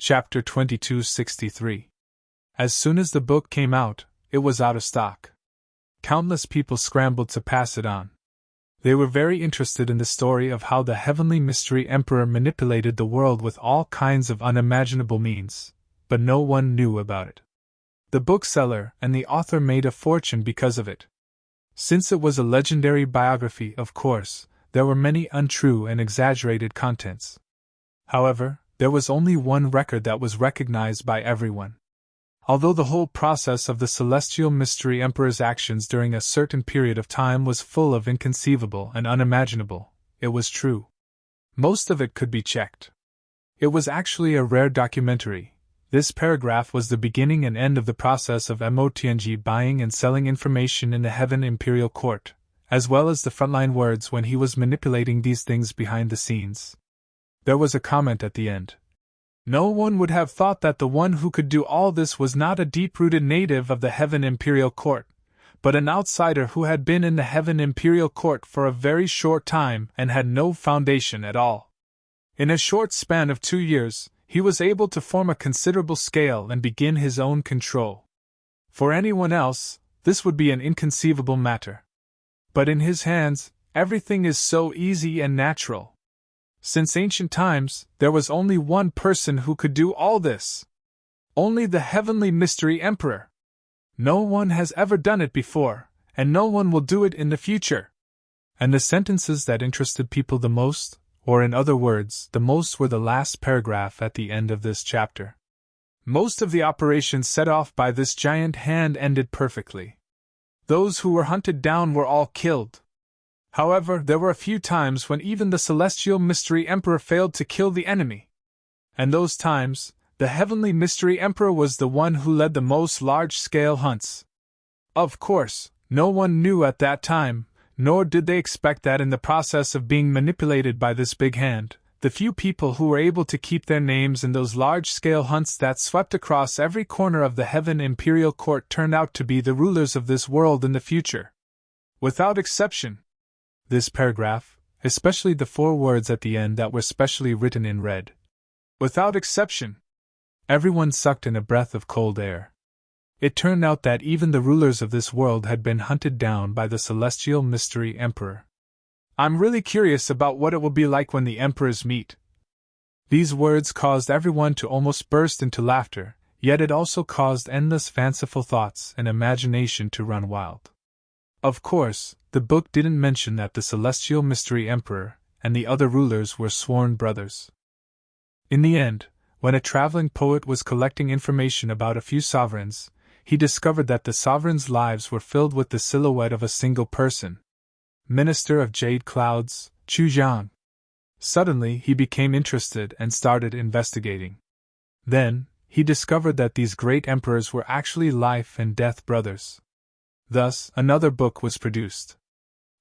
Chapter 2263. As soon as the book came out, it was out of stock. Countless people scrambled to pass it on. They were very interested in the story of how the heavenly mystery emperor manipulated the world with all kinds of unimaginable means, but no one knew about it. The bookseller and the author made a fortune because of it. Since it was a legendary biography, of course, there were many untrue and exaggerated contents. However, there was only one record that was recognized by everyone. Although the whole process of the celestial mystery emperor's actions during a certain period of time was full of inconceivable and unimaginable, it was true. Most of it could be checked. It was actually a rare documentary. This paragraph was the beginning and end of the process of Motianji buying and selling information in the Heaven Imperial Court, as well as the frontline words when he was manipulating these things behind the scenes. There was a comment at the end. No one would have thought that the one who could do all this was not a deep-rooted native of the Heaven Imperial Court, but an outsider who had been in the Heaven Imperial Court for a very short time and had no foundation at all. In a short span of 2 years, he was able to form a considerable scale and begin his own control. For anyone else, this would be an inconceivable matter. But in his hands, everything is so easy and natural. Since ancient times, there was only one person who could do all this. Only the Heavenly Mystery Emperor. No one has ever done it before, and no one will do it in the future. And the sentences that interested people the most, or in other words, the most, were the last paragraph at the end of this chapter. Most of the operations set off by this giant hand ended perfectly. Those who were hunted down were all killed. However, there were a few times when even the Celestial Mystery Emperor failed to kill the enemy. And those times, the Heavenly Mystery Emperor was the one who led the most large-scale hunts. Of course, no one knew at that time, nor did they expect that in the process of being manipulated by this big hand, the few people who were able to keep their names in those large-scale hunts that swept across every corner of the Heaven Imperial Court turned out to be the rulers of this world in the future. Without exception. This paragraph, especially the 4 words at the end that were specially written in red. Without exception. Everyone sucked in a breath of cold air. It turned out that even the rulers of this world had been hunted down by the Celestial Mystery Emperor. I'm really curious about what it will be like when the emperors meet. These words caused everyone to almost burst into laughter, yet it also caused endless fanciful thoughts and imagination to run wild. Of course, the book didn't mention that the Celestial Mystery Emperor and the other rulers were sworn brothers. In the end, when a traveling poet was collecting information about a few sovereigns, he discovered that the sovereigns' lives were filled with the silhouette of a single person. Minister of Jade Clouds, Chu Zhang. Suddenly he became interested and started investigating. Then, he discovered that these great emperors were actually life and death brothers. Thus, another book was produced.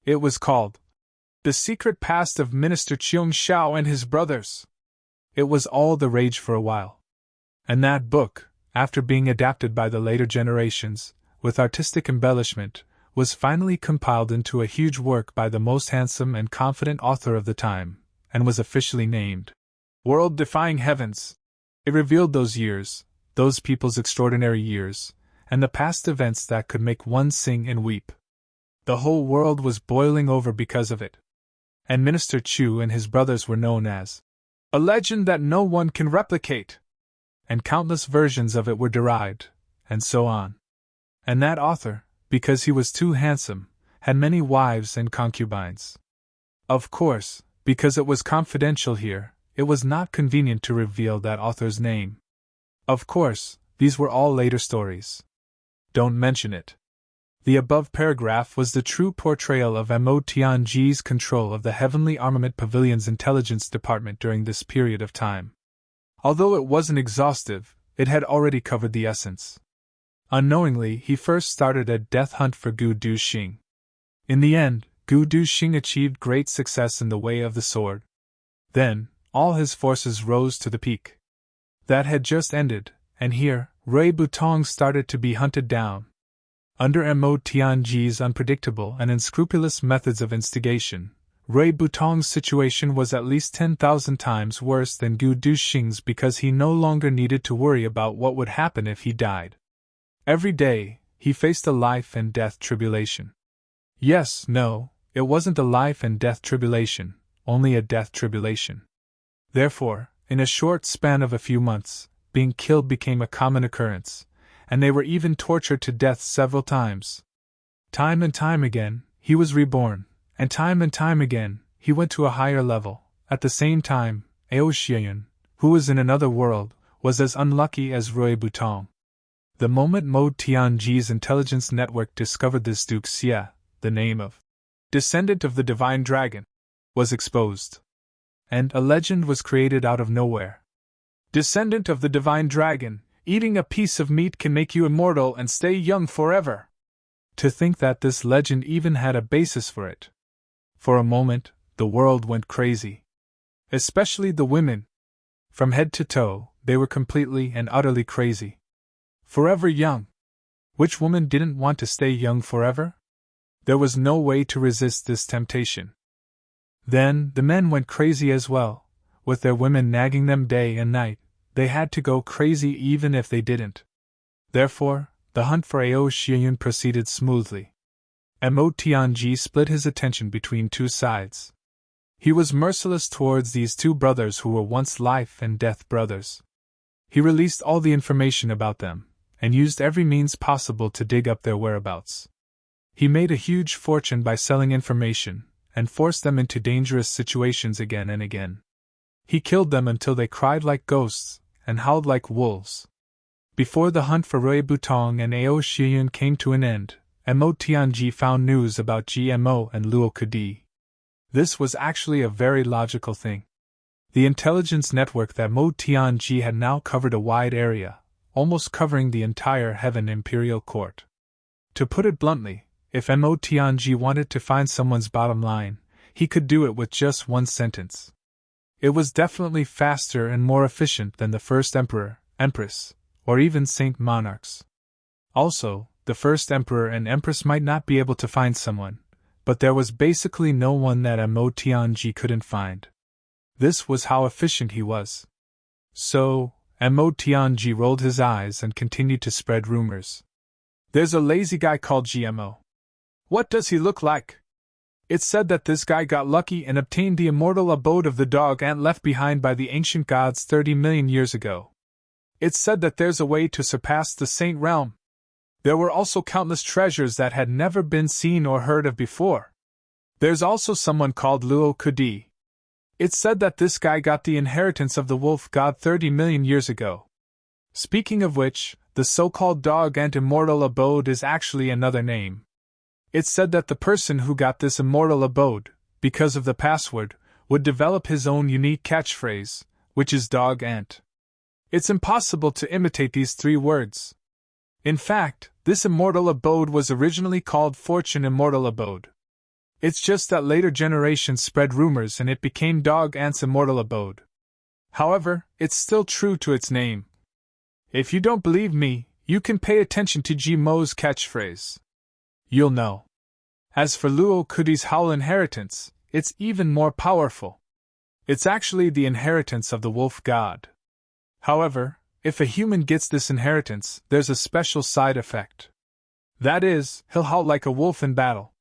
It was called The Secret Past of Minister Cheung Xiao and His Brothers. It was all the rage for a while. And that book, after being adapted by the later generations, with artistic embellishment, was finally compiled into a huge work by the most handsome and confident author of the time, and was officially named World Defying Heavens. It revealed those years, those people's extraordinary years, and the past events that could make one sing and weep. The whole world was boiling over because of it. And Minister Chu and his brothers were known as a legend that no one can replicate. And countless versions of it were derived, and so on. And that author, because he was too handsome, had many wives and concubines. Of course, because it was confidential here, it was not convenient to reveal that author's name. Of course, these were all later stories. Don't mention it. The above paragraph was the true portrayal of Mo Tianji's control of the Heavenly Armament Pavilion's intelligence department during this period of time. Although it wasn't exhaustive, it had already covered the essence. Unknowingly, he first started a death hunt for Gu Duxing. In the end, Gu Duxing achieved great success in the way of the sword. Then, all his forces rose to the peak. That had just ended, and here, Rui Butong started to be hunted down. Under Mo Tianji's unpredictable and unscrupulous methods of instigation, Rui Butong's situation was at least 10,000 times worse than Gu Duxing's because he no longer needed to worry about what would happen if he died. Every day, he faced a life and death tribulation. Yes, no, it wasn't a life and death tribulation, only a death tribulation. Therefore, in a short span of a few months, being killed became a common occurrence, and they were even tortured to death several times. Time and time again, he was reborn, and time again, he went to a higher level. At the same time, Ao Xieyun, who was in another world, was as unlucky as Rui Butong. The moment Mo Tianji's intelligence network discovered this Duke Xie, the name of descendant of the divine dragon, was exposed. And a legend was created out of nowhere. Descendant of the divine dragon, eating a piece of meat can make you immortal and stay young forever. To think that this legend even had a basis for it. For a moment, the world went crazy. Especially the women. From head to toe, they were completely and utterly crazy. Forever young. Which woman didn't want to stay young forever? There was no way to resist this temptation. Then, the men went crazy as well, with their women nagging them day and night. They had to go crazy even if they didn't. Therefore, the hunt for Ao Xieyun proceeded smoothly. Mo Tianji split his attention between two sides. He was merciless towards these two brothers who were once life and death brothers. He released all the information about them, and used every means possible to dig up their whereabouts. He made a huge fortune by selling information, and forced them into dangerous situations again and again. He killed them until they cried like ghosts, and howled like wolves. Before the hunt for Rui Butong and Ao Xieyun came to an end, Mo Tianji found news about GMO and Luo Kudi. This was actually a very logical thing. The intelligence network that Mo Tianji had now covered a wide area, almost covering the entire Heaven Imperial Court. To put it bluntly, if Mo Tianji wanted to find someone's bottom line, he could do it with just one sentence. It was definitely faster and more efficient than the first emperor, empress, or even saint monarchs. Also, the first emperor and empress might not be able to find someone, but there was basically no one that Mo Tianji couldn't find. This was how efficient he was. So, Mo Tianji rolled his eyes and continued to spread rumors. There's a lazy guy called GMO. What does he look like? It's said that this guy got lucky and obtained the immortal abode of the dog ant left behind by the ancient gods 30 million years ago. It's said that there's a way to surpass the saint realm. There were also countless treasures that had never been seen or heard of before. There's also someone called Luo Kudi. It's said that this guy got the inheritance of the wolf god 30 million years ago. Speaking of which, the so-called dog ant immortal abode is actually another name. It's said that the person who got this immortal abode, because of the password, would develop his own unique catchphrase, which is dog ant. It's impossible to imitate these three words. In fact, this immortal abode was originally called Fortune Immortal Abode. It's just that later generations spread rumors and it became Dog Ant's Immortal Abode. However, it's still true to its name. If you don't believe me, you can pay attention to GMO's catchphrase. You'll know. As for Luo Kudi's Howl inheritance, it's even more powerful. It's actually the inheritance of the wolf god. However, if a human gets this inheritance, there's a special side effect. That is, he'll howl like a wolf in battle.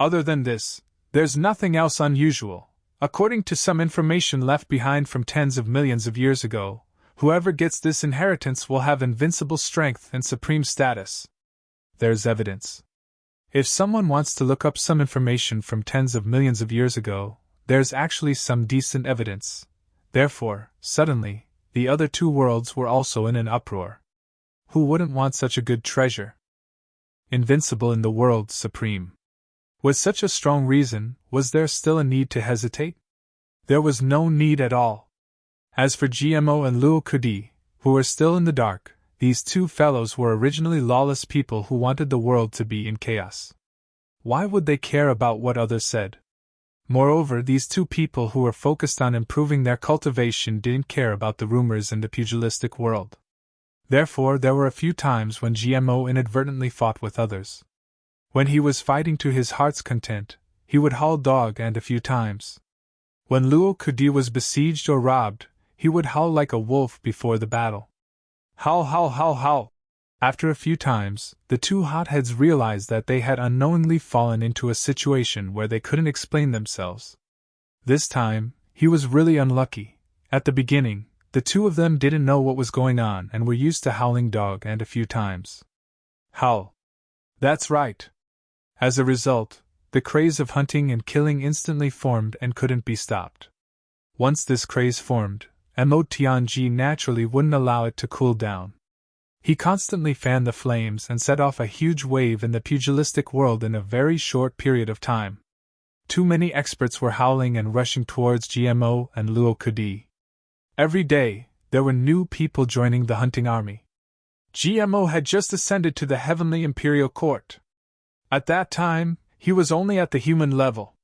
Other than this, there's nothing else unusual. According to some information left behind from tens of millions of years ago, whoever gets this inheritance will have invincible strength and supreme status. There's evidence. If someone wants to look up some information from tens of millions of years ago, there's actually some decent evidence. Therefore, suddenly, the other two worlds were also in an uproar. Who wouldn't want such a good treasure? Invincible in the world supreme. With such a strong reason, was there still a need to hesitate? There was no need at all. As for GMO and Luo Kudi, who were still in the dark, these two fellows were originally lawless people who wanted the world to be in chaos. Why would they care about what others said? Moreover, these two people who were focused on improving their cultivation didn't care about the rumors in the pugilistic world. Therefore, there were a few times when GMO inadvertently fought with others. When he was fighting to his heart's content, he would howl dog and a few times. When Luo Kudi was besieged or robbed, he would howl like a wolf before the battle. Howl, howl, howl, howl. After a few times, the two hotheads realized that they had unknowingly fallen into a situation where they couldn't explain themselves. This time, he was really unlucky. At the beginning, the two of them didn't know what was going on and were used to howling dog and a few times. Howl. That's right. As a result, the craze of hunting and killing instantly formed and couldn't be stopped. Once this craze formed, Mo Tianji naturally wouldn't allow it to cool down. He constantly fanned the flames and set off a huge wave in the pugilistic world in a very short period of time. Too many experts were howling and rushing towards GMO and Luo Kudi. Every day, there were new people joining the hunting army. GMO had just ascended to the Heavenly Imperial Court. At that time, he was only at the human level.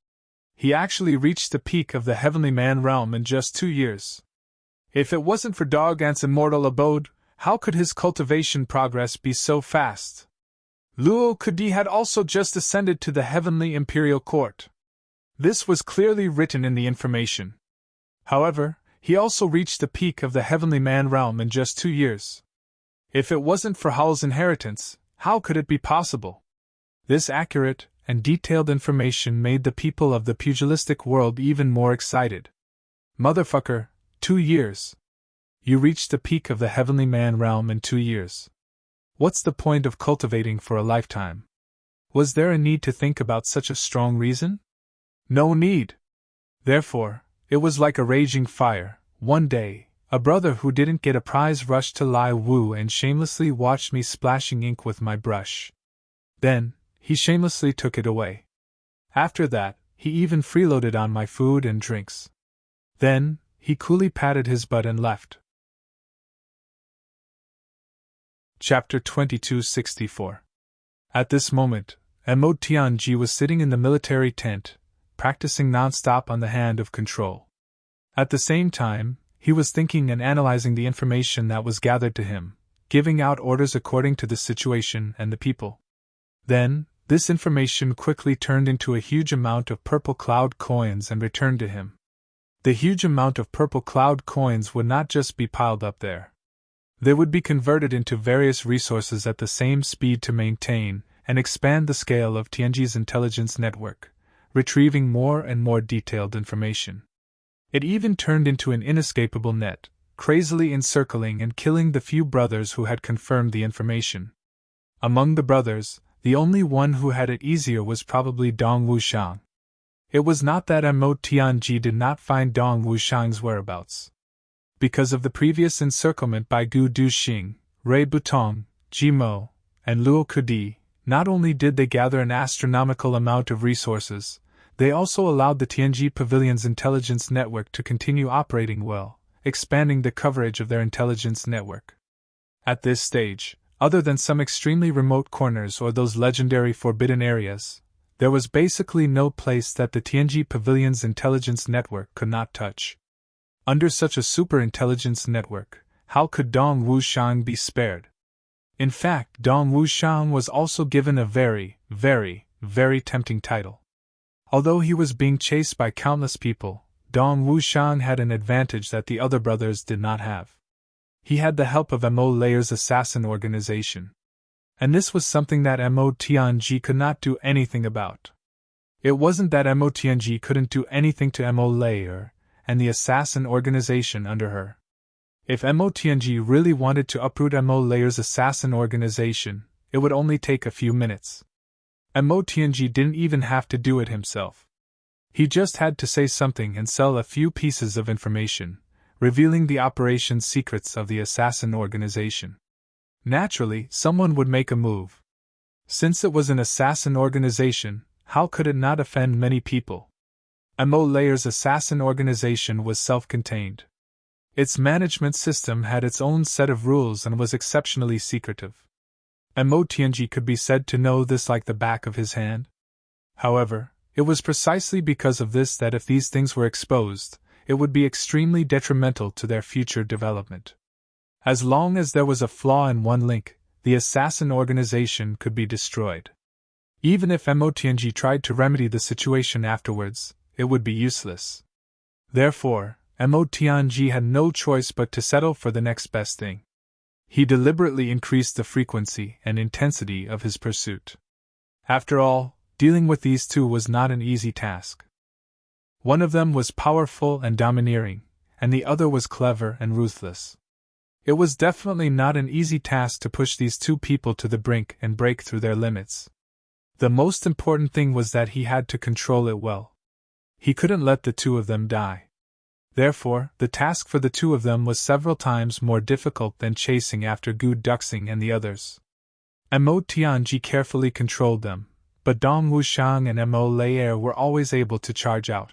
He actually reached the peak of the Heavenly Man realm in just 2 years. If it wasn't for Dog Ant's immortal abode, how could his cultivation progress be so fast? Luo Kudi had also just ascended to the Heavenly Imperial Court. This was clearly written in the information. However, he also reached the peak of the Heavenly Man realm in just 2 years. If it wasn't for Howl's inheritance, how could it be possible? This accurate and detailed information made the people of the pugilistic world even more excited. Motherfucker, 2 years. You reached the peak of the Heavenly Man realm in 2 years. What's the point of cultivating for a lifetime? Was there a need to think about such a strong reason? No need. Therefore, it was like a raging fire. One day, a brother who didn't get a prize rushed to Lai Wu and shamelessly watched me splashing ink with my brush. Then, he shamelessly took it away. After that, he even freeloaded on my food and drinks. Then, he coolly patted his butt and left. Chapter 2264. At this moment, Mo Tianji was sitting in the military tent, practicing non-stop on the hand of control. At the same time, he was thinking and analyzing the information that was gathered to him, giving out orders according to the situation and the people. Then, this information quickly turned into a huge amount of purple cloud coins and returned to him. The huge amount of purple cloud coins would not just be piled up there. They would be converted into various resources at the same speed to maintain and expand the scale of Tianji's intelligence network, retrieving more and more detailed information. It even turned into an inescapable net, crazily encircling and killing the few brothers who had confirmed the information. Among the brothers, the only one who had it easier was probably Dong Wushang. It was not that Mo Tianji did not find Dong Wushang's whereabouts. Because of the previous encirclement by Gu Duxing, Rui Butong, Jimo, and Luo Kudi, not only did they gather an astronomical amount of resources, they also allowed the Tianji Pavilion's intelligence network to continue operating well, expanding the coverage of their intelligence network. At this stage, other than some extremely remote corners or those legendary forbidden areas, there was basically no place that the Tianji Pavilion's intelligence network could not touch. Under such a super-intelligence network, how could Dong Wushang be spared? In fact, Dong Wushang was also given a very, very, very tempting title. Although he was being chased by countless people, Dong Wushang had an advantage that the other brothers did not have. He had the help of Mo Layer's assassin organization. And this was something that Mo Tianji could not do anything about. It wasn't that Mo Tianji couldn't do anything to Mo Layer and the assassin organization under her. If Mo Tianji really wanted to uproot Mo Layer's assassin organization, it would only take a few minutes. Mo Tianji didn't even have to do it himself. He just had to say something and sell a few pieces of information, revealing the operation secrets of the assassin organization. Naturally, someone would make a move. Since it was an assassin organization, how could it not offend many people? Mo Layer's assassin organization was self-contained. Its management system had its own set of rules and was exceptionally secretive. Mo Tianji could be said to know this like the back of his hand. However, it was precisely because of this that if these things were exposed, it would be extremely detrimental to their future development. As long as there was a flaw in one link, the assassin organization could be destroyed. Even if Motianji tried to remedy the situation afterwards, it would be useless. Therefore, Motianji had no choice but to settle for the next best thing. He deliberately increased the frequency and intensity of his pursuit. After all, dealing with these two was not an easy task. One of them was powerful and domineering, and the other was clever and ruthless. It was definitely not an easy task to push these two people to the brink and break through their limits. The most important thing was that he had to control it well. He couldn't let the two of them die. Therefore, the task for the two of them was several times more difficult than chasing after Gu Duxing and the others. Mo Tianji carefully controlled them, but Dong Wushang and Mo Laer were always able to charge out.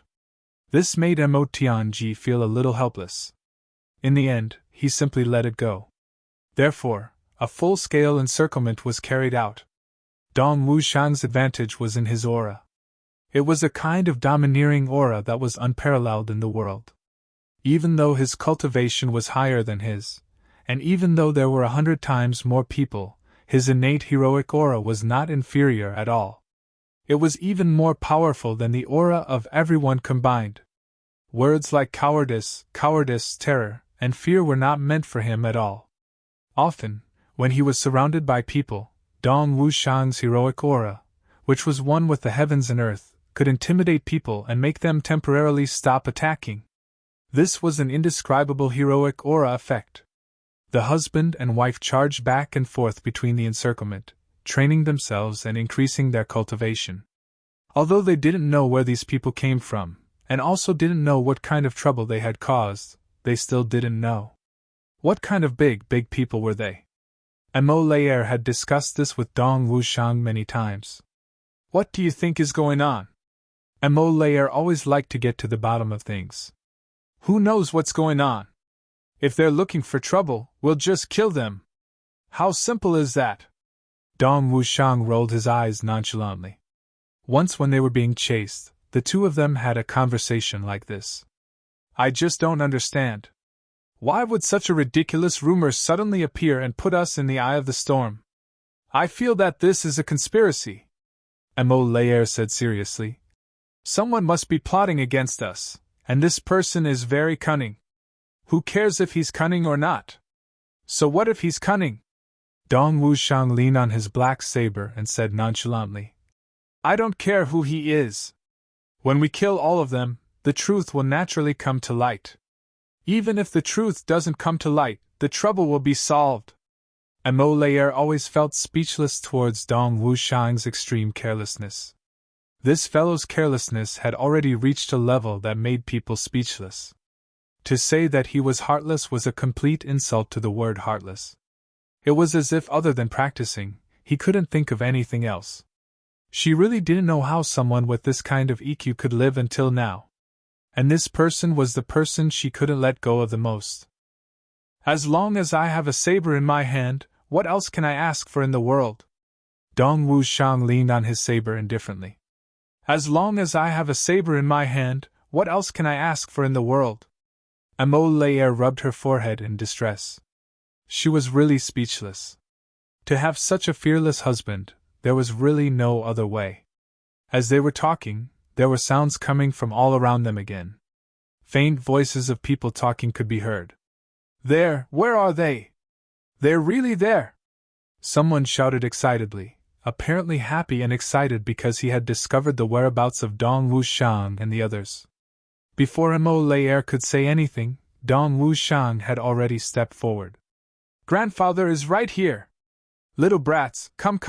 This made Mo Tianji feel a little helpless. In the end, he simply let it go. Therefore, a full-scale encirclement was carried out. Dong Wushang's advantage was in his aura. It was a kind of domineering aura that was unparalleled in the world. Even though his cultivation was higher than his, and even though there were 100 times more people, his innate heroic aura was not inferior at all. It was even more powerful than the aura of everyone combined. Words like cowardice, terror, and fear were not meant for him at all. Often, when he was surrounded by people, Dong Wushang's heroic aura, which was one with the heavens and earth, could intimidate people and make them temporarily stop attacking. This was an indescribable heroic aura effect. The husband and wife charged back and forth between the encirclement, training themselves and increasing their cultivation. Although they didn't know where these people came from, and also didn't know what kind of trouble they had caused, they still didn't know. What kind of big people were they? Mo Laer had discussed this with Dong Wushang many times. What do you think is going on? Mo Laer always liked to get to the bottom of things. Who knows what's going on? If they're looking for trouble, we'll just kill them. How simple is that? Dong Wushang rolled his eyes nonchalantly. Once when they were being chased, the two of them had a conversation like this. I just don't understand. Why would such a ridiculous rumor suddenly appear and put us in the eye of the storm? I feel that this is a conspiracy. Mo Laer said seriously. Someone must be plotting against us, and this person is very cunning. Who cares if he's cunning or not? So what if he's cunning? Dong Wushang leaned on his black saber and said nonchalantly. I don't care who he is. When we kill all of them, the truth will naturally come to light. Even if the truth doesn't come to light, the trouble will be solved. Mo Laer always felt speechless towards Dong Wushang's extreme carelessness. This fellow's carelessness had already reached a level that made people speechless. To say that he was heartless was a complete insult to the word heartless. It was as if, other than practicing, he couldn't think of anything else. She really didn't know how someone with this kind of EQ could live until now. And this person was the person she couldn't let go of the most. As long as I have a saber in my hand, what else can I ask for in the world? Dong Wushang leaned on his saber indifferently. As long as I have a saber in my hand, what else can I ask for in the world? Mo Laer rubbed her forehead in distress. She was really speechless. To have such a fearless husband, there was really no other way. As they were talking, there were sounds coming from all around them again. Faint voices of people talking could be heard. There, where are they? They're really there! Someone shouted excitedly, apparently happy and excited because he had discovered the whereabouts of Dong Wushang and the others. Before Mo Laer could say anything, Dong Wushang had already stepped forward. Grandfather is right here! Little brats, come!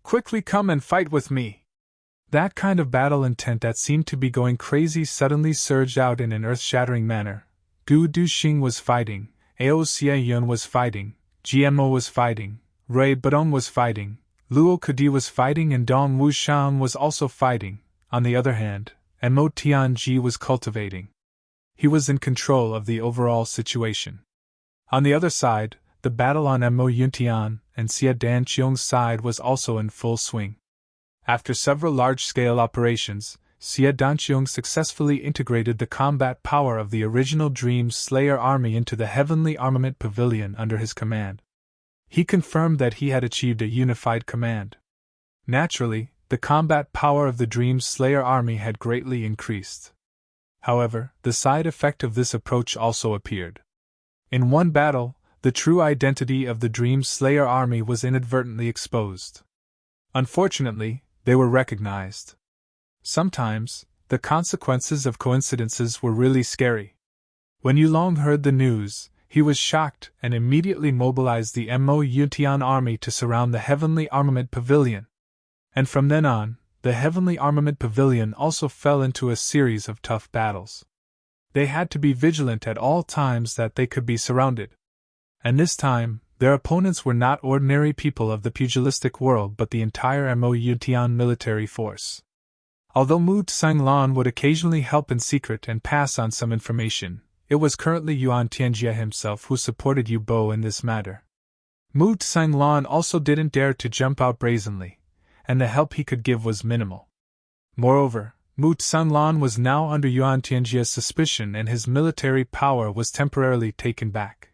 Quickly come and fight with me! That kind of battle intent that seemed to be going crazy suddenly surged out in an earth-shattering manner. Gu Duxing was fighting, Ao Xieyun was fighting, GMO was fighting, Rui Badong was fighting, Luo Kudi was fighting, and Dong Wushang was also fighting. On the other hand, Mo Tianji was cultivating. He was in control of the overall situation. On the other side, the battle on Mo Yuntian and Xie Danqiong's side was also in full swing. After several large-scale operations, Xie Danqiong successfully integrated the combat power of the original Dream Slayer army into the Heavenly Armament Pavilion under his command. He confirmed that he had achieved a unified command. Naturally, the combat power of the Dream Slayer army had greatly increased. However, the side effect of this approach also appeared. In one battle, the true identity of the Dream Slayer army was inadvertently exposed. Unfortunately, they were recognized. Sometimes, the consequences of coincidences were really scary. When Yulong heard the news, he was shocked and immediately mobilized the Mo Yuntian army to surround the Heavenly Armament Pavilion. And from then on, the Heavenly Armament Pavilion also fell into a series of tough battles. They had to be vigilant at all times that they could be surrounded. And this time, their opponents were not ordinary people of the pugilistic world but the entire Mo Yuntian military force. Although Mu Tsanglan would occasionally help in secret and pass on some information, it was currently Yuan Tianjie himself who supported Yu Bo in this matter. Mu Tsanglan also didn't dare to jump out brazenly, and the help he could give was minimal. Moreover, Mu Tsanglan was now under Yuan Tianjie's suspicion and his military power was temporarily taken back.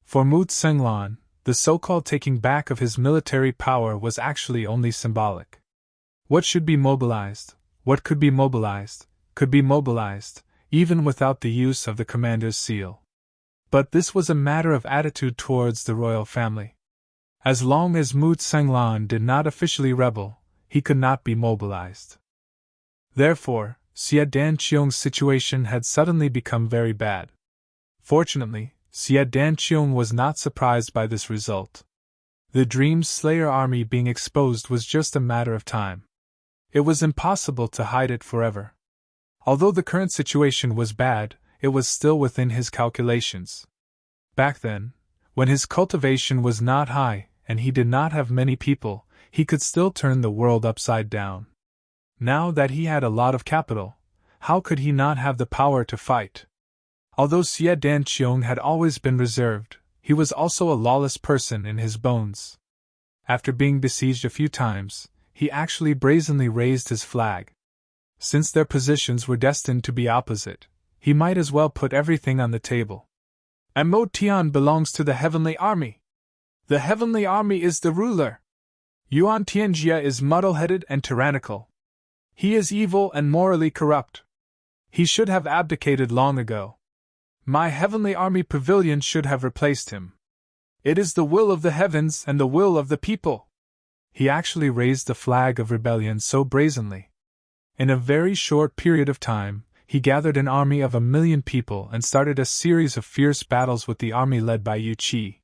For Mu Tsanglan, the so-called taking back of his military power was actually only symbolic. What should be mobilized, what could be mobilized, even without the use of the commander's seal. But this was a matter of attitude towards the royal family. As long as Mu Tsanglan did not officially rebel, he could not be mobilized. Therefore, Xie Danqiong's situation had suddenly become very bad. Fortunately, Xie Danqiong was not surprised by this result. The Dream Slayer army being exposed was just a matter of time. It was impossible to hide it forever. Although the current situation was bad, it was still within his calculations. Back then, when his cultivation was not high and he did not have many people, he could still turn the world upside down. Now that he had a lot of capital, how could he not have the power to fight? Although Xie Danqiong had always been reserved, he was also a lawless person in his bones. After being besieged a few times, he actually brazenly raised his flag. Since their positions were destined to be opposite, he might as well put everything on the table. Mo Tian belongs to the Heavenly Army. The Heavenly Army is the ruler. Yuan Tianjie is muddle-headed and tyrannical. He is evil and morally corrupt. He should have abdicated long ago. My Heavenly Army Pavilion should have replaced him. It is the will of the heavens and the will of the people. He actually raised the flag of rebellion so brazenly. In a very short period of time, he gathered an army of 1 million people and started a series of fierce battles with the army led by Yu Qi.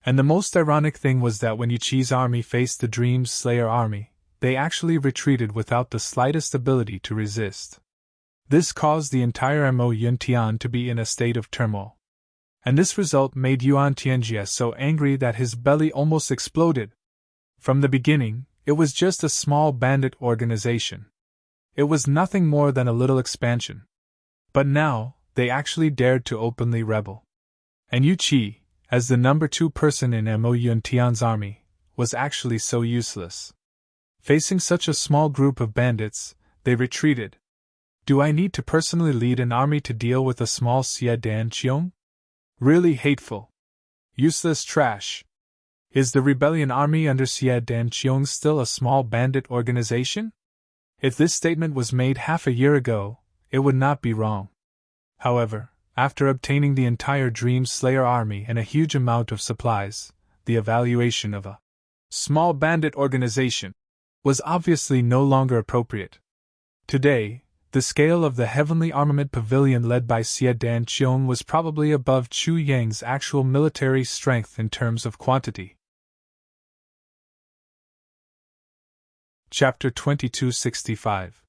And the most ironic thing was that when Yu Qi's army faced the Dream Slayer army, they actually retreated without the slightest ability to resist. This caused the entire Mo Yuntian to be in a state of turmoil. And this result made Yuan Tianjie so angry that his belly almost exploded. From the beginning, it was just a small bandit organization. It was nothing more than a little expansion. But now, they actually dared to openly rebel. And Yu Qi, as the number 2 person in Mo Yuntian's army, was actually so useless. Facing such a small group of bandits, they retreated. Do I need to personally lead an army to deal with a small Xie Danqiong? Really hateful. Useless trash. Is the rebellion army under Xie Danqiong still a small bandit organization? If this statement was made half a year ago, it would not be wrong. However, after obtaining the entire Dream Slayer army and a huge amount of supplies, the evaluation of a small bandit organization was obviously no longer appropriate. Today, the scale of the Heavenly Armament Pavilion led by Xie Danqiong was probably above Chu Yang's actual military strength in terms of quantity. Chapter 2265.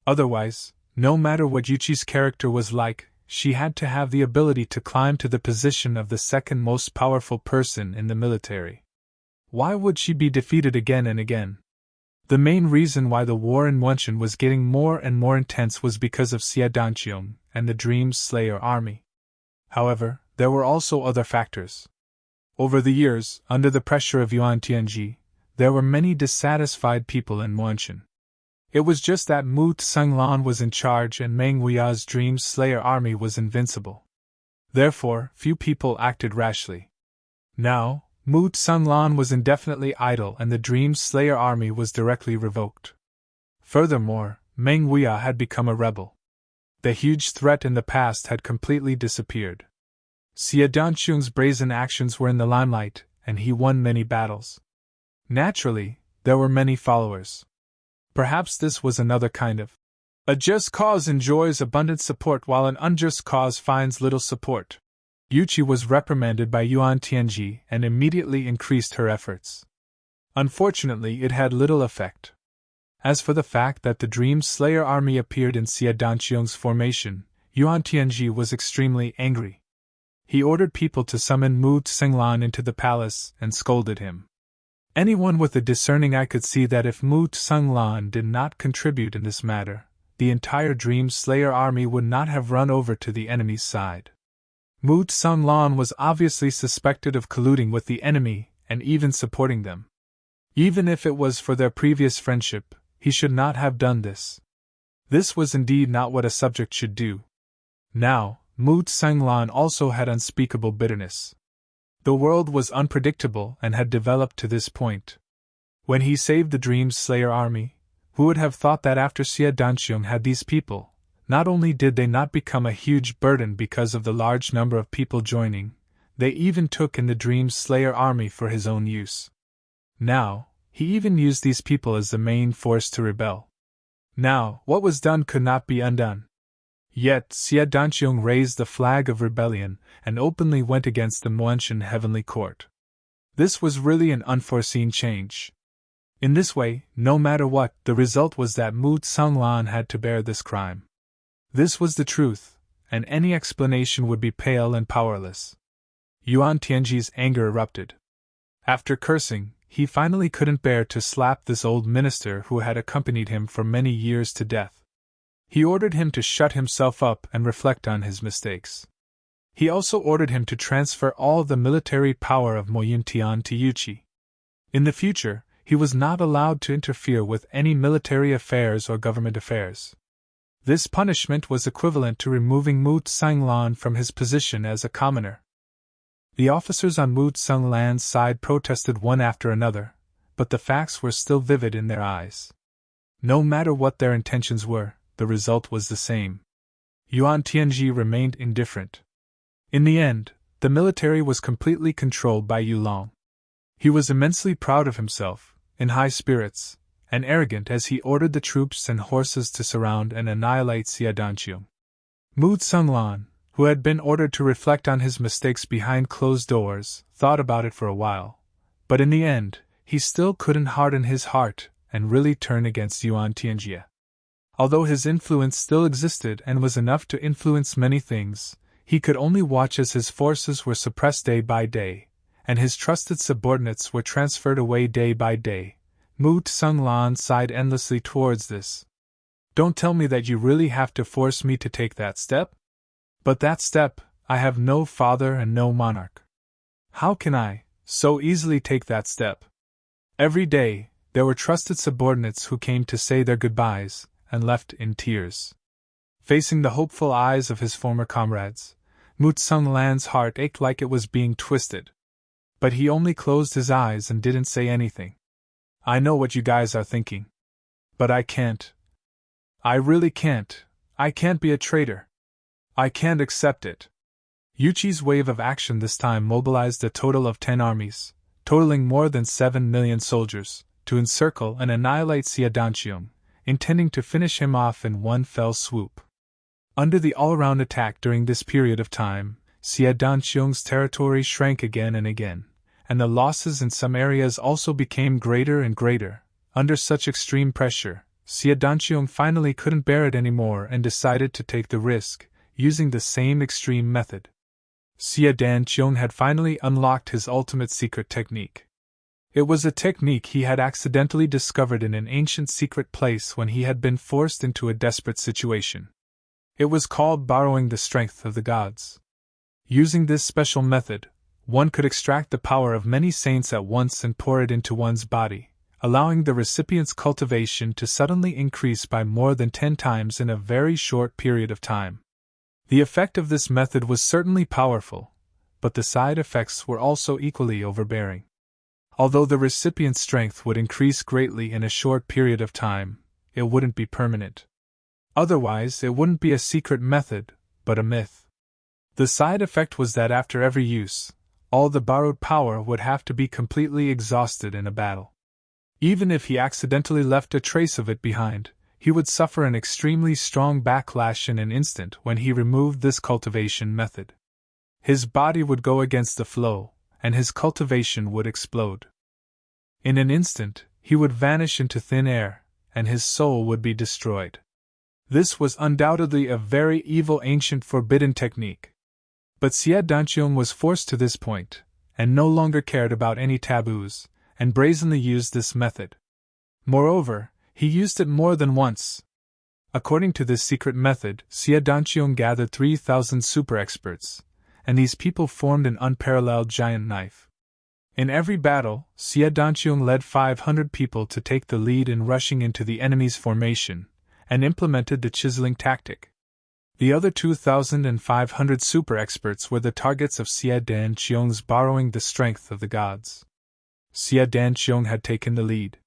Otherwise, no matter what Yuchi's character was like, she had to have the ability to climb to the position of the second most powerful person in the military. Why would she be defeated again and again? The main reason why the war in Wenshan was getting more and more intense was because of Xie Danqiong and the Dream Slayer army. However, there were also other factors. Over the years, under the pressure of Yuan Tianjie, there were many dissatisfied people in Wenshan. It was just that Mu Tsanglan was in charge and Meng Wuya's Dream Slayer army was invincible. Therefore, few people acted rashly. Now, Mu Tsunglan was indefinitely idle and the Dream Slayer army was directly revoked. Furthermore, Meng Huia had become a rebel. The huge threat in the past had completely disappeared. Xie Danqiang's brazen actions were in the limelight, and he won many battles. Naturally, there were many followers. Perhaps this was another kind of a just cause enjoys abundant support while an unjust cause finds little support. Yuqi was reprimanded by Yuan Tianji and immediately increased her efforts. Unfortunately, it had little effect. As for the fact that the Dream Slayer army appeared in Xie Danqiang's formation, Yuan Tianji was extremely angry. He ordered people to summon Mu Tsunglan into the palace and scolded him. Anyone with a discerning eye could see that if Mu Tsunglan did not contribute in this matter, the entire Dream Slayer army would not have run over to the enemy's side. Mu Tsunglan was obviously suspected of colluding with the enemy and even supporting them. Even if it was for their previous friendship, he should not have done this. This was indeed not what a subject should do. Now, Mu Tsunglan also had unspeakable bitterness. The world was unpredictable and had developed to this point. When he saved the Dream Slayer army, who would have thought that after Xie Danqiang had these people, not only did they not become a huge burden because of the large number of people joining, they even took in the Dream Slayer army for his own use. Now, he even used these people as the main force to rebel. Now, what was done could not be undone. Yet, Xie Danqiang raised the flag of rebellion and openly went against the Muanshan Heavenly Court. This was really an unforeseen change. In this way, no matter what, the result was that Mu Tsunglan had to bear this crime. This was the truth, and any explanation would be pale and powerless. Yuan Tianji's anger erupted. After cursing, he finally couldn't bear to slap this old minister who had accompanied him for many years to death. He ordered him to shut himself up and reflect on his mistakes. He also ordered him to transfer all the military power of Moyuntian to Yuqi. In the future, he was not allowed to interfere with any military affairs or government affairs. This punishment was equivalent to removing Mu Tsunglan from his position as a commoner. The officers on Mu Tsunglan's side protested one after another, but the facts were still vivid in their eyes. No matter what their intentions were, the result was the same. Yuan Tianji remained indifferent. In the end, the military was completely controlled by Yu Long. He was immensely proud of himself, in high spirits, and arrogant as he ordered the troops and horses to surround and annihilate Xie Danqiang. Mu Tsunglan, who had been ordered to reflect on his mistakes behind closed doors, thought about it for a while, but in the end, he still couldn't harden his heart and really turn against Yuan Tianji. Although his influence still existed and was enough to influence many things, he could only watch as his forces were suppressed day by day, and his trusted subordinates were transferred away day by day. Mu Tsunglan sighed endlessly towards this. Don't tell me that you really have to force me to take that step? But that step, I have no father and no monarch. How can I so easily take that step? Every day, there were trusted subordinates who came to say their goodbyes, and left in tears. Facing the hopeful eyes of his former comrades, Mu Tsunglan's heart ached like it was being twisted. But he only closed his eyes and didn't say anything. I know what you guys are thinking. But I can't. I really can't. I can't be a traitor. I can't accept it. Yuqi's wave of action this time mobilized a total of 10 armies, totaling more than 7 million soldiers, to encircle and annihilate Xie Danqiang, intending to finish him off in one fell swoop. Under the all-around attack during this period of time, Xie Danqiang's territory shrank again and again, and the losses in some areas also became greater and greater. Under such extreme pressure, Xie Danqiang finally couldn't bear it anymore and decided to take the risk, using the same extreme method. Xie Danqiang had finally unlocked his ultimate secret technique. It was a technique he had accidentally discovered in an ancient secret place when he had been forced into a desperate situation. It was called borrowing the strength of the gods. Using this special method, one could extract the power of many saints at once and pour it into one's body, allowing the recipient's cultivation to suddenly increase by more than 10 times in a very short period of time. The effect of this method was certainly powerful, but the side effects were also equally overbearing. Although the recipient's strength would increase greatly in a short period of time, it wouldn't be permanent. Otherwise, it wouldn't be a secret method, but a myth. The side effect was that after every use, all the borrowed power would have to be completely exhausted in a battle. Even if he accidentally left a trace of it behind, he would suffer an extremely strong backlash in an instant when he removed this cultivation method. His body would go against the flow, and his cultivation would explode. In an instant, he would vanish into thin air, and his soul would be destroyed. This was undoubtedly a very evil ancient forbidden technique. But Xie Danqiong was forced to this point, and no longer cared about any taboos, and brazenly used this method. Moreover, he used it more than once. According to this secret method, Xie Danqiong gathered 3,000 super experts, and these people formed an unparalleled giant knife. In every battle, Xie Danqiong led 500 people to take the lead in rushing into the enemy's formation, and implemented the chiseling tactic. The other 2,500 super experts were the targets of Xie Danqiong's borrowing the strength of the gods. Xie Danqiong had taken the lead.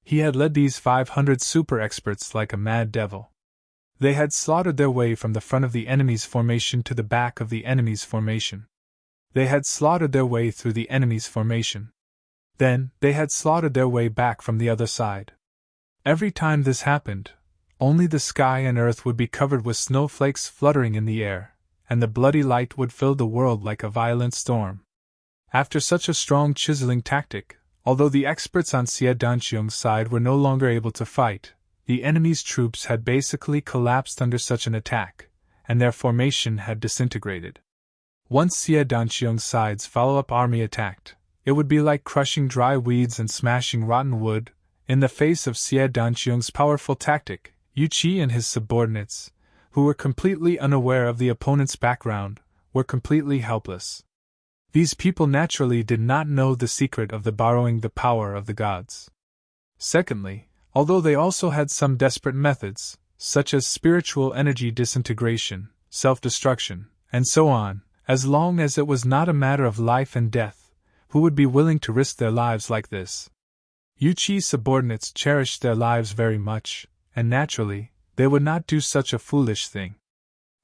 He had led these 500 super experts like a mad devil. They had slaughtered their way from the front of the enemy's formation to the back of the enemy's formation. They had slaughtered their way through the enemy's formation. Then, they had slaughtered their way back from the other side. Every time this happened, only the sky and earth would be covered with snowflakes fluttering in the air, and the bloody light would fill the world like a violent storm. After such a strong chiseling tactic, although the experts on Xie Danqiong's side were no longer able to fight, the enemy's troops had basically collapsed under such an attack, and their formation had disintegrated. Once Xie Danqiong's side's follow-up army attacked, it would be like crushing dry weeds and smashing rotten wood. In the face of Xie Danqiong's powerful tactic, Yu Qi and his subordinates, who were completely unaware of the opponent's background, were completely helpless. These people naturally did not know the secret of the borrowing the power of the gods. Secondly, although they also had some desperate methods, such as spiritual energy disintegration, self-destruction, and so on, as long as it was not a matter of life and death, who would be willing to risk their lives like this? Yu Qi's subordinates cherished their lives very much, and naturally, they would not do such a foolish thing.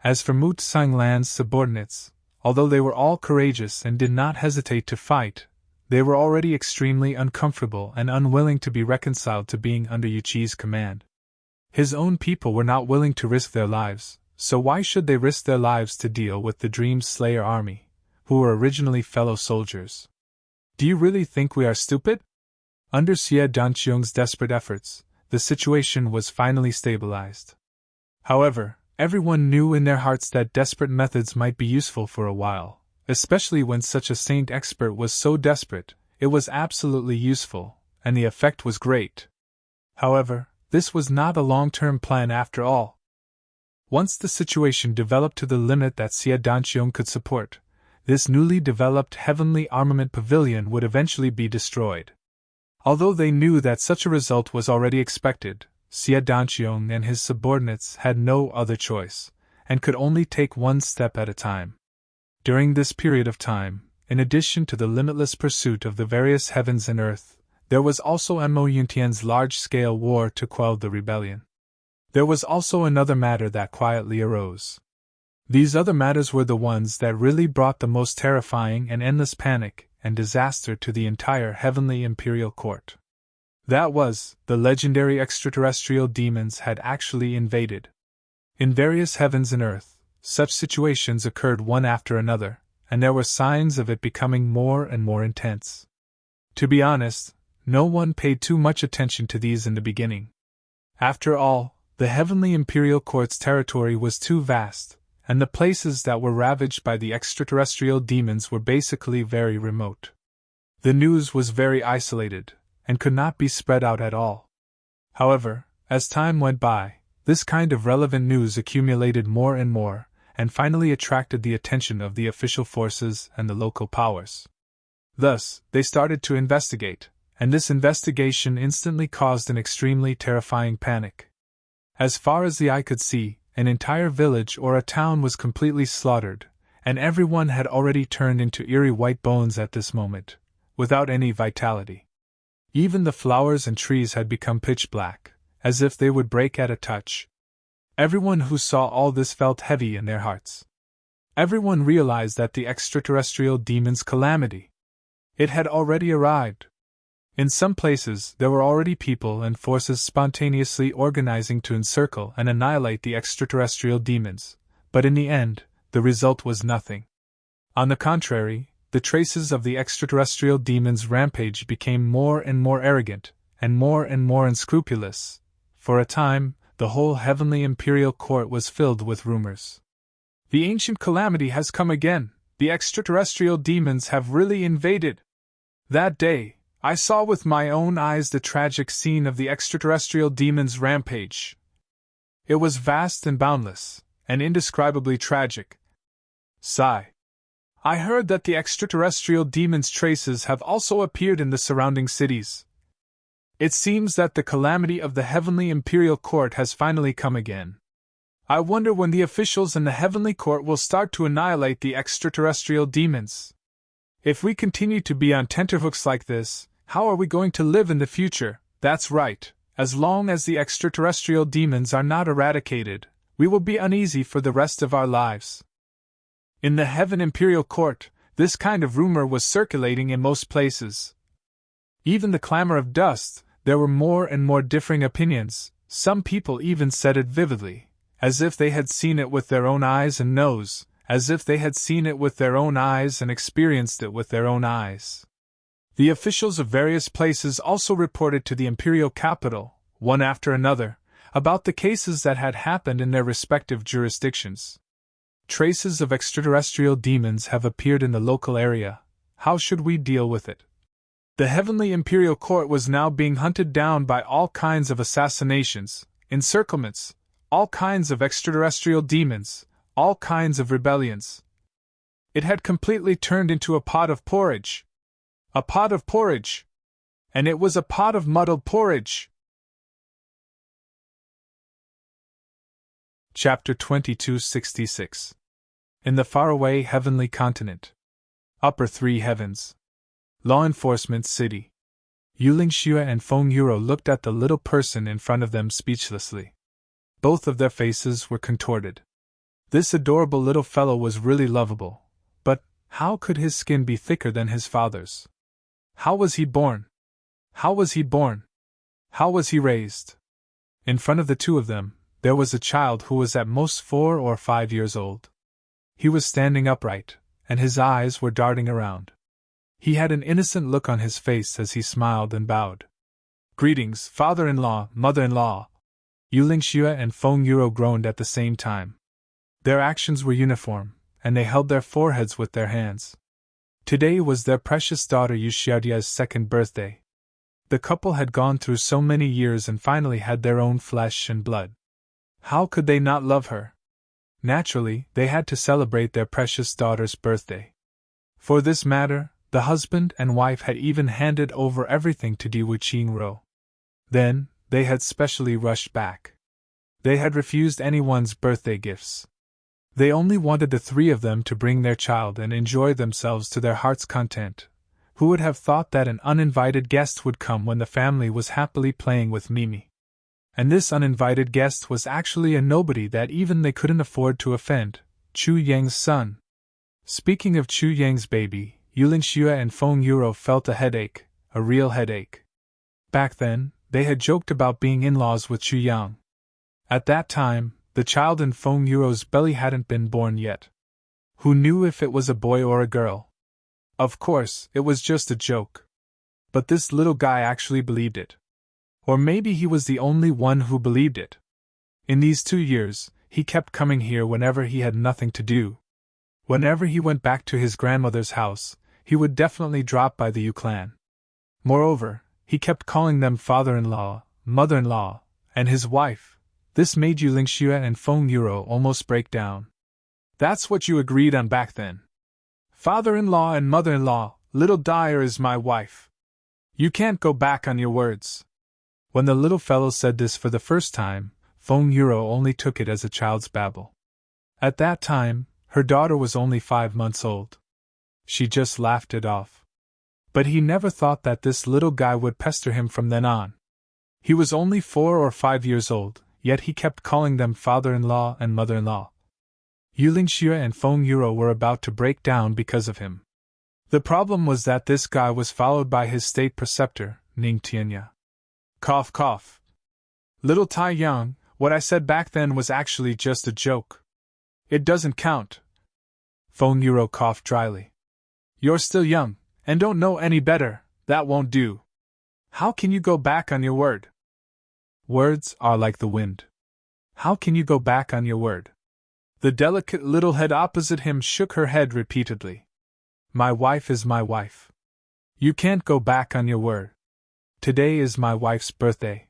As for Mu Tsanglan's subordinates, although they were all courageous and did not hesitate to fight, they were already extremely uncomfortable and unwilling to be reconciled to being under Yu Qi's command. His own people were not willing to risk their lives, so why should they risk their lives to deal with the Dream Slayer army, who were originally fellow soldiers? Do you really think we are stupid? Under Xie Danqiong's desperate efforts, the situation was finally stabilized. However, everyone knew in their hearts that desperate methods might be useful for a while, especially when such a saint expert was so desperate. It was absolutely useful, and the effect was great. However, this was not a long-term plan after all. Once the situation developed to the limit that Xie Danqiong could support, this newly developed heavenly armament pavilion would eventually be destroyed. Although they knew that such a result was already expected, Xie Danqiong and his subordinates had no other choice, and could only take one step at a time. During this period of time, in addition to the limitless pursuit of the various heavens and earth, there was also Enmo Yuntian's large-scale war to quell the rebellion. There was also another matter that quietly arose. These other matters were the ones that really brought the most terrifying and endless panic and disaster to the entire heavenly imperial court. That was, the legendary extraterrestrial demons had actually invaded. In various heavens and earth, such situations occurred one after another, and there were signs of it becoming more and more intense. To be honest, no one paid too much attention to these in the beginning. After all, the heavenly imperial court's territory was too vast, and the places that were ravaged by the extraterrestrial demons were basically very remote. The news was very isolated, and could not be spread out at all. However, as time went by, this kind of relevant news accumulated more and more, and finally attracted the attention of the official forces and the local powers. Thus, they started to investigate, and this investigation instantly caused an extremely terrifying panic. As far as the eye could see, an entire village or a town was completely slaughtered, and everyone had already turned into eerie white bones at this moment, without any vitality. Even the flowers and trees had become pitch black, as if they would break at a touch. Everyone who saw all this felt heavy in their hearts. Everyone realized that the extraterrestrial demon's calamity. It had already arrived. In some places, there were already people and forces spontaneously organizing to encircle and annihilate the extraterrestrial demons, but in the end, the result was nothing. On the contrary, the traces of the extraterrestrial demon's rampage became more and more arrogant, and more unscrupulous. For a time, the whole heavenly imperial court was filled with rumors. The ancient calamity has come again. The extraterrestrial demons have really invaded. That day, I saw with my own eyes the tragic scene of the extraterrestrial demon's rampage. It was vast and boundless, and indescribably tragic. Sigh. I heard that the extraterrestrial demon's traces have also appeared in the surrounding cities. It seems that the calamity of the heavenly imperial court has finally come again. I wonder when the officials in the heavenly court will start to annihilate the extraterrestrial demons. If we continue to be on tenterhooks like this, how are we going to live in the future? That's right, as long as the extraterrestrial demons are not eradicated, we will be uneasy for the rest of our lives. In the Heaven Imperial Court, this kind of rumor was circulating in most places. Even the clamor of dust, there were more and more differing opinions. Some people even said it vividly, as if they had seen it with their own eyes and nose, as if they had seen it with their own eyes and experienced it with their own eyes. The officials of various places also reported to the imperial capital, one after another, about the cases that had happened in their respective jurisdictions. Traces of extraterrestrial demons have appeared in the local area. How should we deal with it? The heavenly imperial court was now being hunted down by all kinds of assassinations, encirclements, all kinds of extraterrestrial demons, all kinds of rebellions. It had completely turned into a pot of porridge. A pot of porridge! And it was a pot of muddled porridge! Chapter 2266. In the faraway heavenly continent. Upper three heavens. Law Enforcement City. Yulingxue and Feng Yuro looked at the little person in front of them speechlessly. Both of their faces were contorted. This adorable little fellow was really lovable, but how could his skin be thicker than his father's? How was he born? How was he born? How was he raised? In front of the two of them, there was a child who was at most 4 or 5 years old. He was standing upright, and his eyes were darting around. He had an innocent look on his face as he smiled and bowed. Greetings, father-in-law, mother-in-law! Yulingxue and Feng Yuro groaned at the same time. Their actions were uniform, and they held their foreheads with their hands. Today was their precious daughter Yuxiadia's second birthday. The couple had gone through so many years and finally had their own flesh and blood. How could they not love her? Naturally, they had to celebrate their precious daughter's birthday. For this matter, the husband and wife had even handed over everything to Di Wuqingro. Then, they had specially rushed back. They had refused anyone's birthday gifts. They only wanted the three of them to bring their child and enjoy themselves to their heart's content. Who would have thought that an uninvited guest would come when the family was happily playing with Mimi? And this uninvited guest was actually a nobody that even they couldn't afford to offend, Chu Yang's son. Speaking of Chu Yang's baby, Yulingxue and Feng Yuro felt a headache, a real headache. Back then, they had joked about being in-laws with Chu Yang. At that time, the child in Feng Yuro's belly hadn't been born yet. Who knew if it was a boy or a girl? Of course, it was just a joke. But this little guy actually believed it. Or maybe he was the only one who believed it. In these 2 years, he kept coming here whenever he had nothing to do. Whenever he went back to his grandmother's house, he would definitely drop by the Yu clan. Moreover, he kept calling them father-in-law, mother-in-law, and his wife. This made Yulingxue and Feng Yuro almost break down. That's what you agreed on back then. Father-in-law and mother-in-law, little Dyer is my wife. You can't go back on your words. When the little fellow said this for the first time, Feng Yuro only took it as a child's babble. At that time, Her daughter was only 5 months old. She just laughed it off. But he never thought that this little guy would pester him from then on. He was only 4 or 5 years old, yet he kept calling them father-in-law and mother-in-law. Yulingxue and Feng Yuro were about to break down because of him. The problem was that this guy was followed by his state preceptor, Ning Tianya. Cough cough. Little Tai Yang, what I said back then was actually just a joke. It doesn't count. Feng Yuro coughed dryly. You're still young, and don't know any better, that won't do. How can you go back on your word? Words are like the wind. How can you go back on your word? The delicate little head opposite him shook her head repeatedly. My wife is my wife. You can't go back on your word. Today is my wife's birthday.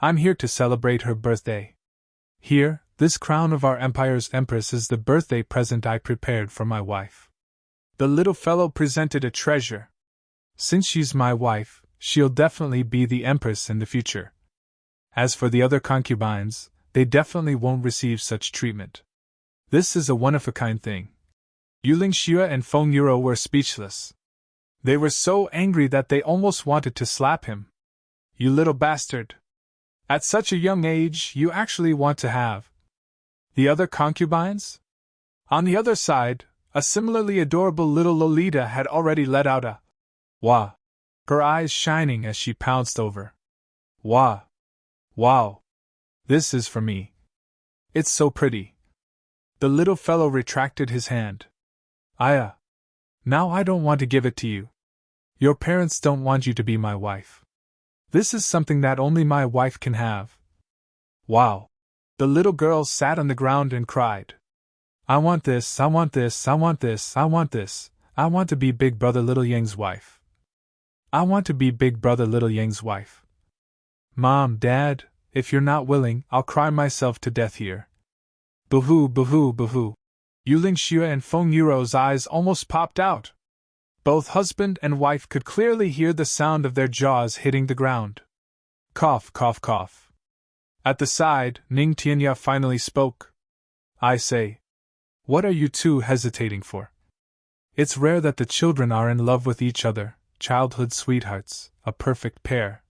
I'm here to celebrate her birthday. Here, this crown of our empire's empress is the birthday present I prepared for my wife. The little fellow presented a treasure. Since she's my wife, she'll definitely be the empress in the future. As for the other concubines, they definitely won't receive such treatment. This is a one-of-a-kind thing. Yulingxue and Feng Yuro were speechless. They were so angry that they almost wanted to slap him. You little bastard! At such a young age, you actually want to have the other concubines? On the other side, a similarly adorable little Lolita had already let out a wah, her eyes shining as she pounced over. Wah! Wow! This is for me. It's so pretty. The little fellow retracted his hand. Now I don't want to give it to you. Your parents don't want you to be my wife. This is something that only my wife can have. Wow! The little girl sat on the ground and cried. I want this, I want this, I want this, I want this. I want to be Big Brother Little Yang's wife. I want to be Big Brother Little Yang's wife. Mom, Dad, if you're not willing, I'll cry myself to death here. Boo-hoo, boo-hoo, boo-hoo. Yulingxue and Feng Yuro's eyes almost popped out. Both husband and wife could clearly hear the sound of their jaws hitting the ground. Cough, cough, cough. At the side, Ning Tianya finally spoke. I say, what are you two hesitating for? It's rare that the children are in love with each other, childhood sweethearts, a perfect pair.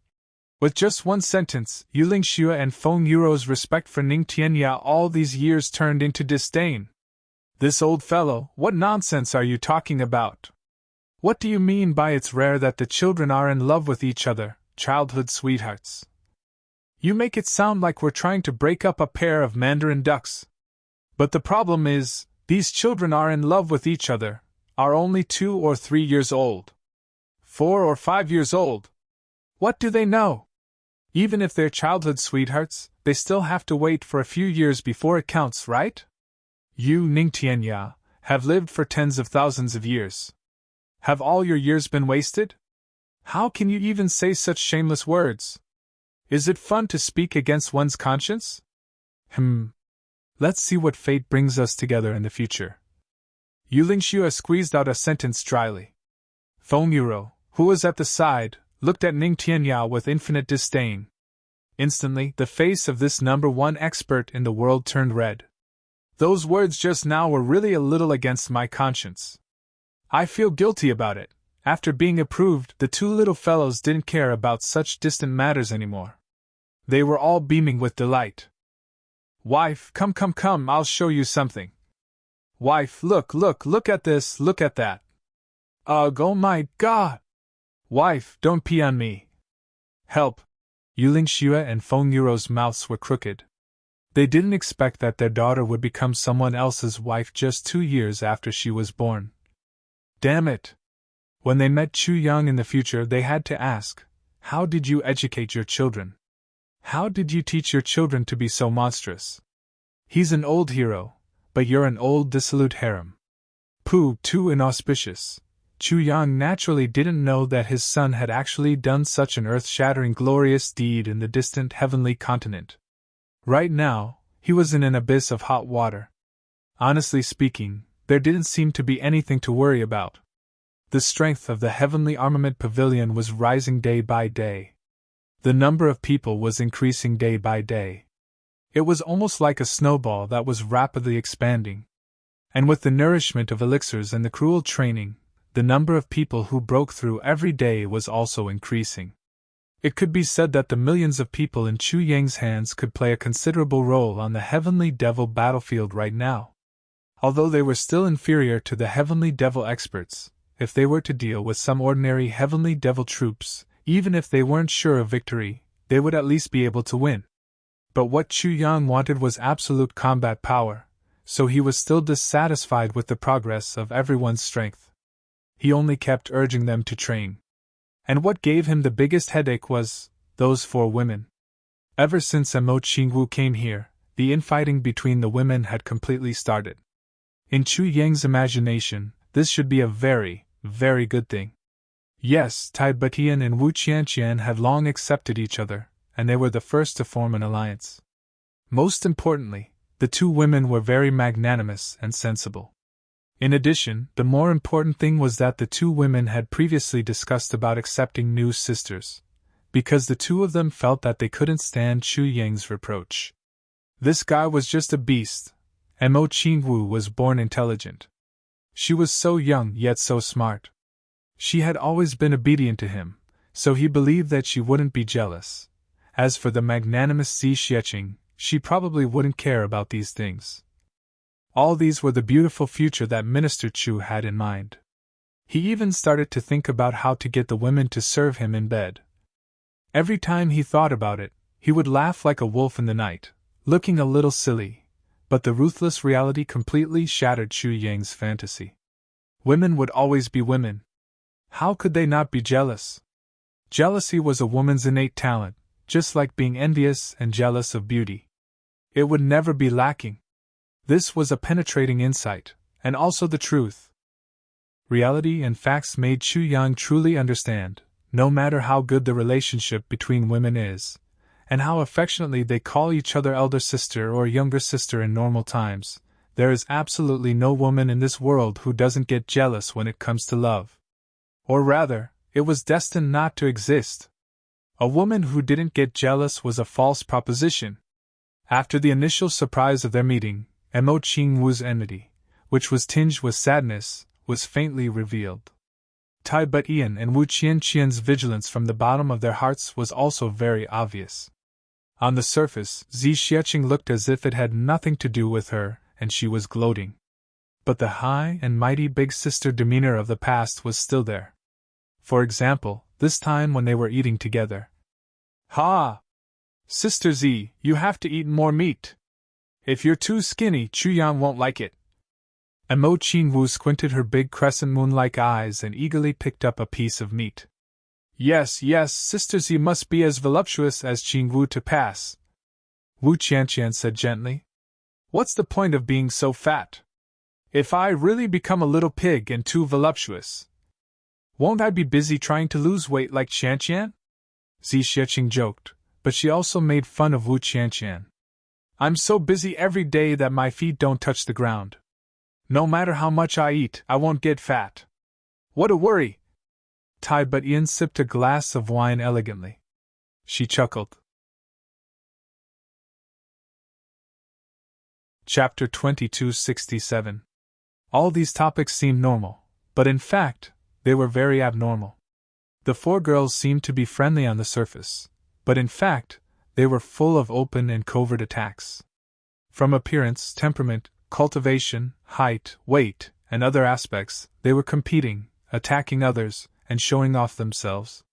With just one sentence, Yulingxue and Feng Yuro's respect for Ning Tianya all these years turned into disdain. This old fellow, what nonsense are you talking about? What do you mean by it's rare that the children are in love with each other, childhood sweethearts? You make it sound like we're trying to break up a pair of mandarin ducks. But the problem is, these children are in love with each other, are only 2 or 3 years old. 4 or 5 years old. What do they know? Even if they're childhood sweethearts, they still have to wait for a few years before it counts, right? You, Ning Tianya, have lived for tens of thousands of years. Have all your years been wasted? How can you even say such shameless words? Is it fun to speak against one's conscience? Let's see what fate brings us together in the future. Yulingxue squeezed out a sentence dryly. Feng Yuro, who was at the side, looked at Ning Tianya with infinite disdain. Instantly, the face of this #1 expert in the world turned red. Those words just now were really a little against my conscience. I feel guilty about it. After being approved, the two little fellows didn't care about such distant matters anymore. They were all beaming with delight. Wife, come, I'll show you something. Wife, look at this, look at that. Ugh, oh my God! Wife, don't pee on me. Help! Yulingxue and Feng Yuro's mouths were crooked. They didn't expect that their daughter would become someone else's wife just 2 years after she was born. Damn it! When they met Chu Yang in the future, they had to ask, how did you educate your children? How did you teach your children to be so monstrous? He's an old hero, but you're an old dissolute harem. Pooh, too inauspicious. Chu Yang naturally didn't know that his son had actually done such an earth-shattering glorious deed in the distant heavenly continent. Right now, he was in an abyss of hot water. Honestly speaking, there didn't seem to be anything to worry about. The strength of the heavenly armament pavilion was rising day by day. The number of people was increasing day by day. It was almost like a snowball that was rapidly expanding. And with the nourishment of elixirs and the cruel training, the number of people who broke through every day was also increasing. It could be said that the millions of people in Chu Yang's hands could play a considerable role on the Heavenly Devil battlefield right now. Although they were still inferior to the Heavenly Devil experts, if they were to deal with some ordinary Heavenly Devil troops, even if they weren't sure of victory, they would at least be able to win. But what Chu Yang wanted was absolute combat power, so he was still dissatisfied with the progress of everyone's strength. He only kept urging them to train. And what gave him the biggest headache was those 4 women. Ever since Mo Qingwu came here, the infighting between the women had completely started. In Chu Yang's imagination, this should be a very, very good thing. Yes, Tai Batian and Wu Qianqian had long accepted each other, and they were the first to form an alliance. Most importantly, the 2 women were very magnanimous and sensible. In addition, the more important thing was that the 2 women had previously discussed about accepting new sisters, because the 2 of them felt that they couldn't stand Chu Yang's reproach. This guy was just a beast, and Mo Qingwu was born intelligent. She was so young yet so smart. She had always been obedient to him, so he believed that she wouldn't be jealous. As for the magnanimous Xi Xieching, she probably wouldn't care about these things. All these were the beautiful future that Minister Chu had in mind. He even started to think about how to get the women to serve him in bed. Every time he thought about it, he would laugh like a wolf in the night, looking a little silly, but the ruthless reality completely shattered Chu Yang's fantasy. Women would always be women. How could they not be jealous? Jealousy was a woman's innate talent, just like being envious and jealous of beauty. It would never be lacking. This was a penetrating insight, and also the truth. Reality and facts made Chu Yang truly understand, no matter how good the relationship between women is, and how affectionately they call each other elder sister or younger sister in normal times, there is absolutely no woman in this world who doesn't get jealous when it comes to love. Or rather, it was destined not to exist. A woman who didn't get jealous was a false proposition. After the initial surprise of their meeting, Mo Qingwu's enmity, which was tinged with sadness, was faintly revealed. Tai Batian and Wu Qianqian's vigilance from the bottom of their hearts was also very obvious. On the surface, Xi Xieching looked as if it had nothing to do with her, and she was gloating. But the high and mighty big sister demeanor of the past was still there. For example, this time when they were eating together. "Ha! Sister Z, you have to eat more meat. If you're too skinny, Chu Yang won't like it." And Mo Qingwu squinted her big crescent moon-like eyes and eagerly picked up a piece of meat. Yes, Sister Z must be as voluptuous as Qingwu to pass," Wu Qianqian said gently. "What's the point of being so fat? If I really become a little pig and too voluptuous, won't I be busy trying to lose weight like Qianqian?" Xi Xieching joked, but she also made fun of Wu Qianqian. "I'm so busy every day that my feet don't touch the ground. No matter how much I eat, I won't get fat. What a worry!" Tai Batian sipped a glass of wine elegantly. She chuckled. Chapter 2267. All these topics seemed normal, but in fact, they were very abnormal. The 4 girls seemed to be friendly on the surface, but in fact, they were full of open and covert attacks. From appearance, temperament, cultivation, height, weight, and other aspects, they were competing, attacking others, and showing off themselves.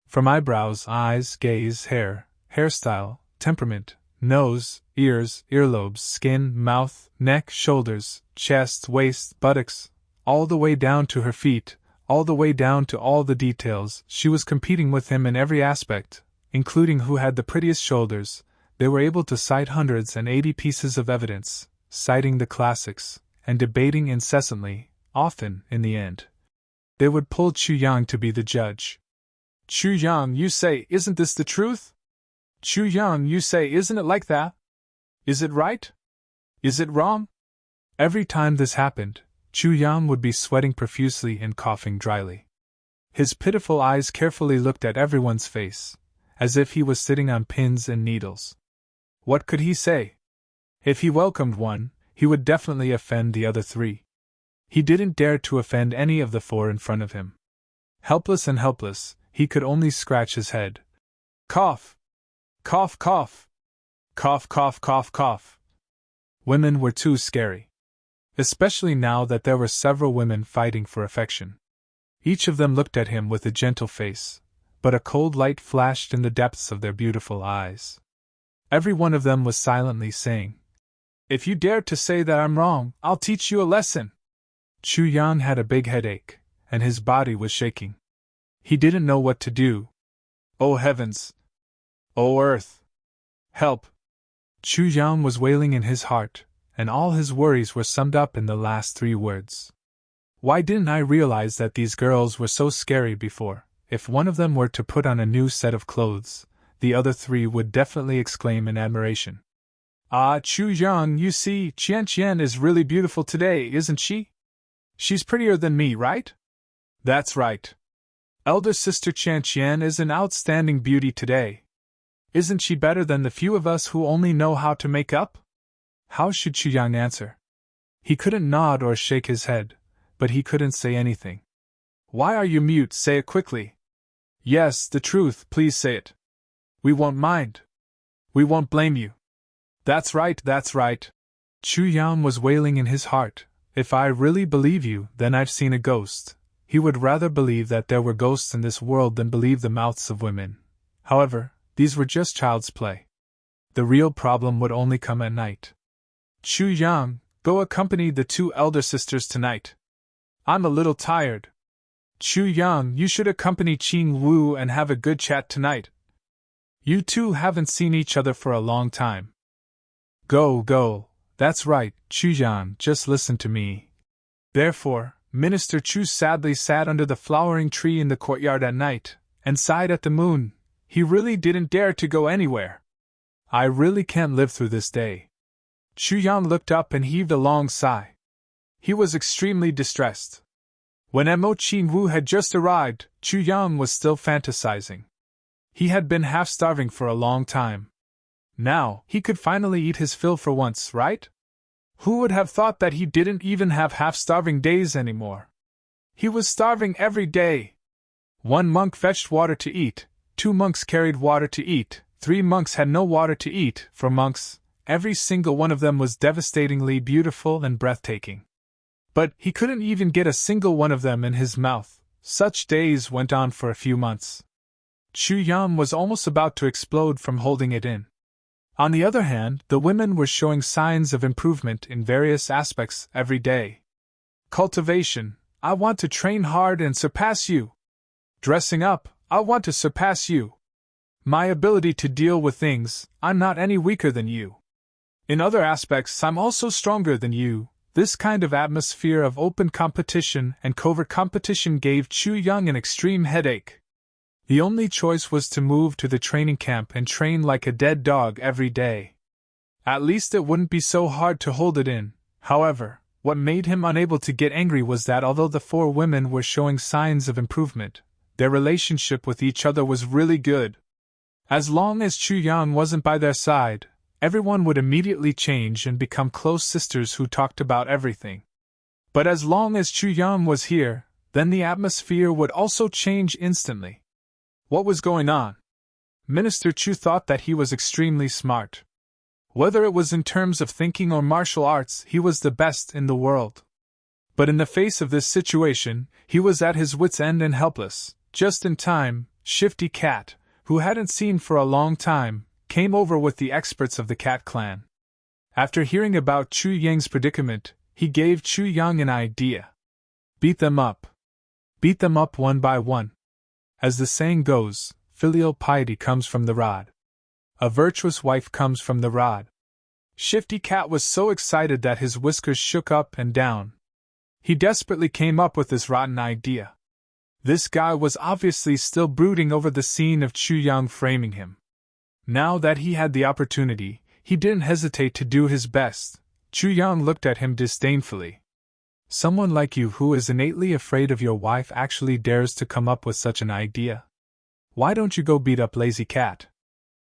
From eyebrows, eyes, gaze, hair, hairstyle, temperament, nose, ears, earlobes, skin, mouth, neck, shoulders, chest, waist, buttocks, all the way down to her feet, all the way down to all the details, she was competing with him in every aspect, including who had the prettiest shoulders. They were able to cite 180 pieces of evidence, citing the classics, and debating incessantly. Often, in the end, they would pull Chu Yang to be the judge. "Chu Yang, you say, isn't this the truth? Chu Yang, you say, isn't it like that? Is it right? Is it wrong?" Every time this happened, Chu Yang would be sweating profusely and coughing dryly. His pitiful eyes carefully looked at everyone's face, as if he was sitting on pins and needles. What could he say? If he welcomed one, he would definitely offend the other three. He didn't dare to offend any of the four in front of him. Helpless and helpless, he could only scratch his head. Cough! Cough, cough! Cough, cough, cough, cough. Women were too scary. Especially now that there were several women fighting for affection. Each of them looked at him with a gentle face, but a cold light flashed in the depths of their beautiful eyes. Every one of them was silently saying, "If you dare to say that I'm wrong, I'll teach you a lesson." Chu Yang had a big headache, and his body was shaking. He didn't know what to do. Oh heavens! Oh earth! Help! Chu Yang was wailing in his heart, and all his worries were summed up in the last three words. Why didn't I realize that these girls were so scary before? If one of them were to put on a new set of clothes, the other three would definitely exclaim in admiration. "Ah, Chu Yang, you see, Qian Qian is really beautiful today, isn't she? She's prettier than me, right?" "That's right. Elder sister Qian Qian is an outstanding beauty today. Isn't she better than the few of us who only know how to make up?" How should Chu Yang answer? He couldn't nod or shake his head, but he couldn't say anything. "Why are you mute? Say it quickly." "Yes, the truth, please say it. We won't mind. We won't blame you." That's right, that's right." Chu Yang was wailing in his heart. "If I really believe you, then I've seen a ghost." He would rather believe that there were ghosts in this world than believe the mouths of women. However, these were just child's play. The real problem would only come at night. "Chu Yang, go accompany the two elder sisters tonight. I'm a little tired." "Chu Yang, you should accompany Qing Wu and have a good chat tonight. You two haven't seen each other for a long time." "Go, go, that's right, Chu Yang, just listen to me." Therefore, Minister Chu sadly sat under the flowering tree in the courtyard at night, and sighed at the moon. He really didn't dare to go anywhere. "I really can't live through this day." Chu Yang looked up and heaved a long sigh. He was extremely distressed. When Mo Qin Wu had just arrived, Chu Yang was still fantasizing. He had been half-starving for a long time. Now, he could finally eat his fill for once, right? Who would have thought that he didn't even have half-starving days anymore? He was starving every day. 1 monk fetched water to eat, 2 monks carried water to eat, 3 monks had no water to eat. For monks, every single one of them was devastatingly beautiful and breathtaking. But he couldn't even get a single one of them in his mouth. Such days went on for a few months. Chu Yang was almost about to explode from holding it in. On the other hand, the women were showing signs of improvement in various aspects every day. Cultivation, I want to train hard and surpass you. Dressing up, I want to surpass you. My ability to deal with things, I'm not any weaker than you. In other aspects, I'm also stronger than you. This kind of atmosphere of open competition and covert competition gave Chu Yang an extreme headache. The only choice was to move to the training camp and train like a dead dog every day. At least it wouldn't be so hard to hold it in. However, what made him unable to get angry was that although the 4 women were showing signs of improvement, their relationship with each other was really good. As long as Chu Yang wasn't by their side, everyone would immediately change and become close sisters who talked about everything. But as long as Chu Yang was here, then the atmosphere would also change instantly. What was going on? Minister Chu thought that he was extremely smart. Whether it was in terms of thinking or martial arts, he was the best in the world. But in the face of this situation, he was at his wits' end and helpless. Just in time, Shifty Cat, who hadn't seen for a long time, came over with the experts of the Cat clan. After hearing about Chu Yang's predicament, he gave Chu Yang an idea. Beat them up. Beat them up one by one. As the saying goes, filial piety comes from the rod. A virtuous wife comes from the rod. Shifty Cat was so excited that his whiskers shook up and down. He desperately came up with this rotten idea. This guy was obviously still brooding over the scene of Chu Yang framing him. Now that he had the opportunity, he didn't hesitate to do his best. Chu Yang looked at him disdainfully. Someone like you who is innately afraid of your wife actually dares to come up with such an idea? Why don't you go beat up Lazy Cat?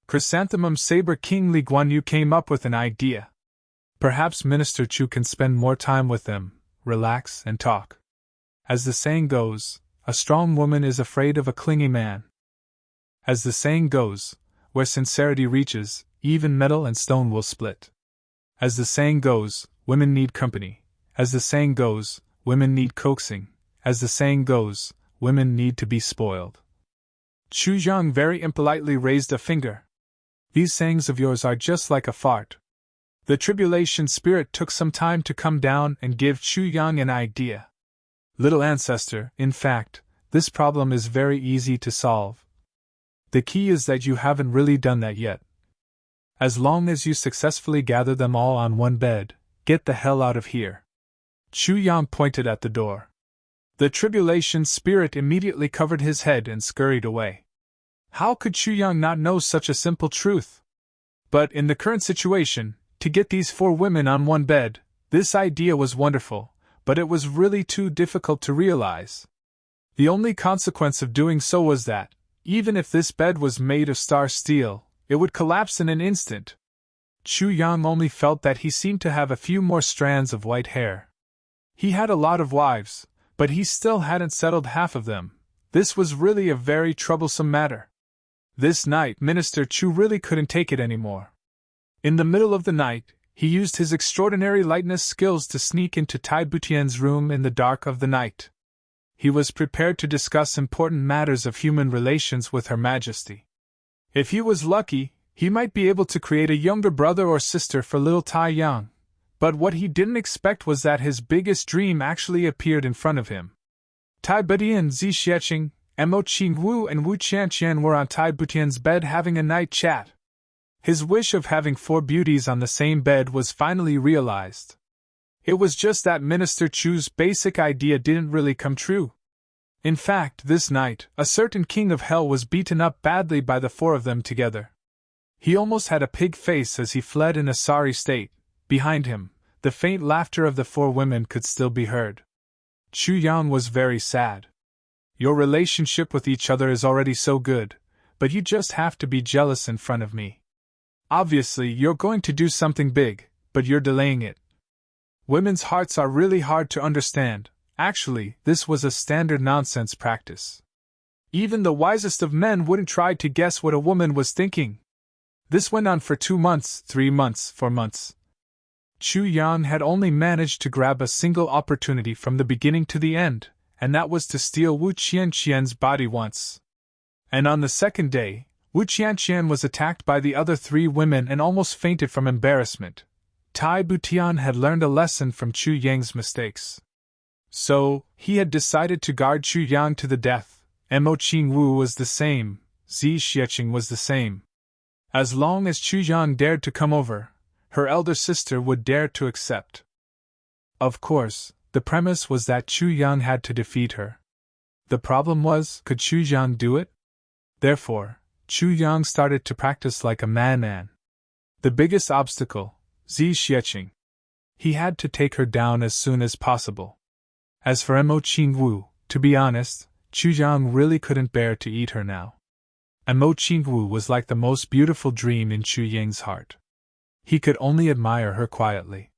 Chrysanthemum Saber King Li Guanyu came up with an idea. Perhaps Minister Chu can spend more time with them, relax, and talk. As the saying goes, a strong woman is afraid of a clingy man. As the saying goes, where sincerity reaches, even metal and stone will split. As the saying goes, women need company. As the saying goes, women need coaxing. As the saying goes, women need to be spoiled. Chu Yang very impolitely raised a finger. These sayings of yours are just like a fart. The tribulation spirit took some time to come down and give Chu Yang an idea. Little ancestor, in fact, this problem is very easy to solve. The key is that you haven't really done that yet. As long as you successfully gather them all on one bed, get the hell out of here. Chu Yang pointed at the door. The tribulation spirit immediately covered his head and scurried away. How could Chu Yang not know such a simple truth? But in the current situation, to get these 4 women on one bed, this idea was wonderful, but it was really too difficult to realize. The only consequence of doing so was that, even if this bed was made of star steel, it would collapse in an instant. Chu Yang only felt that he seemed to have a few more strands of white hair. He had a lot of wives, but he still hadn't settled half of them. This was really a very troublesome matter. This night, Minister Chu really couldn't take it anymore. In the middle of the night, he used his extraordinary lightness skills to sneak into Tai Butian's room in the dark of the night. He was prepared to discuss important matters of human relations with Her Majesty. If he was lucky, he might be able to create a younger brother or sister for little Tai Yang. But what he didn't expect was that his biggest dream actually appeared in front of him. Tai Butian, Zi Xieching, Mo Qingwu and Wu Qianqian were on Tai Butian's bed having a night chat. His wish of having 4 beauties on the same bed was finally realized. It was just that Minister Chu's basic idea didn't really come true. In fact, this night, a certain king of hell was beaten up badly by the 4 of them together. He almost had a pig face as he fled in a sorry state. Behind him, the faint laughter of the 4 women could still be heard. Chu Yang was very sad. Your relationship with each other is already so good, but you just have to be jealous in front of me. Obviously, you're going to do something big, but you're delaying it. Women's hearts are really hard to understand. Actually, this was a standard nonsense practice. Even the wisest of men wouldn't try to guess what a woman was thinking. This went on for 2 months, 3 months, 4 months. Chu Yang had only managed to grab a single opportunity from the beginning to the end, and that was to steal Wu Qianqian's body once. And on the second day, Wu Qianqian was attacked by the other 3 women and almost fainted from embarrassment. Tai Butian had learned a lesson from Chu Yang's mistakes. So, he had decided to guard Chu Yang to the death. Mo Qingwu was the same, Zi Xieching was the same. As long as Chu Yang dared to come over, her elder sister would dare to accept. Of course, the premise was that Chu Yang had to defeat her. The problem was, could Chu Yang do it? Therefore, Chu Yang started to practice like a man. The biggest obstacle, Zi Xieching. He had to take her down as soon as possible. As for Mo Qingwu, to be honest, Chu Yang really couldn't bear to eat her now. Mo Qingwu was like the most beautiful dream in Chu Yang's heart. He could only admire her quietly.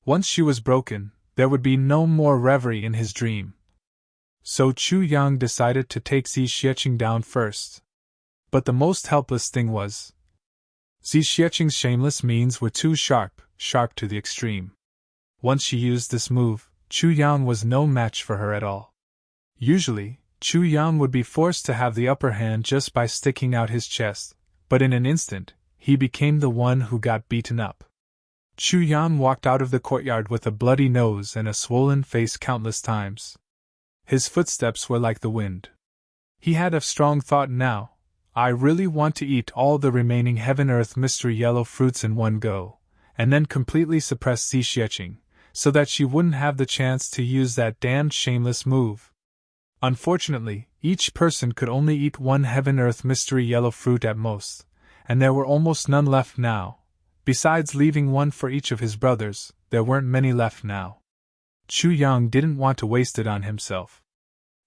Once she was broken, there would be no more reverie in his dream. So Chu Yang decided to take Zi Xieching down first. But the most helpless thing was, Zi Xieching's shameless means were too sharp to the extreme. Once she used this move, Chu Yang was no match for her at all. Usually, Chu Yang would be forced to have the upper hand just by sticking out his chest, but in an instant, he became the one who got beaten up. Chu Yang walked out of the courtyard with a bloody nose and a swollen face countless times. His footsteps were like the wind. He had a strong thought now. I really want to eat all the remaining heaven-earth mystery yellow fruits in one go, and then completely suppress Zi Xieching, so that she wouldn't have the chance to use that damned shameless move. Unfortunately, each person could only eat 1 heaven-earth mystery yellow fruit at most, and there were almost none left now. Besides leaving 1 for each of his brothers, there weren't many left now. Chu Yang didn't want to waste it on himself.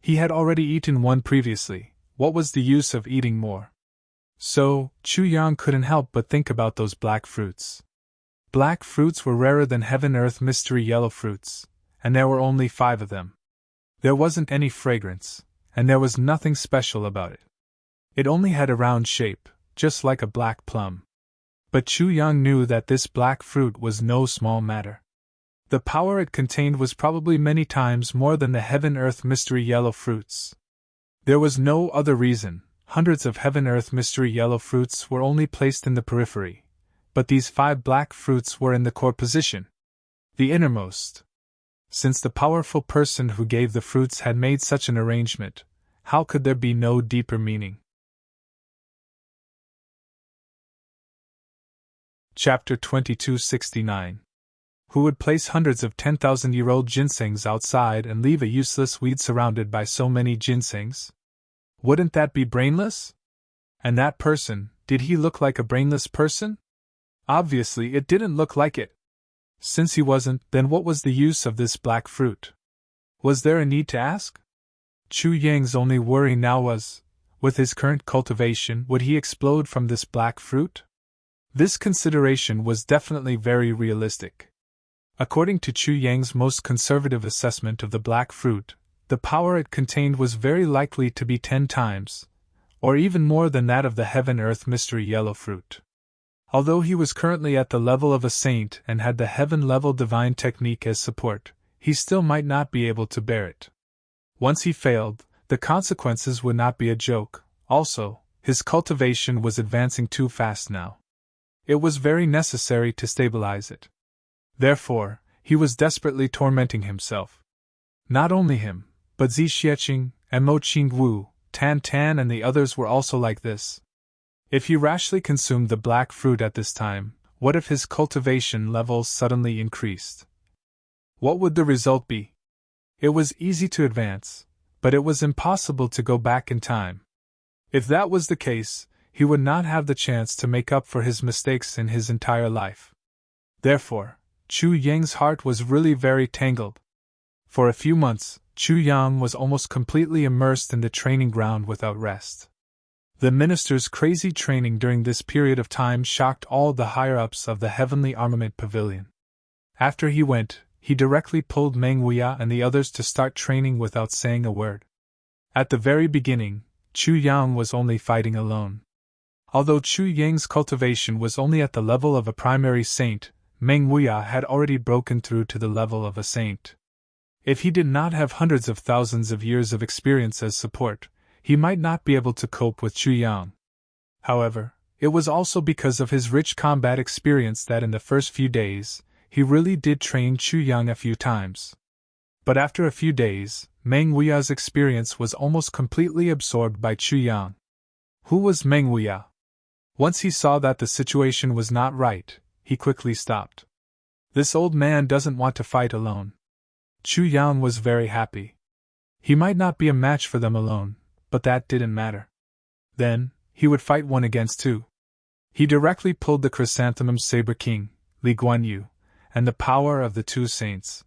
He had already eaten 1 previously. What was the use of eating more? So, Chu Yang couldn't help but think about those black fruits. Black fruits were rarer than heaven-earth mystery yellow fruits, and there were only 5 of them. There wasn't any fragrance, and there was nothing special about it. It only had a round shape, just like a black plum. But Chu Yang knew that this black fruit was no small matter. The power it contained was probably many times more than the heaven-earth mystery yellow fruits. There was no other reason. Hundreds of heaven-earth mystery yellow fruits were only placed in the periphery, but these 5 black fruits were in the core position, the innermost. Since the powerful person who gave the fruits had made such an arrangement, how could there be no deeper meaning? Chapter 2269. Who would place hundreds of 10,000-year-old ginsengs outside and leave a useless weed surrounded by so many ginsengs? Wouldn't that be brainless? And that person, did he look like a brainless person? Obviously it didn't look like it. Since he wasn't, then what was the use of this black fruit? Was there a need to ask? Chu Yang's only worry now was, with his current cultivation, would he explode from this black fruit? This consideration was definitely very realistic. According to Chu Yang's most conservative assessment of the black fruit, the power it contained was very likely to be 10 times, or even more than that of the heaven-earth mystery yellow fruit. Although he was currently at the level of a saint and had the heaven-level divine technique as support, he still might not be able to bear it. Once he failed, the consequences would not be a joke. Also, his cultivation was advancing too fast now. It was very necessary to stabilize it. Therefore, he was desperately tormenting himself. Not only him, but Zi Xieching, and Mo Qingwu, Tan Tan and the others were also like this. If he rashly consumed the black fruit at this time, what if his cultivation levels suddenly increased? What would the result be? It was easy to advance, but it was impossible to go back in time. If that was the case, he would not have the chance to make up for his mistakes in his entire life. Therefore, Chu Yang's heart was really very tangled. For a few months, Chu Yang was almost completely immersed in the training ground without rest. The minister's crazy training during this period of time shocked all the higher-ups of the Heavenly Armament Pavilion. After he went, he directly pulled Meng Wuya and the others to start training without saying a word. At the very beginning, Chu Yang was only fighting alone. Although Chu Yang's cultivation was only at the level of a primary saint, Meng Wuya had already broken through to the level of a saint. If he did not have hundreds of thousands of years of experience as support, he might not be able to cope with Chu Yang. However, it was also because of his rich combat experience that in the first few days, he really did train Chu Yang a few times. But after a few days, Meng Wuya's experience was almost completely absorbed by Chu Yang. Who was Meng Wuya? Once he saw that the situation was not right, he quickly stopped. This old man doesn't want to fight alone. Chu Yang was very happy. He might not be a match for them alone, but that didn't matter. Then, he would fight 1 against 2. He directly pulled the Chrysanthemum Saber King, Li Guanyu, and the power of the 2 saints.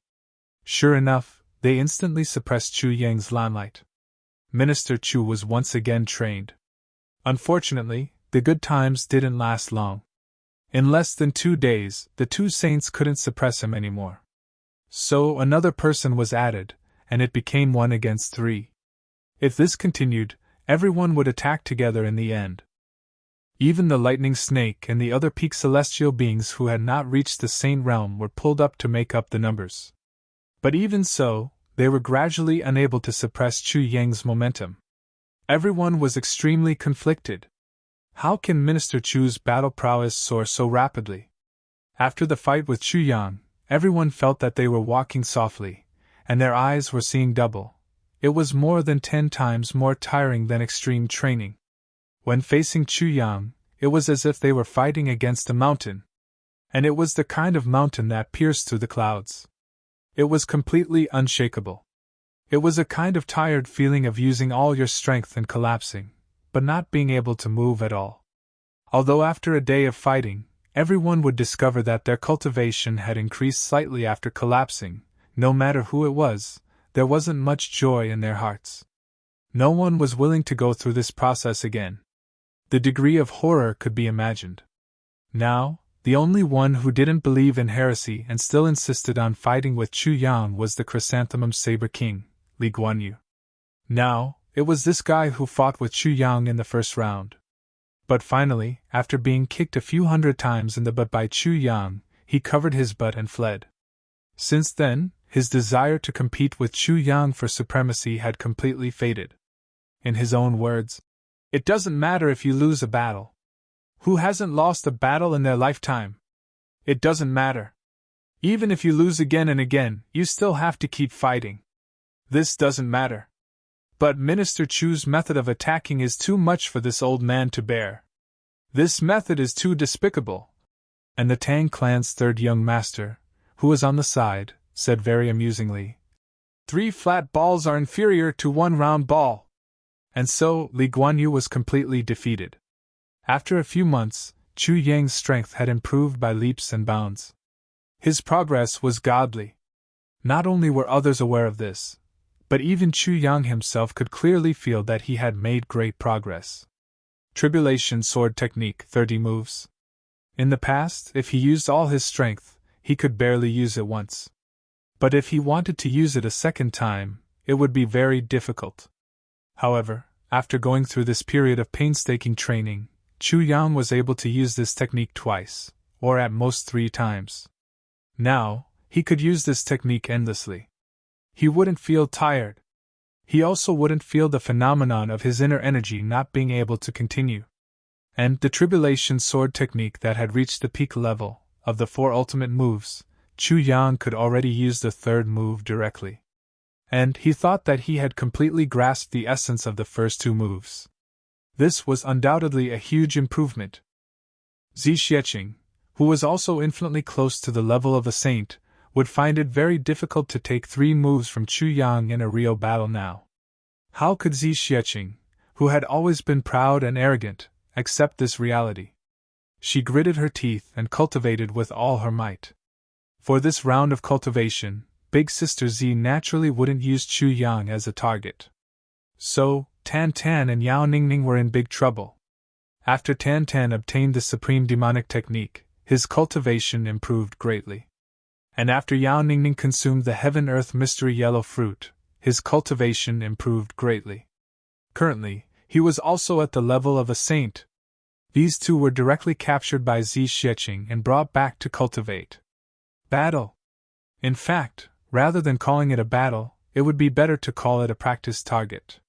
Sure enough, they instantly suppressed Chu Yang's limelight. Minister Chu was once again trained. Unfortunately, the good times didn't last long. In less than 2 days, the 2 saints couldn't suppress him anymore. So another person was added, and it became 1 against 3. If this continued, everyone would attack together in the end. Even the lightning snake and the other peak celestial beings who had not reached the saint realm were pulled up to make up the numbers. But even so, they were gradually unable to suppress Chu Yang's momentum. Everyone was extremely conflicted. How can Minister Chu's battle prowess soar so rapidly? After the fight with Chu Yang, everyone felt that they were walking softly, and their eyes were seeing double. It was more than 10 times more tiring than extreme training. When facing Chu Yang, it was as if they were fighting against a mountain. And it was the kind of mountain that pierced through the clouds. It was completely unshakable. It was a kind of tired feeling of using all your strength and collapsing, but not being able to move at all. Although after a day of fighting, everyone would discover that their cultivation had increased slightly after collapsing, no matter who it was, there wasn't much joy in their hearts. No one was willing to go through this process again. The degree of horror could be imagined. Now, The only one who didn't believe in heresy and still insisted on fighting with Chu Yang was the Chrysanthemum Saber King, Li Guanyu. Now, it was this guy who fought with Chu Yang in the first round. But finally, after being kicked a few hundred times in the butt by Chu Yang, he covered his butt and fled. Since then, his desire to compete with Chu Yang for supremacy had completely faded. In his own words, "It doesn't matter if you lose a battle. Who hasn't lost a battle in their lifetime? It doesn't matter. Even if you lose again and again, you still have to keep fighting. This doesn't matter. But Minister Chu's method of attacking is too much for this old man to bear. This method is too despicable." And the Tang clan's third young master, who was on the side, said very amusingly, "3 flat balls are inferior to 1 round ball." And so, Li Guanyu was completely defeated. After a few months, Chu Yang's strength had improved by leaps and bounds. His progress was godly. Not only were others aware of this, but even Chu Yang himself could clearly feel that he had made great progress. Tribulation Sword Technique 30 moves. In the past, if he used all his strength, he could barely use it once. But if he wanted to use it a second time, it would be very difficult. However, after going through this period of painstaking training, Chu Yang was able to use this technique twice, or at most 3 times. Now, he could use this technique endlessly. He wouldn't feel tired. He also wouldn't feel the phenomenon of his inner energy not being able to continue. And the Tribulation Sword Technique that had reached the peak level of the 4 ultimate moves, Chu Yang could already use the 3rd move directly. And he thought that he had completely grasped the essence of the first 2 moves. This was undoubtedly a huge improvement. Zi Xieching, who was also infinitely close to the level of a saint, would find it very difficult to take 3 moves from Chu Yang in a real battle now. How could Zi Xieching, who had always been proud and arrogant, accept this reality? She gritted her teeth and cultivated with all her might. For this round of cultivation, Big Sister Zi naturally wouldn't use Chu Yang as a target. So, Tan Tan and Yao Ningning were in big trouble. After Tan Tan obtained the supreme demonic technique, his cultivation improved greatly. And after Yao Ningning consumed the Heaven-Earth Mystery Yellow Fruit, his cultivation improved greatly. Currently, he was also at the level of a saint. These 2 were directly captured by Zi Xieching and brought back to cultivate. Battle. In fact, rather than calling it a battle, it would be better to call it a practice target.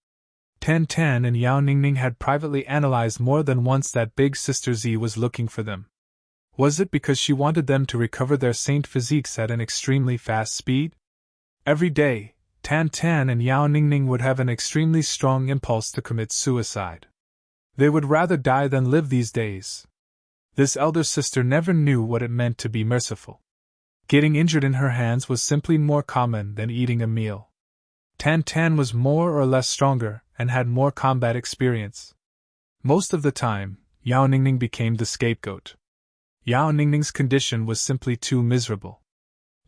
Tan Tan and Yao Ningning had privately analyzed more than once that Big Sister Zi was looking for them. Was it because she wanted them to recover their saint physiques at an extremely fast speed? Every day, Tan Tan and Yao Ningning would have an extremely strong impulse to commit suicide. They would rather die than live these days. This elder sister never knew what it meant to be merciful. Getting injured in her hands was simply more common than eating a meal. Tan Tan was more or less stronger and had more combat experience. Most of the time, Yao Ningning became the scapegoat. Yao Ningning's condition was simply too miserable.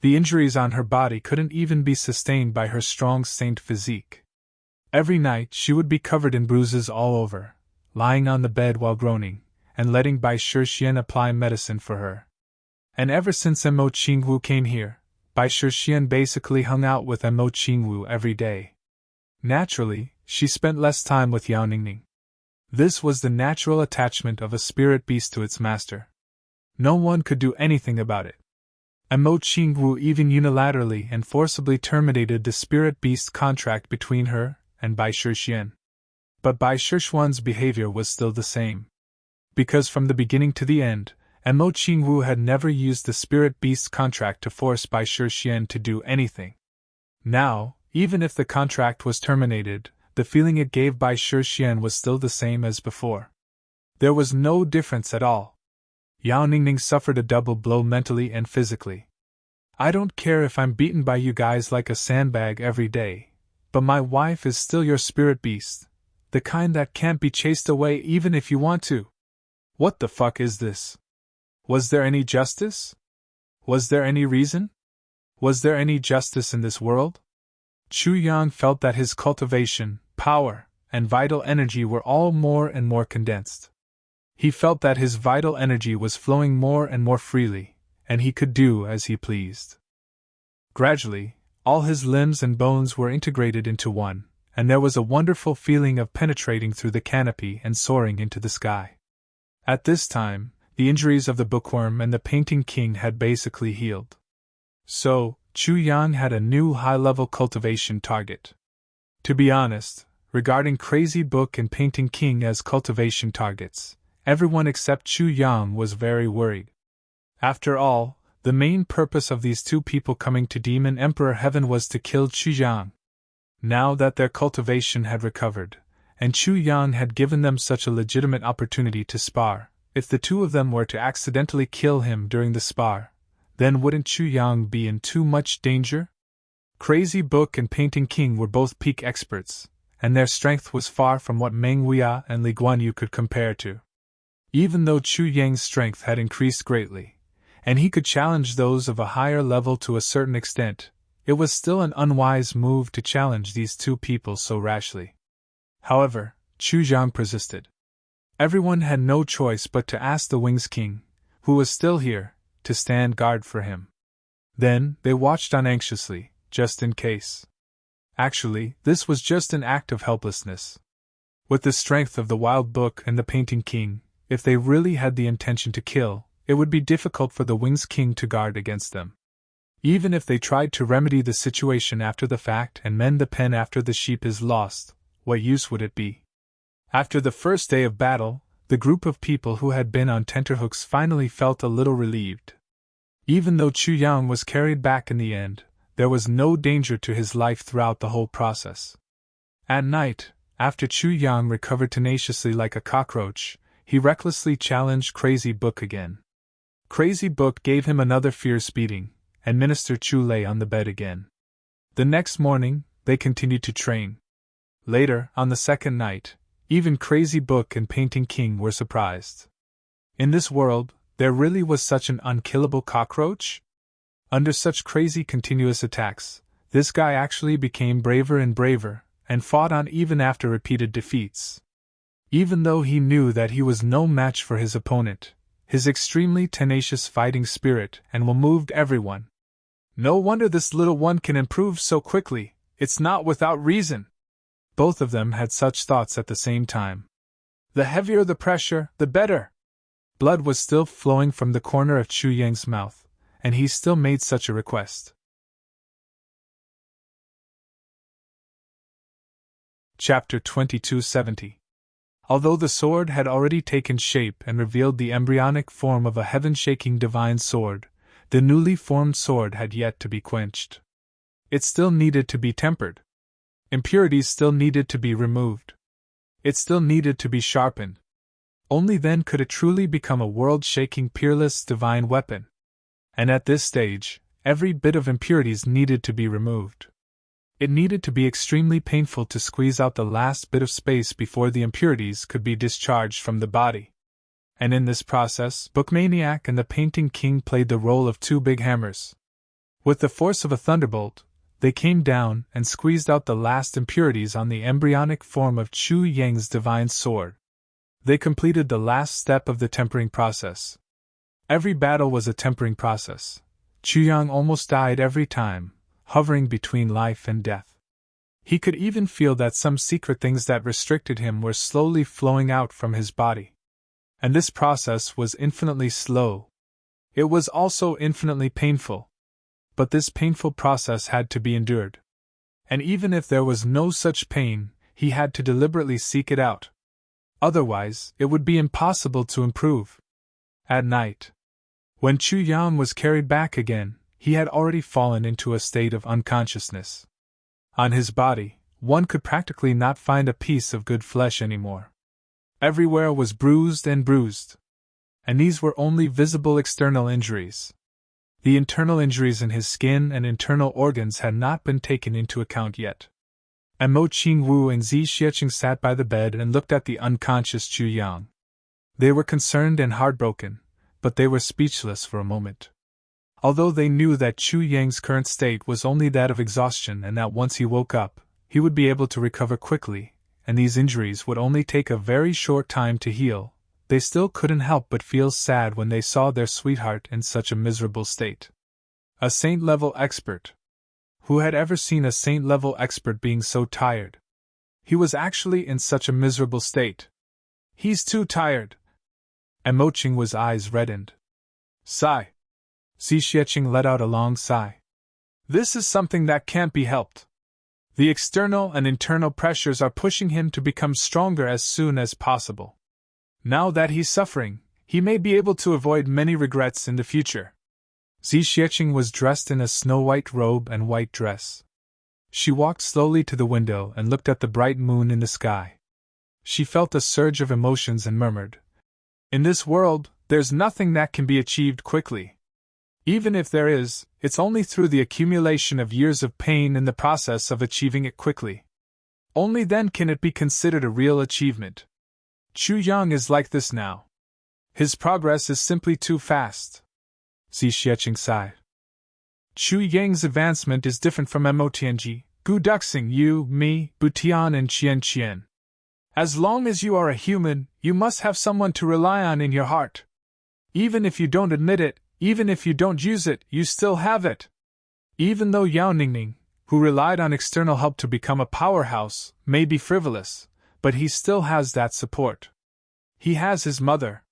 The injuries on her body couldn't even be sustained by her strong saint physique. Every night she would be covered in bruises all over, lying on the bed while groaning, and letting Bai Shixian apply medicine for her. And ever since Mo Qingwu came here, Bai Shixian basically hung out with Mo Qingwu every day. Naturally, she spent less time with Yao Ningning. This was the natural attachment of a spirit beast to its master. No one could do anything about it. Mo Qingwu even unilaterally and forcibly terminated the spirit beast contract between her and Bai Shixian. But Bai Shixian's behavior was still the same. Because from the beginning to the end, Mo Qingwu had never used the spirit beast contract to force Bai Shixian to do anything. Now, even if the contract was terminated, the feeling it gave Bai Shixian was still the same as before. There was no difference at all. Yao Ningning suffered a double blow mentally and physically. I don't care if I'm beaten by you guys like a sandbag every day, but my wife is still your spirit beast, the kind that can't be chased away even if you want to. What the fuck is this? Was there any justice? Was there any reason? Was there any justice in this world? Chu Yang felt that his cultivation, power, and vital energy were all more and more condensed. He felt that his vital energy was flowing more and more freely, and he could do as he pleased. Gradually, all his limbs and bones were integrated into one, and there was a wonderful feeling of penetrating through the canopy and soaring into the sky. At this time, the injuries of the bookworm and the painting king had basically healed. So, Chu Yang had a new high-level cultivation target. To be honest, regarding Crazy Book and Painting King as cultivation targets, everyone except Chu Yang was very worried. After all, the main purpose of these two people coming to Demon Emperor Heaven was to kill Chu Yang. Now that their cultivation had recovered, and Chu Yang had given them such a legitimate opportunity to spar, if the two of them were to accidentally kill him during the spar, then wouldn't Chu Yang be in too much danger? Crazy Book and Painting King were both peak experts, and their strength was far from what Meng Huiya and Li Guanyu could compare to. Even though Chu Yang's strength had increased greatly, and he could challenge those of a higher level to a certain extent, it was still an unwise move to challenge these two people so rashly. However, Chu Yang persisted. Everyone had no choice but to ask the Wings King, who was still here, to stand guard for him. Then, they watched on anxiously, just in case. Actually, this was just an act of helplessness. With the strength of the Wild Book and the Painting King, if they really had the intention to kill, it would be difficult for the Wings King to guard against them. Even if they tried to remedy the situation after the fact and mend the pen after the sheep is lost, what use would it be? After the first day of battle, the group of people who had been on tenterhooks finally felt a little relieved. Even though Chu Yang was carried back in the end, there was no danger to his life throughout the whole process. At night, after Chu Yang recovered tenaciously like a cockroach, he recklessly challenged Crazy Book again. Crazy Book gave him another fierce beating, and Minister Chu lay on the bed again. The next morning, they continued to train. Later, on the second night, even Crazy Book and Painting King were surprised. In this world, there really was such an unkillable cockroach? Under such crazy continuous attacks, this guy actually became braver and braver, and fought on even after repeated defeats. Even though he knew that he was no match for his opponent, his extremely tenacious fighting spirit and will moved everyone. No wonder this little one can improve so quickly, it's not without reason. Both of them had such thoughts at the same time. The heavier the pressure, the better. Blood was still flowing from the corner of Chu Yang's mouth, and he still made such a request. Chapter 2270. Although the sword had already taken shape and revealed the embryonic form of a heaven-shaking divine sword, the newly formed sword had yet to be quenched. It still needed to be tempered. Impurities still needed to be removed. It still needed to be sharpened. Only then could it truly become a world-shaking, peerless, divine weapon. And at this stage, every bit of impurities needed to be removed. It needed to be extremely painful to squeeze out the last bit of space before the impurities could be discharged from the body. And in this process, Bookmaniac and the Painting King played the role of two big hammers. With the force of a thunderbolt, they came down and squeezed out the last impurities on the embryonic form of Chu Yang's divine sword. They completed the last step of the tempering process. Every battle was a tempering process. Chu Yang almost died every time, hovering between life and death. He could even feel that some secret things that restricted him were slowly flowing out from his body. And this process was infinitely slow. It was also infinitely painful. But this painful process had to be endured. And even if there was no such pain, he had to deliberately seek it out. Otherwise, it would be impossible to improve. At night, when Chu Yang was carried back again, he had already fallen into a state of unconsciousness. On his body, one could practically not find a piece of good flesh anymore. Everywhere was bruised and bruised. And these were only visible external injuries. The internal injuries in his skin and internal organs had not been taken into account yet. And Mo Qingwu and Zi Xiecheng sat by the bed and looked at the unconscious Chu Yang. They were concerned and heartbroken, but they were speechless for a moment. Although they knew that Chu Yang's current state was only that of exhaustion and that once he woke up, he would be able to recover quickly, and these injuries would only take a very short time to heal, they still couldn't help but feel sad when they saw their sweetheart in such a miserable state. A saint-level expert. Who had ever seen a saint-level expert being so tired? He was actually in such a miserable state. He's too tired. Emoching's eyes reddened. Sigh. Xiexing let out a long sigh. This is something that can't be helped. The external and internal pressures are pushing him to become stronger as soon as possible. Now that he's suffering, he may be able to avoid many regrets in the future. Xiexing was dressed in a snow-white robe and white dress. She walked slowly to the window and looked at the bright moon in the sky. She felt a surge of emotions and murmured, "In this world, there's nothing that can be achieved quickly. Even if there is, it's only through the accumulation of years of pain in the process of achieving it quickly. Only then can it be considered a real achievement. Chu Yang is like this now. His progress is simply too fast." Xiexing sighed. Chu Yang's advancement is different from Motianji, Gu Duxing, you, me, Butian, and Qian Qian. As long as you are a human, you must have someone to rely on in your heart. Even if you don't admit it, even if you don't use it, you still have it. Even though Yao Ningning, who relied on external help to become a powerhouse, may be frivolous, but he still has that support. He has his mother.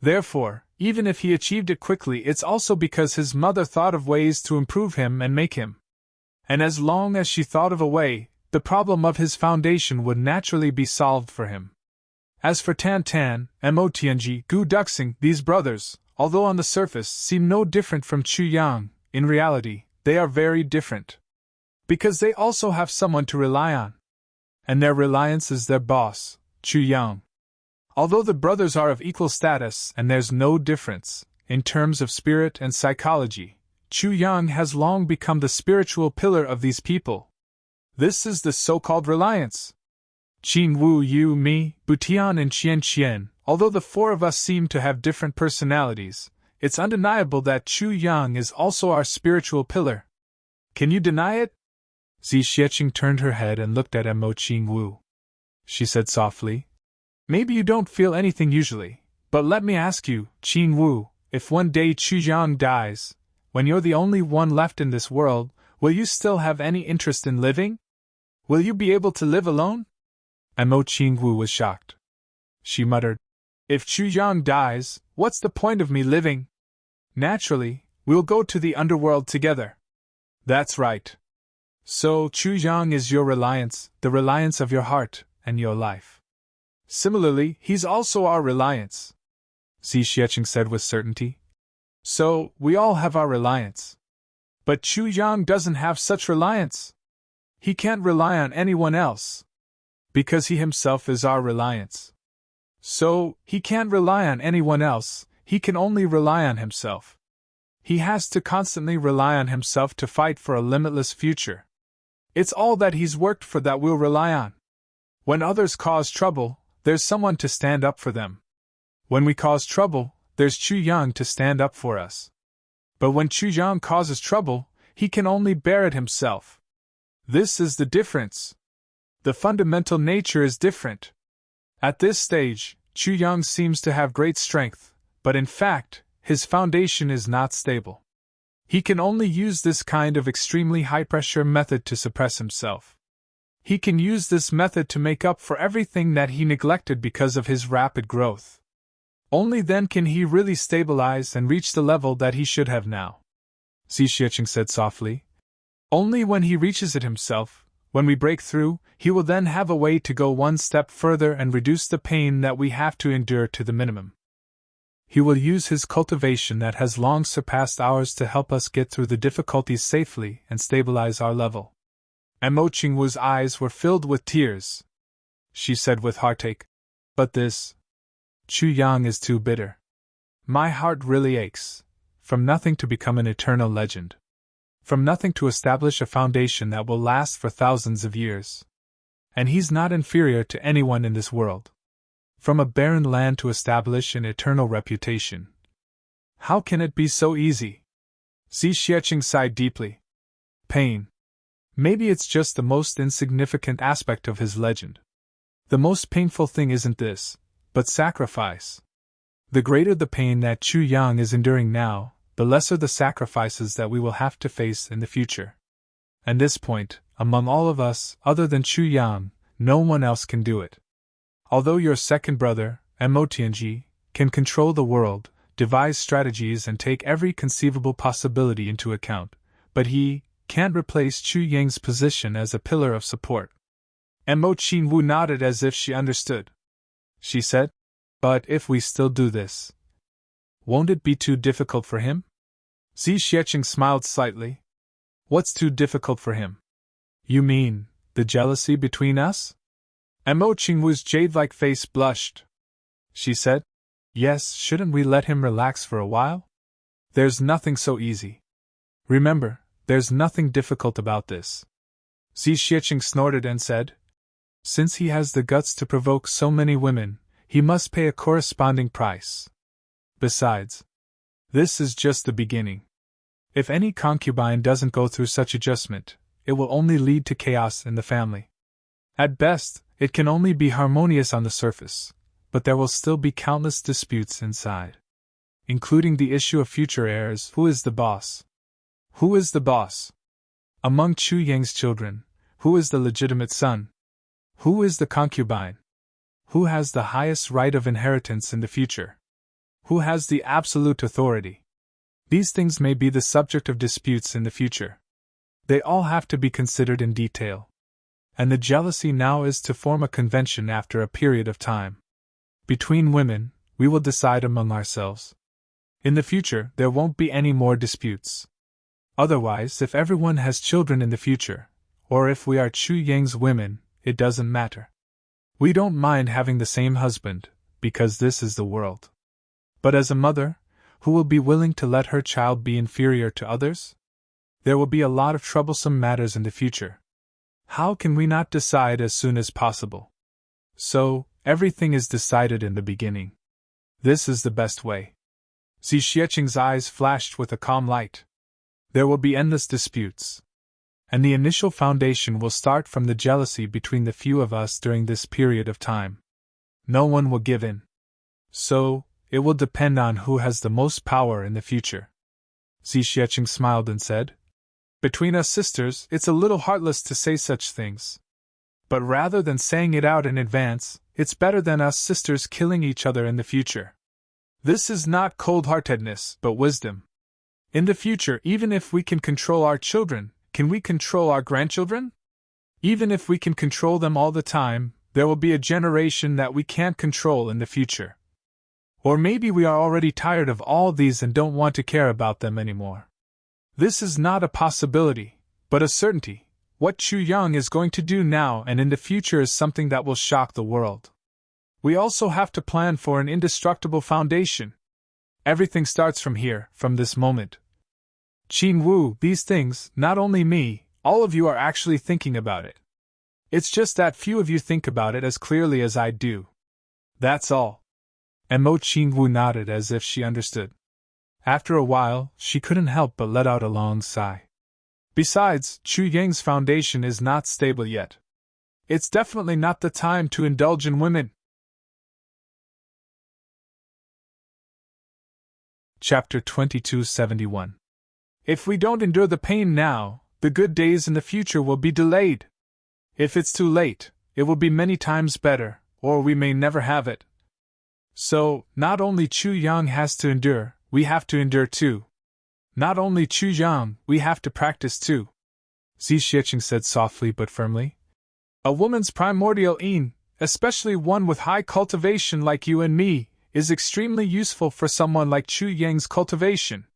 Therefore, even if he achieved it quickly, it's also because his mother thought of ways to improve him and make him. And as long as she thought of a way, the problem of his foundation would naturally be solved for him. As for Tan Tan, Motianji, Gu Duxing, these brothers, although on the surface seem no different from Chu Yang, in reality, they are very different. Because they also have someone to rely on. And their reliance is their boss, Chu Yang. Although the brothers are of equal status and there's no difference, in terms of spirit and psychology, Chu Yang has long become the spiritual pillar of these people. This is the so-called reliance. Qin Wu, you, me, Butian, and Qian Qian, although the four of us seem to have different personalities, it's undeniable that Chu Yang is also our spiritual pillar. Can you deny it? Xiexing turned her head and looked at Qin Wu. She said softly, "Maybe you don't feel anything usually, but let me ask you, Qin Wu, if one day Chu Yang dies, when you're the only one left in this world, will you still have any interest in living? Will you be able to live alone?" Qin Wu was shocked. She muttered, "If Chu Yang dies, what's the point of me living? Naturally, we'll go to the underworld together." "That's right. So Chu Yang is your reliance, the reliance of your heart and your life. Similarly, he's also our reliance," Xiexing said with certainty. "So, we all have our reliance. But Chu Yang doesn't have such reliance. He can't rely on anyone else. Because he himself is our reliance. So, he can't rely on anyone else, he can only rely on himself. He has to constantly rely on himself to fight for a limitless future. It's all that he's worked for that we'll rely on. When others cause trouble, there's someone to stand up for them. When we cause trouble, there's Chu Yang to stand up for us. But when Chu Yang causes trouble, he can only bear it himself. This is the difference. The fundamental nature is different. At this stage, Chu Yang seems to have great strength, but in fact, his foundation is not stable. He can only use this kind of extremely high-pressure method to suppress himself. He can use this method to make up for everything that he neglected because of his rapid growth. Only then can he really stabilize and reach the level that he should have now," Xiexing said softly. "Only when he reaches it himself, when we break through, he will then have a way to go one step further and reduce the pain that we have to endure to the minimum. He will use his cultivation that has long surpassed ours to help us get through the difficulties safely and stabilize our level." Qin Wu's eyes were filled with tears. She said with heartache, "But this Chu Yang is too bitter. My heart really aches. From nothing to become an eternal legend. From nothing to establish a foundation that will last for thousands of years. And he's not inferior to anyone in this world. From a barren land to establish an eternal reputation. How can it be so easy?" Xiexing sighed deeply. "Pain. Maybe it's just the most insignificant aspect of his legend. The most painful thing isn't this, but sacrifice. The greater the pain that Chu Yang is enduring now, the lesser the sacrifices that we will have to face in the future. At this point, among all of us, other than Chu Yang, no one else can do it. Although your second brother, Emotianji, can control the world, devise strategies and take every conceivable possibility into account, but he can't replace Chu Yang's position as a pillar of support. Mo Qingwu nodded as if she understood. She said, "But if we still do this, won't it be too difficult for him?" Xi Xiecheng smiled slightly. "What's too difficult for him? You mean, the jealousy between us?" Mo Qingwu's jade-like face blushed. She said, "Yes, shouldn't we let him relax for a while? There's nothing so easy. Remember, there's nothing difficult about this." Xi Xiecheng snorted and said, "Since he has the guts to provoke so many women, he must pay a corresponding price. Besides, this is just the beginning. If any concubine doesn't go through such adjustment, it will only lead to chaos in the family. At best, it can only be harmonious on the surface, but there will still be countless disputes inside. Including the issue of future heirs. Who is the boss? Who is the boss? Among Chu Yang's children, who is the legitimate son? Who is the concubine? Who has the highest right of inheritance in the future? Who has the absolute authority? These things may be the subject of disputes in the future. They all have to be considered in detail. And the jealousy now is to form a convention after a period of time. Between women, we will decide among ourselves. In the future, there won't be any more disputes. Otherwise, if everyone has children in the future, or if we are Chu Yang's women, it doesn't matter. We don't mind having the same husband, because this is the world. But as a mother, who will be willing to let her child be inferior to others? There will be a lot of troublesome matters in the future. How can we not decide as soon as possible? So, everything is decided in the beginning. This is the best way. Xi Xiecheng's eyes flashed with a calm light. There will be endless disputes. And the initial foundation will start from the jealousy between the few of us during this period of time. No one will give in. So, it will depend on who has the most power in the future. Xi Xiecheng smiled and said, "Between us sisters, it's a little heartless to say such things. But rather than saying it out in advance, it's better than us sisters killing each other in the future. This is not cold-heartedness, but wisdom. In the future, even if we can control our children, can we control our grandchildren? Even if we can control them all the time, there will be a generation that we can't control in the future. Or maybe we are already tired of all these and don't want to care about them anymore. This is not a possibility, but a certainty. What Chu Yang is going to do now and in the future is something that will shock the world. We also have to plan for an indestructible foundation. Everything starts from here, from this moment. Qing Wu, these things, not only me, all of you are actually thinking about it. It's just that few of you think about it as clearly as I do. That's all." Mo Qing Wu nodded as if she understood. After a while, she couldn't help but let out a long sigh. Besides, Chu Yang's foundation is not stable yet. It's definitely not the time to indulge in women. Chapter 2271. If we don't endure the pain now, the good days in the future will be delayed. If it's too late, it will be many times better, or we may never have it. So, not only Chu Yang has to endure, we have to endure too. Not only Chu Yang, we have to practice too. Xi Xiecheng said softly but firmly. A woman's primordial yin, especially one with high cultivation like you and me, is extremely useful for someone like Chu Yang's cultivation.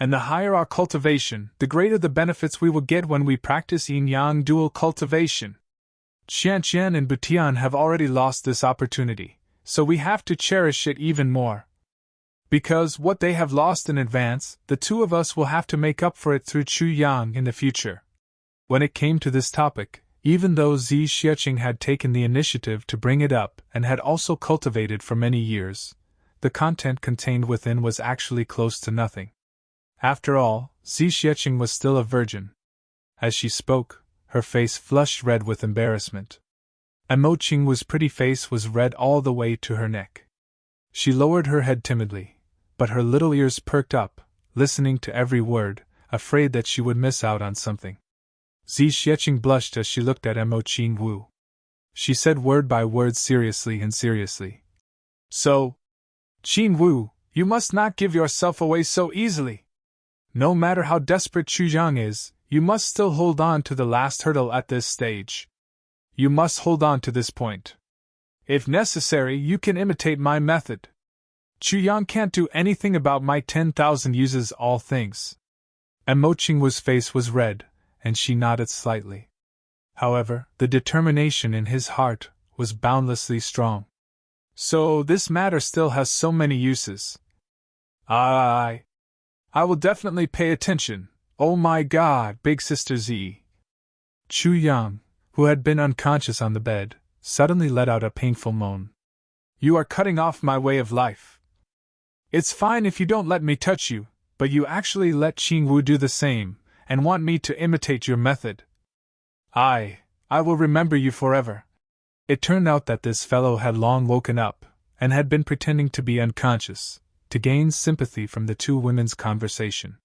And the higher our cultivation, the greater the benefits we will get when we practice yin-yang dual cultivation. Qianqian and Butian have already lost this opportunity, so we have to cherish it even more. Because what they have lost in advance, the two of us will have to make up for it through Chu Yang in the future. When it came to this topic, even though Xi Xiecheng had taken the initiative to bring it up and had also cultivated for many years, the content contained within was actually close to nothing. After all, Xi Xiecheng was still a virgin. As she spoke, her face flushed red with embarrassment. Mo Qingwu's pretty face was red all the way to her neck. She lowered her head timidly, but her little ears perked up, listening to every word, afraid that she would miss out on something. Zi Xiecheng blushed as she looked at Mo Qing Wu. She said word by word seriously. So, Qing Wu, you must not give yourself away so easily. No matter how desperate Chu Yang is, you must still hold on to the last hurdle at this stage. You must hold on to this point. If necessary, you can imitate my method. Chu Yang can't do anything about my 10,000 uses all things. Mo Qingwu's face was red, and she nodded slightly. However, the determination in his heart was boundlessly strong. So this matter still has so many uses. I will definitely pay attention. Oh my God, big sister Z. Chu Yang, who had been unconscious on the bed, suddenly let out a painful moan. You are cutting off my way of life. It's fine if you don't let me touch you, but you actually let Qing Wu do the same, and want me to imitate your method. I will remember you forever. It turned out that this fellow had long woken up, and had been pretending to be unconscious, to gain sympathy from the two women's conversation.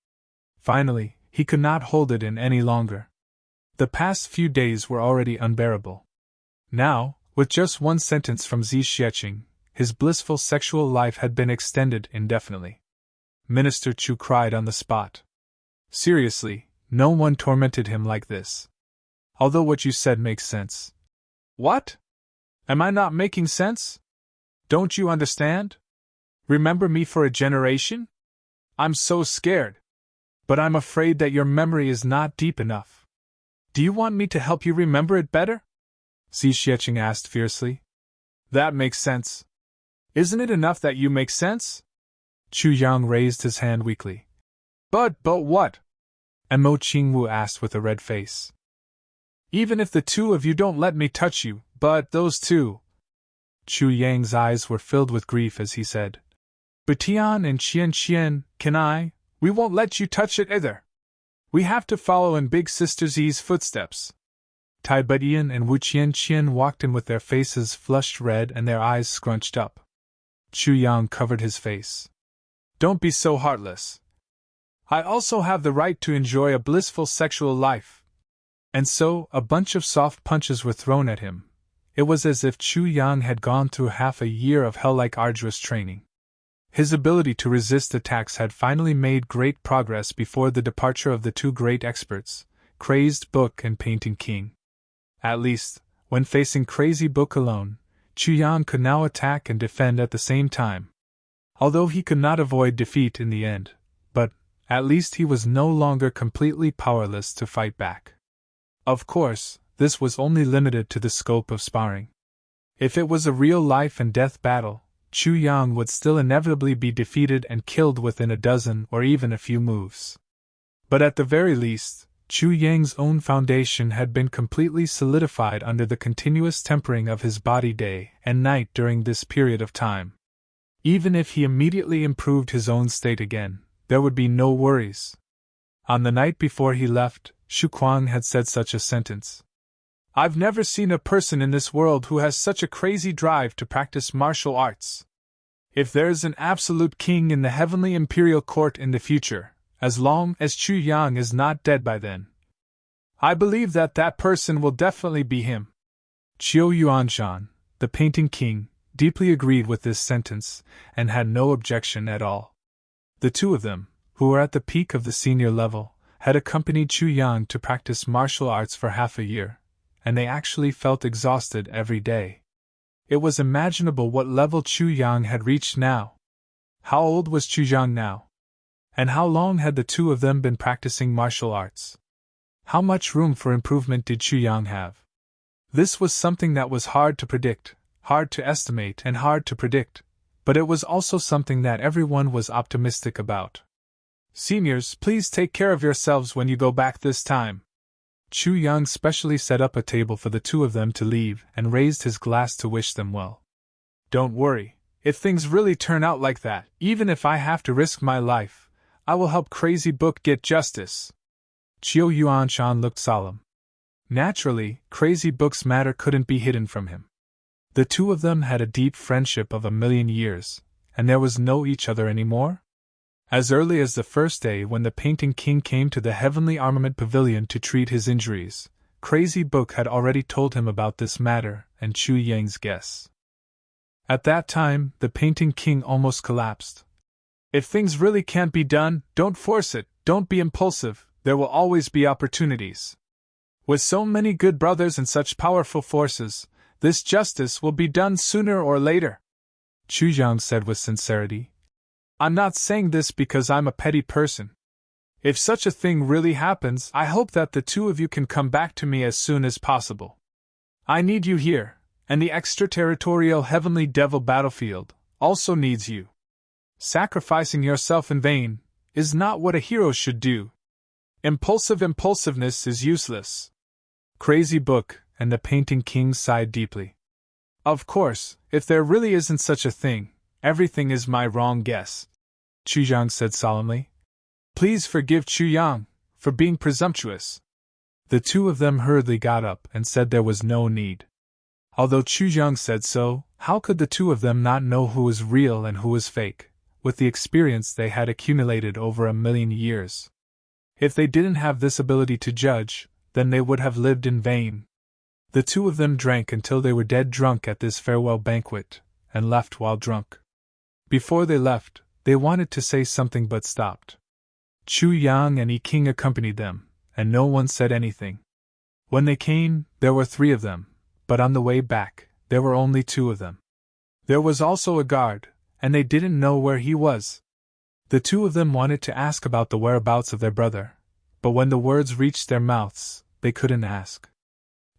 Finally, he could not hold it in any longer. The past few days were already unbearable. Now, with just one sentence from Zi Xiecheng, his blissful sexual life had been extended indefinitely. Minister Chu cried on the spot. Seriously, no one tormented him like this. Although what you said makes sense. What? Am I not making sense? Don't you understand? Remember me for a generation? I'm so scared. But I'm afraid that your memory is not deep enough. Do you want me to help you remember it better? Zi Xiecheng asked fiercely. That makes sense. Isn't it enough that you make sense? Chu Yang raised his hand weakly. But what? Mo Qingwu asked with a red face. Even if the two of you don't let me touch you, but those two. Chu Yang's eyes were filled with grief as he said. Butian and Qian, we won't let you touch it either. We have to follow in Big Sister Zi's footsteps. Tai Butian and Wu Qian walked in with their faces flushed red and their eyes scrunched up. Chu Yang covered his face. Don't be so heartless. I also have the right to enjoy a blissful sexual life. And so, a bunch of soft punches were thrown at him. It was as if Chu Yang had gone through half a year of hell-like arduous training. His ability to resist attacks had finally made great progress before the departure of the two great experts, Crazed Book and Painting King. At least, when facing Crazy Book alone, Chu Yang could now attack and defend at the same time. Although he could not avoid defeat in the end, but, at least he was no longer completely powerless to fight back. Of course, this was only limited to the scope of sparring. If it was a real life and death battle, Chu Yang would still inevitably be defeated and killed within a dozen or even a few moves. But at the very least, Chu Yang's own foundation had been completely solidified under the continuous tempering of his body day and night during this period of time. Even if he immediately improved his own state again, there would be no worries. On the night before he left, Shu Kuang had said such a sentence. I've never seen a person in this world who has such a crazy drive to practice martial arts. If there is an absolute king in the heavenly imperial court in the future, as long as Chu Yang is not dead by then, I believe that person will definitely be him. Qiu Yuanshan, the painting king, deeply agreed with this sentence, and had no objection at all. The two of them, who were at the peak of the senior level, had accompanied Chu Yang to practice martial arts for half a year, and they actually felt exhausted every day. It was imaginable what level Chu Yang had reached now. How old was Chu Yang now? And how long had the two of them been practicing martial arts? How much room for improvement did Chu Yang have? This was something that was hard to predict, hard to estimate and hard to predict, but it was also something that everyone was optimistic about. Seniors, please take care of yourselves when you go back this time. Chu Yang specially set up a table for the two of them to leave and raised his glass to wish them well. Don't worry, if things really turn out like that, even if I have to risk my life, I will help Crazy Book get justice. Qiu Yuanshan looked solemn. Naturally, Crazy Book's matter couldn't be hidden from him. The two of them had a deep friendship of 1,000,000 years, and there was no each other anymore? As early as the first day when the Painting King came to the Heavenly Armament Pavilion to treat his injuries, Crazy Book had already told him about this matter and Chu Yang's guess. At that time, the Painting King almost collapsed. If things really can't be done, don't force it, don't be impulsive, there will always be opportunities. With so many good brothers and such powerful forces, this justice will be done sooner or later, Chu Yang said with sincerity. I'm not saying this because I'm a petty person. If such a thing really happens, I hope that the two of you can come back to me as soon as possible. I need you here, and the extraterritorial Heavenly Devil battlefield also needs you. Sacrificing yourself in vain is not what a hero should do. Impulsiveness is useless. Crazy Book and the Painting King sighed deeply. Of course, if there really isn't such a thing, everything is my wrong guess, Chu Yang said solemnly. Please forgive Chu Yang for being presumptuous. The two of them hurriedly got up and said there was no need. Although Chu Yang said so, how could the two of them not know who was real and who was fake, with the experience they had accumulated over 1,000,000 years? If they didn't have this ability to judge, then they would have lived in vain. The two of them drank until they were dead drunk at this farewell banquet, and left while drunk. Before they left, they wanted to say something but stopped. Chu Yang and Yi King accompanied them, and no one said anything. When they came, there were 3 of them, but on the way back, there were only 2 of them. There was also a guard, and they didn't know where he was. The 2 of them wanted to ask about the whereabouts of their brother, but when the words reached their mouths, they couldn't ask.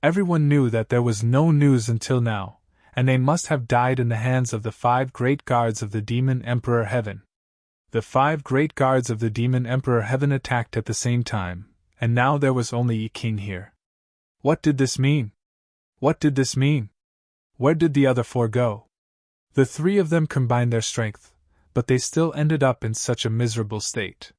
Everyone knew that there was no news until now, and they must have died in the hands of the 5 great guards of the Demon Emperor Heaven. The 5 great guards of the Demon Emperor Heaven attacked at the same time, and now there was only Yi King here. What did this mean? What did this mean? Where did the other 4 go? The 3 of them combined their strength, but they still ended up in such a miserable state.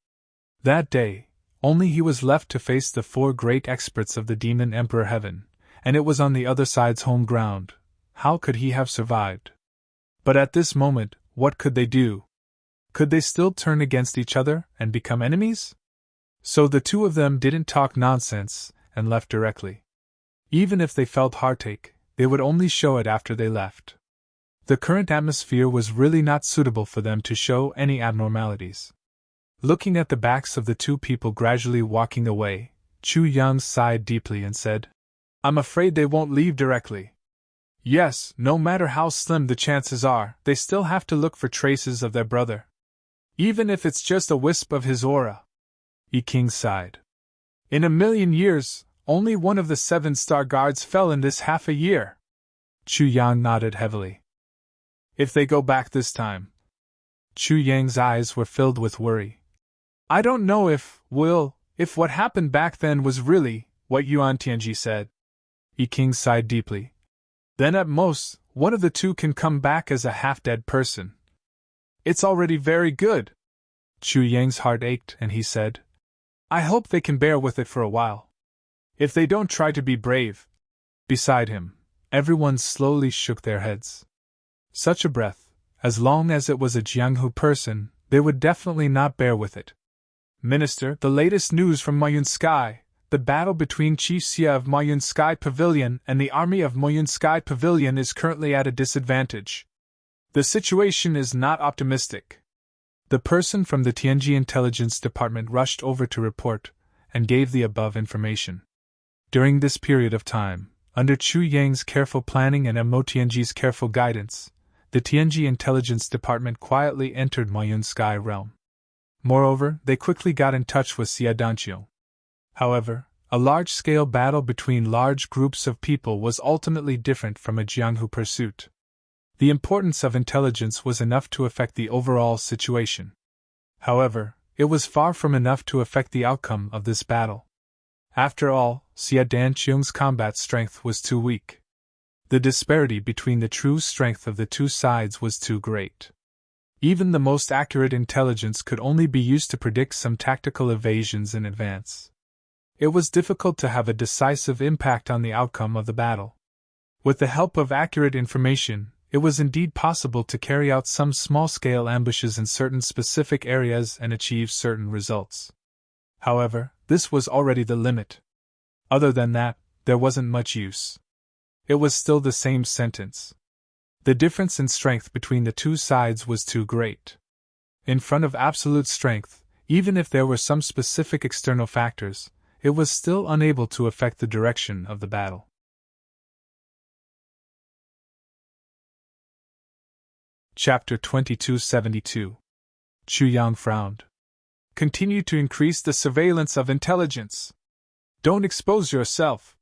That day, only he was left to face the 4 great experts of the Demon Emperor Heaven, and it was on the other side's home ground. How could he have survived? But at this moment, what could they do? Could they still turn against each other and become enemies? So the 2 of them didn't talk nonsense and left directly. Even if they felt heartache, they would only show it after they left. The current atmosphere was really not suitable for them to show any abnormalities. Looking at the backs of the 2 people gradually walking away, Chu Yang sighed deeply and said, I'm afraid they won't leave directly. Yes, no matter how slim the chances are, they still have to look for traces of their brother. Even if it's just a wisp of his aura. Yi King sighed. In 1,000,000 years, only one of the 7 star guards fell in this half a year. Chu Yang nodded heavily. If they go back this time. Chu Yang's eyes were filled with worry. I don't know if what happened back then was really what Yuan Tianji said. Yi King sighed deeply. Then at most, one of the 2 can come back as a half-dead person. It's already very good. Chu Yang's heart ached and he said, I hope they can bear with it for a while. If they don't try to be brave. Beside him, everyone slowly shook their heads. Such a breath, as long as it was a Jianghu person, they would definitely not bear with it. Minister, the latest news from Moyun Sky. The battle between Chief Xia of Moyun Sky Pavilion and the army of Moyun Sky Pavilion is currently at a disadvantage. The situation is not optimistic. The person from the Tianji Intelligence Department rushed over to report and gave the above information. During this period of time, under Chu Yang's careful planning and Mo Tianji's careful guidance, the Tianji Intelligence Department quietly entered Moyun Sky realm. Moreover, they quickly got in touch with Xia Danqiu. However, a large-scale battle between large groups of people was ultimately different from a Jianghu pursuit. The importance of intelligence was enough to affect the overall situation. However, it was far from enough to affect the outcome of this battle. After all, Xia Danqiu's combat strength was too weak. The disparity between the true strength of the 2 sides was too great. Even the most accurate intelligence could only be used to predict some tactical evasions in advance. It was difficult to have a decisive impact on the outcome of the battle. With the help of accurate information, it was indeed possible to carry out some small-scale ambushes in certain specific areas and achieve certain results. However, this was already the limit. Other than that, there wasn't much use. It was still the same sentence. The difference in strength between the two sides was too great. In front of absolute strength, even if there were some specific external factors, it was still unable to affect the direction of the battle. Chapter 2272. Chu Yang frowned. Continue to increase the surveillance of intelligence. Don't expose yourself.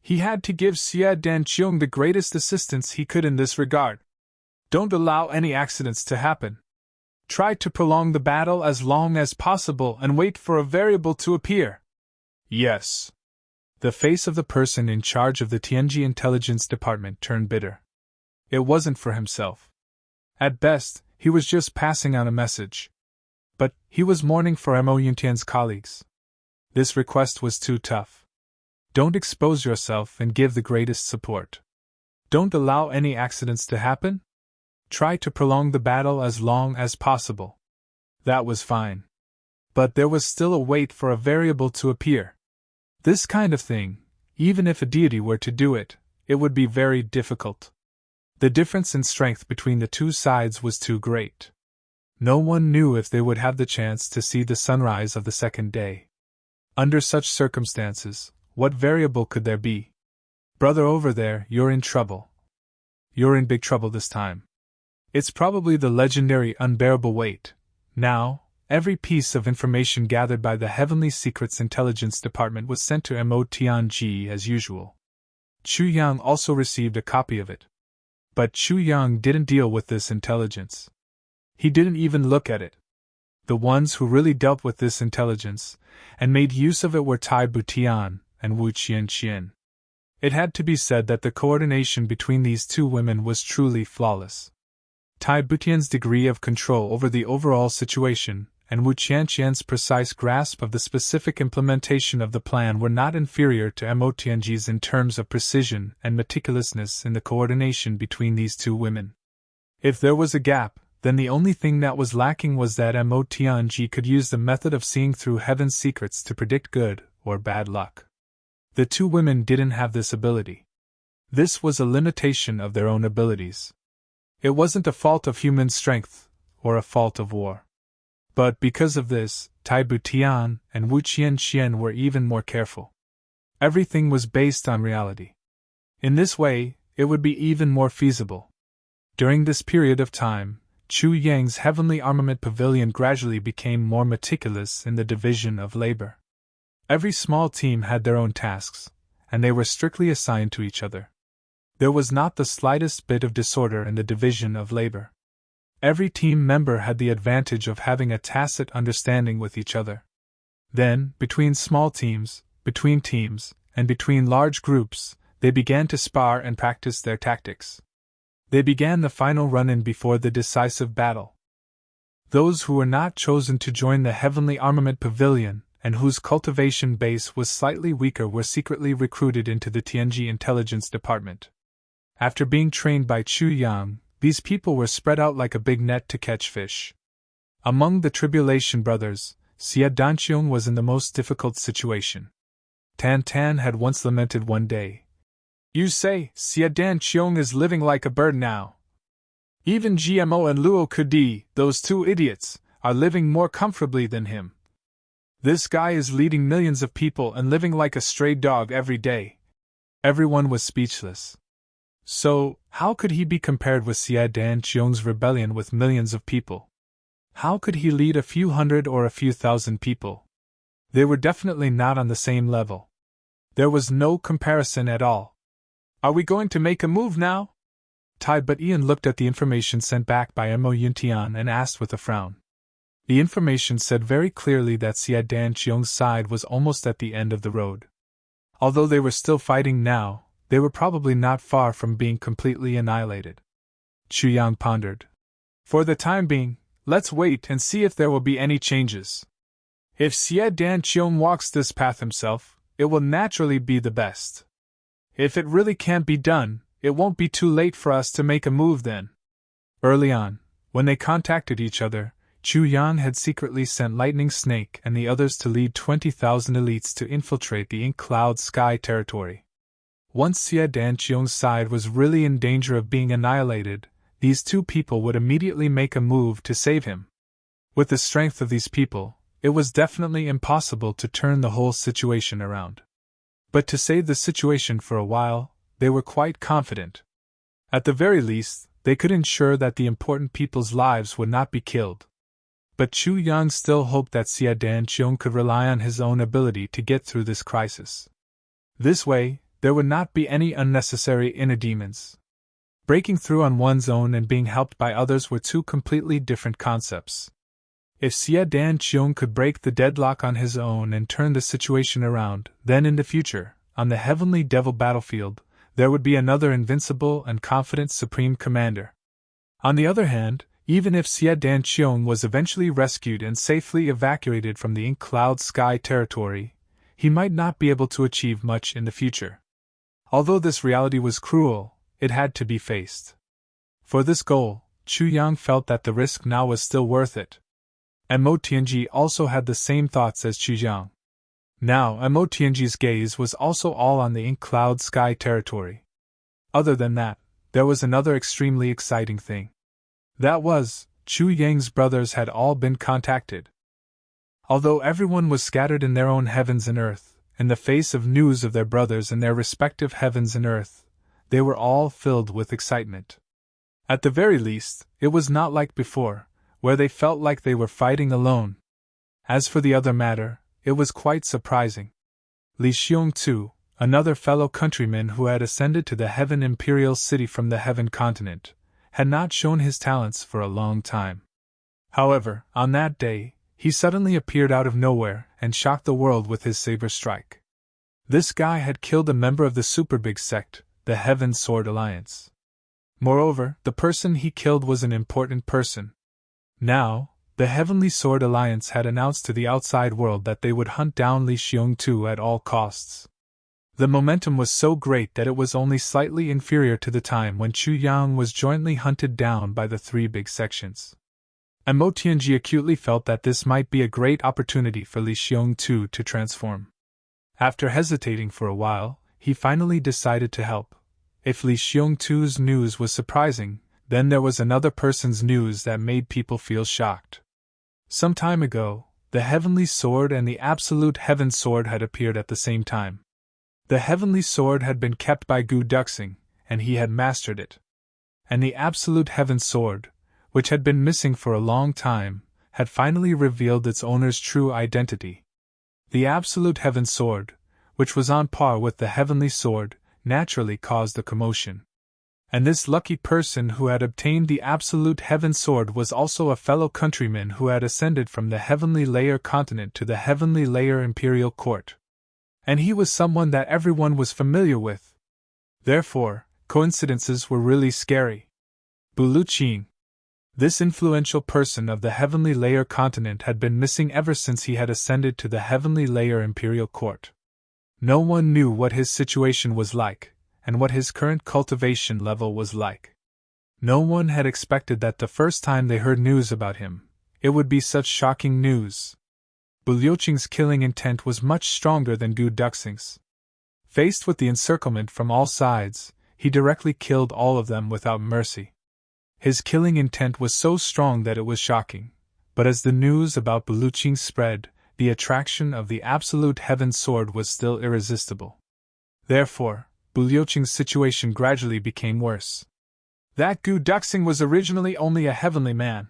He had to give Xie Danqiong the greatest assistance he could in this regard. Don't allow any accidents to happen. Try to prolong the battle as long as possible and wait for a variable to appear. Yes. The face of the person in charge of the Tianji Intelligence Department turned bitter. It wasn't for himself. At best, he was just passing on a message. But he was mourning for Mo Yuntian's colleagues. This request was too tough. Don't expose yourself and give the greatest support. Don't allow any accidents to happen. Try to prolong the battle as long as possible. That was fine. But there was still a wait for a variable to appear. This kind of thing, even if a deity were to do it, it would be very difficult. The difference in strength between the two sides was too great. No one knew if they would have the chance to see the sunrise of the second day. Under such circumstances, what variable could there be? Brother over there, you're in trouble. You're in big trouble this time. It's probably the legendary unbearable weight. Now, every piece of information gathered by the Heavenly Secrets Intelligence Department was sent to Mo Tianji as usual. Chu Yang also received a copy of it. But Chu Yang didn't deal with this intelligence. He didn't even look at it. The ones who really dealt with this intelligence, and made use of it were Tai Butian and Wu Qianqian. It had to be said that the coordination between these two women was truly flawless. Tai Butian's degree of control over the overall situation, and Wu Qianqian's precise grasp of the specific implementation of the plan were not inferior to Mo Tianji's in terms of precision and meticulousness in the coordination between these two women. If there was a gap, then the only thing that was lacking was that Mo Tianji could use the method of seeing through heaven's secrets to predict good or bad luck. The two women didn't have this ability. This was a limitation of their own abilities. It wasn't a fault of human strength, or a fault of war. But because of this, Tai Butian and Wu Qianqian were even more careful. Everything was based on reality. In this way, it would be even more feasible. During this period of time, Chu Yang's Heavenly Armament Pavilion gradually became more meticulous in the division of labor. Every small team had their own tasks, and they were strictly assigned to each other. There was not the slightest bit of disorder in the division of labor. Every team member had the advantage of having a tacit understanding with each other. Then, between small teams, between teams, and between large groups, they began to spar and practice their tactics. They began the final run-in before the decisive battle. Those who were not chosen to join the Heavenly Armament Pavilion, and whose cultivation base was slightly weaker, were secretly recruited into the Tianji Intelligence Department. After being trained by Chu Yang, these people were spread out like a big net to catch fish. Among the Tribulation Brothers, Xie Danqiong was in the most difficult situation. Tan Tan had once lamented one day, "You say, Xie Danqiong is living like a bird now. Even GMO and Luo Kudi, those two idiots, are living more comfortably than him. This guy is leading millions of people and living like a stray dog every day." Everyone was speechless. So, how could he be compared with Xie Danqiong's rebellion with millions of people? How could he lead a few hundred or a few thousand people? They were definitely not on the same level. There was no comparison at all. "Are we going to make a move now?" Tai Butian looked at the information sent back by Mo Yuntian and asked with a frown. The information said very clearly that Xie Danqiong's side was almost at the end of the road. Although they were still fighting now, they were probably not far from being completely annihilated. Chu Yang pondered. "For the time being, let's wait and see if there will be any changes. If Xie Danqiong walks this path himself, it will naturally be the best. If it really can't be done, it won't be too late for us to make a move then. Early on, when they contacted each other, Chu Yang had secretly sent Lightning Snake and the others to lead 20,000 elites to infiltrate the Ink Cloud Sky territory. Once Xie Danqiong's side was really in danger of being annihilated, these two people would immediately make a move to save him. With the strength of these people, it was definitely impossible to turn the whole situation around. But to save the situation for a while, they were quite confident. At the very least, they could ensure that the important people's lives would not be killed. But Chu Yang still hoped that Xie Danqiong could rely on his own ability to get through this crisis. This way, there would not be any unnecessary inner demons. Breaking through on one's own and being helped by others were two completely different concepts. If Xie Danqiong could break the deadlock on his own and turn the situation around, then in the future, on the Heavenly Devil battlefield, there would be another invincible and confident Supreme Commander. On the other hand, even if Xie Danqiong was eventually rescued and safely evacuated from the Ink Cloud Sky territory, he might not be able to achieve much in the future. Although this reality was cruel, it had to be faced. For this goal, Chu Yang felt that the risk now was still worth it. And Mo Tianji also had the same thoughts as Chu Yang. Now, Mo Tianji's gaze was also all on the Ink Cloud Sky territory. Other than that, there was another extremely exciting thing. That was, Chu Yang's brothers had all been contacted. Although everyone was scattered in their own heavens and earth, in the face of news of their brothers in their respective heavens and earth, they were all filled with excitement. At the very least, it was not like before, where they felt like they were fighting alone. As for the other matter, it was quite surprising. Li Xiong too, another fellow countryman who had ascended to the Heaven Imperial City from the Heaven Continent, had not shown his talents for a long time. However, on that day, he suddenly appeared out of nowhere and shocked the world with his saber strike. This guy had killed a member of the super big sect, the Heaven Sword Alliance. Moreover, the person he killed was an important person. Now, the Heavenly Sword Alliance had announced to the outside world that they would hunt down Li Xiong Tu at all costs. The momentum was so great that it was only slightly inferior to the time when Chu Yang was jointly hunted down by the three big sections. And Mo Tianji acutely felt that this might be a great opportunity for Li Xiong Tu to transform. After hesitating for a while, he finally decided to help. If Li Xiong Tu's news was surprising, then there was another person's news that made people feel shocked. Some time ago, the Heavenly Sword and the Absolute Heaven Sword had appeared at the same time. The Heavenly Sword had been kept by Gu Duxing, and he had mastered it. And the Absolute Heaven Sword, which had been missing for a long time, had finally revealed its owner's true identity. The Absolute Heaven Sword, which was on par with the Heavenly Sword, naturally caused a commotion. And this lucky person who had obtained the Absolute Heaven Sword was also a fellow countryman who had ascended from the Heavenly Layer Continent to the Heavenly Layer Imperial Court. And he was someone that everyone was familiar with. Therefore, coincidences were really scary. Buluqing. This influential person of the Heavenly Layer Continent had been missing ever since he had ascended to the Heavenly Layer Imperial Court. No one knew what his situation was like, and what his current cultivation level was like. No one had expected that the first time they heard news about him, it would be such shocking news. Buluqing's killing intent was much stronger than Gu Duxing's. Faced with the encirclement from all sides, he directly killed all of them without mercy. His killing intent was so strong that it was shocking, but as the news about Buluqing spread, the attraction of the Absolute Heaven Sword was still irresistible. Therefore, Buluqing's situation gradually became worse. That Gu Duxing was originally only a heavenly man.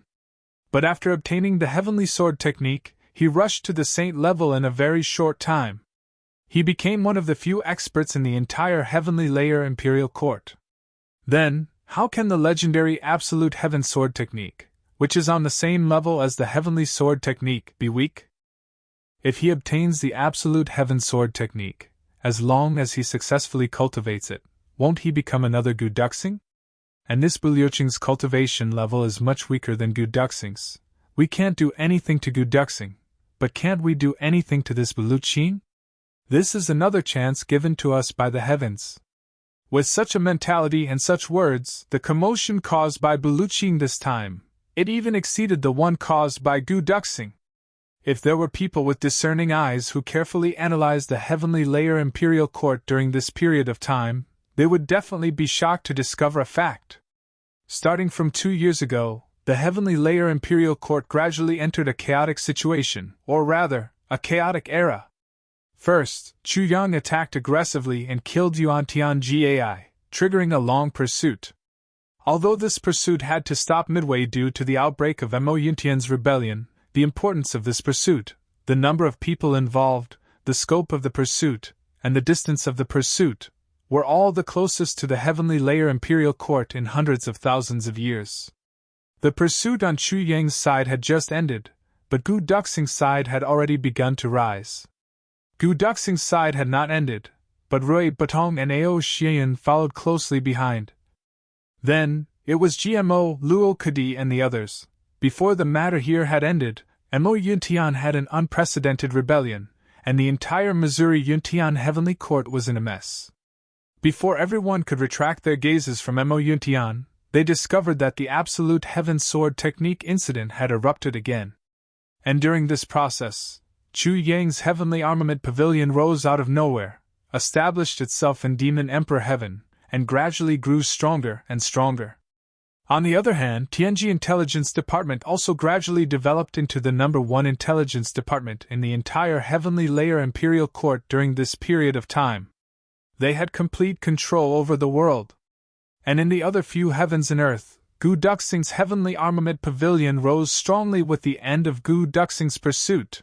But after obtaining the Heavenly Sword technique, he rushed to the saint level in a very short time. He became one of the few experts in the entire Heavenly Layer Imperial Court. Then, how can the legendary Absolute Heaven Sword technique, which is on the same level as the Heavenly Sword technique, be weak? If he obtains the Absolute Heaven Sword technique, as long as he successfully cultivates it, won't he become another Gu Duxing? And this Buluqing's cultivation level is much weaker than Gu Duxing's. We can't do anything to Gu Duxing, but can't we do anything to this Buluqing? This is another chance given to us by the heavens. With such a mentality and such words, the commotion caused by Buluching this time, it even exceeded the one caused by Gu Duxing. If there were people with discerning eyes who carefully analyzed the heavenly layer imperial court during this period of time, they would definitely be shocked to discover a fact. Starting from 2 years ago, the heavenly layer imperial court gradually entered a chaotic situation, or rather, a chaotic era. First, Chu Yang attacked aggressively and killed Yuan Tiangai, triggering a long pursuit. Although this pursuit had to stop midway due to the outbreak of Mo Yuntian's rebellion, the importance of this pursuit, the number of people involved, the scope of the pursuit, and the distance of the pursuit, were all the closest to the heavenly layer imperial court in hundreds of thousands of years. The pursuit on Chu Yang's side had just ended, but Gu Duxing's side had already begun to rise. Gu Duxing's side had not ended, but Rui Batong and Ao Xian followed closely behind. Then, it was GMO, Luo Kadi and the others. Before the matter here had ended, Mo Yuntian had an unprecedented rebellion, and the entire Missouri Yuntian Heavenly Court was in a mess. Before everyone could retract their gazes from Mo Yuntian, they discovered that the Absolute Heaven Sword Technique incident had erupted again. And during this process, Chu Yang's Heavenly Armament Pavilion rose out of nowhere, established itself in Demon Emperor Heaven, and gradually grew stronger and stronger. On the other hand, Tianji Intelligence Department also gradually developed into the #1 intelligence department in the entire Heavenly Layer Imperial Court during this period of time. They had complete control over the world. And in the other few heavens and earth, Gu Duxing's Heavenly Armament Pavilion rose strongly with the end of Gu Duxing's pursuit.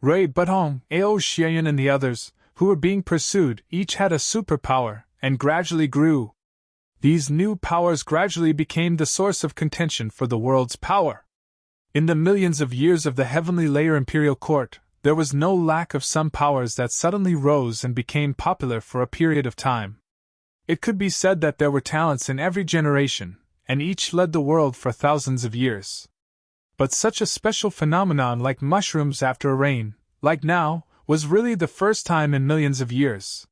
Rui Batong, Ao Xian and the others, who were being pursued, each had a superpower, and gradually grew. These new powers gradually became the source of contention for the world's power. In the millions of years of the Heavenly Layer Imperial Court, there was no lack of some powers that suddenly rose and became popular for a period of time. It could be said that there were talents in every generation, and each led the world for thousands of years. But such a special phenomenon like mushrooms after a rain, like now, was really the first time in millions of years.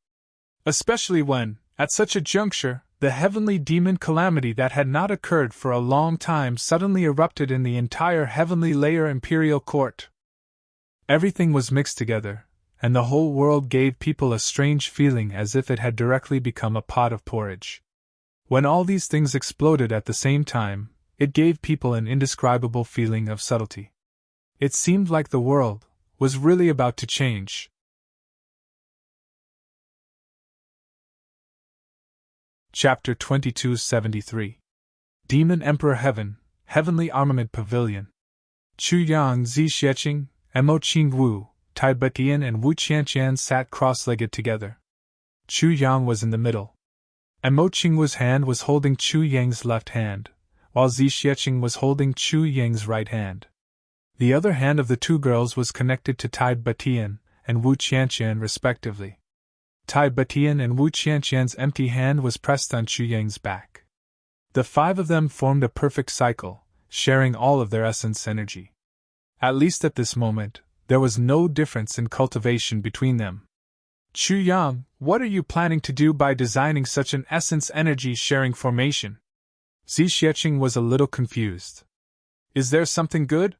Especially when, at such a juncture, the heavenly demon calamity that had not occurred for a long time suddenly erupted in the entire Heavenly Layer Imperial Court. Everything was mixed together, and the whole world gave people a strange feeling as if it had directly become a pot of porridge. When all these things exploded at the same time, it gave people an indescribable feeling of subtlety. It seemed like the world was really about to change. Chapter 2273. Demon Emperor Heaven, Heavenly Armament Pavilion. Chu Yang, Zi Xieching, Mo Qingwu, Tai Betian and Wu Qianqian sat cross-legged together. Chu Yang was in the middle. Mo Qingwu's hand was holding Chu Yang's left hand, while Zi Xieching was holding Chu Yang's right hand. The other hand of the two girls was connected to Tai Betian and Wu Qianqian respectively. Tai Betian and Wu Qianqian's empty hand was pressed on Chu Yang's back. The five of them formed a perfect cycle, sharing all of their essence energy. At least at this moment, there was no difference in cultivation between them. Chu Yang, what are you planning to do by designing such an essence energy sharing formation? Zi Xieching was a little confused. Is there something good?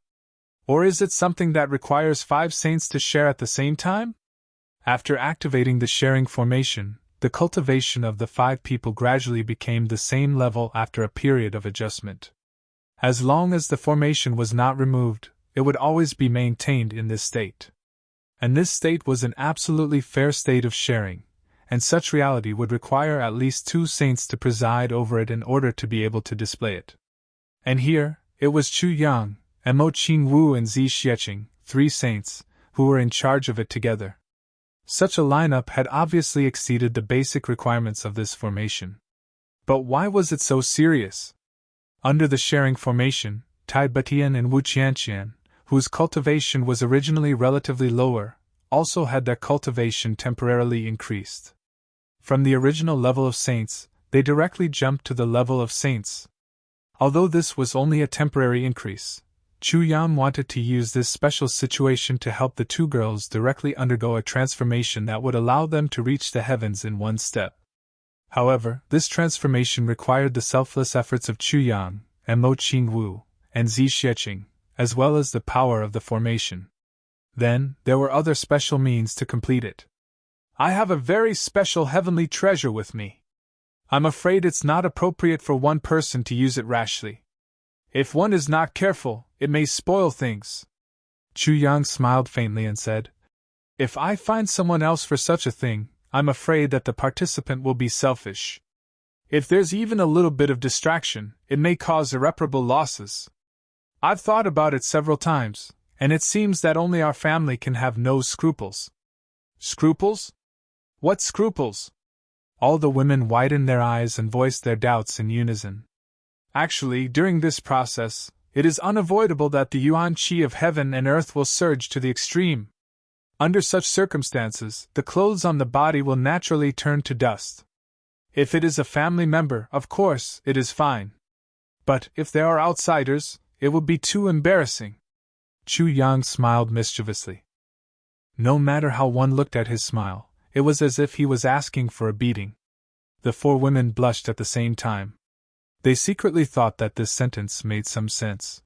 Or is it something that requires 5 saints to share at the same time? After activating the sharing formation, the cultivation of the 5 people gradually became the same level after a period of adjustment. As long as the formation was not removed, it would always be maintained in this state. And this state was an absolutely fair state of sharing, and such reality would require at least 2 saints to preside over it in order to be able to display it. And here, it was Chu Yang, Mo Qingwu and Zi Xieching, 3 saints, who were in charge of it together. Such a lineup had obviously exceeded the basic requirements of this formation. But why was it so serious? Under the sharing formation, Tai Betian and Wu Qianqian, whose cultivation was originally relatively lower, also had their cultivation temporarily increased. From the original level of saints, they directly jumped to the level of saints. Although this was only a temporary increase, Chu Yang wanted to use this special situation to help the 2 girls directly undergo a transformation that would allow them to reach the heavens in one step. However, this transformation required the selfless efforts of Chu Yang, and Mo Qingwu, and Zi Xieching, as well as the power of the formation. Then, there were other special means to complete it. I have a very special heavenly treasure with me. I'm afraid it's not appropriate for one person to use it rashly. If one is not careful, it may spoil things. Chu Yang smiled faintly and said, If I find someone else for such a thing, I'm afraid that the participant will be selfish. If there's even a little bit of distraction, it may cause irreparable losses. I've thought about it several times, and it seems that only our family can have no scruples. Scruples? What scruples? All the women widened their eyes and voiced their doubts in unison. Actually, during this process, it is unavoidable that the yuan qi of heaven and earth will surge to the extreme. Under such circumstances, the clothes on the body will naturally turn to dust. If it is a family member, of course, it is fine. But if there are outsiders, it will be too embarrassing. Chu Yang smiled mischievously. No matter how one looked at his smile, it was as if he was asking for a beating. The four women blushed at the same time. They secretly thought that this sentence made some sense.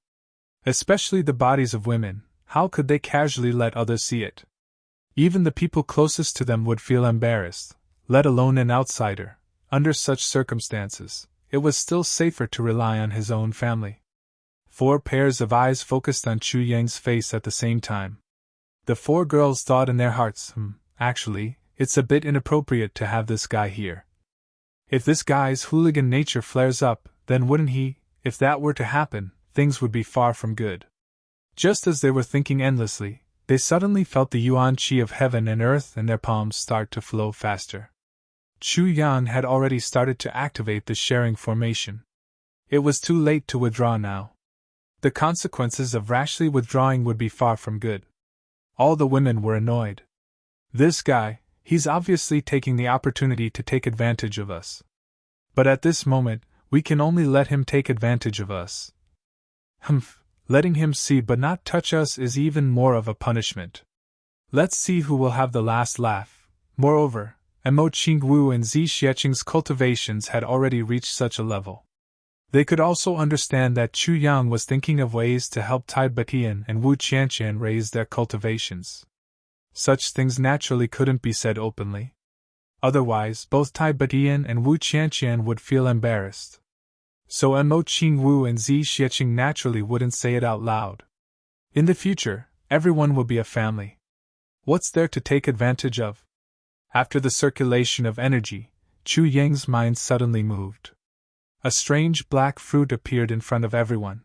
Especially the bodies of women, how could they casually let others see it? Even the people closest to them would feel embarrassed, let alone an outsider. Under such circumstances, it was still safer to rely on his own family. 4 pairs of eyes focused on Chu Yang's face at the same time. The 4 girls thought in their hearts, actually, it's a bit inappropriate to have this guy here. If this guy's hooligan nature flares up, then wouldn't he, if that were to happen, things would be far from good. Just as they were thinking endlessly, they suddenly felt the yuan qi of heaven and earth in their palms start to flow faster. Chu Yang had already started to activate the sharing formation. It was too late to withdraw now. The consequences of rashly withdrawing would be far from good. All the women were annoyed. This guy, he's obviously taking the opportunity to take advantage of us. But at this moment, we can only let him take advantage of us. Letting him see but not touch us is even more of a punishment. Let's see who will have the last laugh. Moreover, Mo Qingwu and Zi Xieching's cultivations had already reached such a level. They could also understand that Chu Yang was thinking of ways to help Tai Batian and Wu Qianqian raise their cultivations. Such things naturally couldn't be said openly. Otherwise, both Tai Batian and Wu Qianqian would feel embarrassed. So Mo Qingwu and Zi Xieching naturally wouldn't say it out loud. In the future, everyone will be a family. What's there to take advantage of? After the circulation of energy, Chu Yang's mind suddenly moved. A strange black fruit appeared in front of everyone.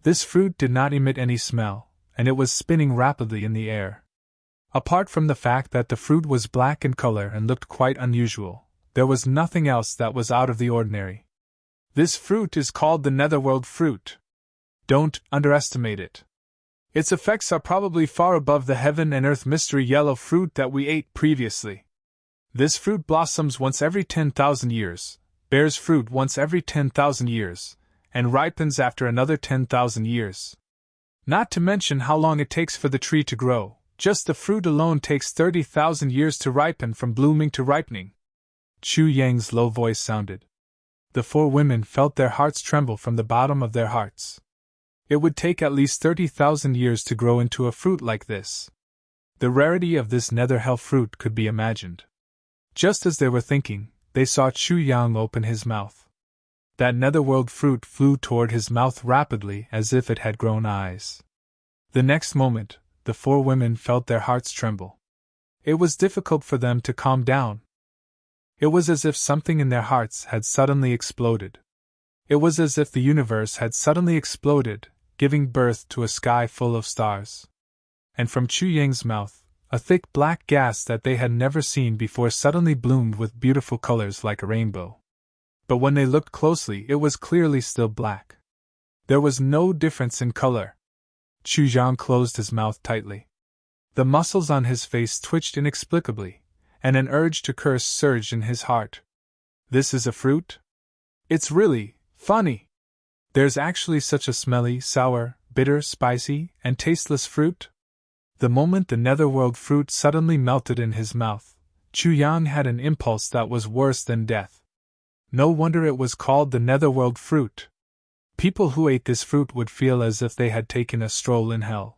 This fruit did not emit any smell, and it was spinning rapidly in the air. Apart from the fact that the fruit was black in color and looked quite unusual, there was nothing else that was out of the ordinary. This fruit is called the Netherworld fruit. Don't underestimate it. Its effects are probably far above the heaven and earth mystery yellow fruit that we ate previously. This fruit blossoms once every 10,000 years, bears fruit once every 10,000 years, and ripens after another 10,000 years. Not to mention how long it takes for the tree to grow. Just the fruit alone takes 30,000 years to ripen from blooming to ripening. Chu Yang's low voice sounded. The 4 women felt their hearts tremble from the bottom of their hearts. It would take at least 30,000 years to grow into a fruit like this. The rarity of this nether hell fruit could be imagined. Just as they were thinking, they saw Chu Yang open his mouth. That netherworld fruit flew toward his mouth rapidly as if it had grown eyes. The next moment, the 4 women felt their hearts tremble. It was difficult for them to calm down. It was as if something in their hearts had suddenly exploded. It was as if the universe had suddenly exploded, giving birth to a sky full of stars. And from Chu Yang's mouth, a thick black gas that they had never seen before suddenly bloomed with beautiful colors like a rainbow. But when they looked closely, it was clearly still black. There was no difference in color. Chu Yang closed his mouth tightly. The muscles on his face twitched inexplicably, and an urge to curse surged in his heart. This is a fruit? It's really funny. There's actually such a smelly, sour, bitter, spicy, and tasteless fruit? The moment the netherworld fruit suddenly melted in his mouth, Chu Yang had an impulse that was worse than death. No wonder it was called the netherworld fruit. People who ate this fruit would feel as if they had taken a stroll in hell.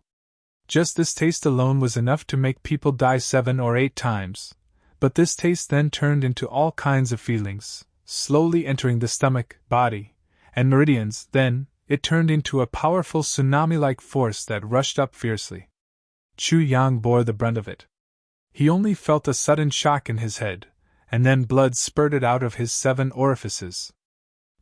Just this taste alone was enough to make people die 7 or 8 times, but this taste then turned into all kinds of feelings, slowly entering the stomach, body, and meridians. Then, it turned into a powerful tsunami-like force that rushed up fiercely. Chu Yang bore the brunt of it. He only felt a sudden shock in his head, and then blood spurted out of his 7 orifices.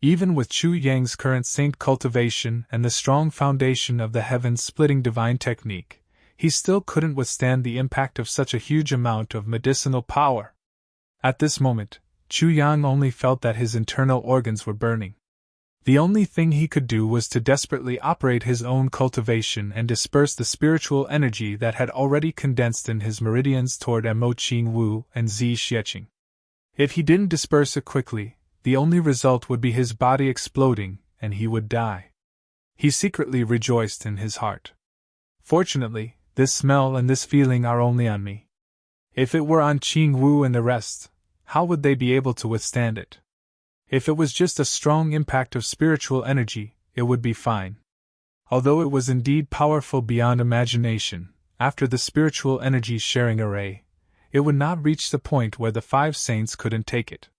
Even with Chu Yang's current saint cultivation and the strong foundation of the heaven-splitting divine technique, he still couldn't withstand the impact of such a huge amount of medicinal power. At this moment, Chu Yang only felt that his internal organs were burning. The only thing he could do was to desperately operate his own cultivation and disperse the spiritual energy that had already condensed in his meridians toward Mo Qing Wu and Zi Xieching. If he didn't disperse it quickly, the only result would be his body exploding, and he would die. He secretly rejoiced in his heart. Fortunately, this smell and this feeling are only on me. If it were on Qing Wu and the rest, how would they be able to withstand it? If it was just a strong impact of spiritual energy, it would be fine. Although it was indeed powerful beyond imagination, after the spiritual energy sharing array, it would not reach the point where the 5 saints couldn't take it.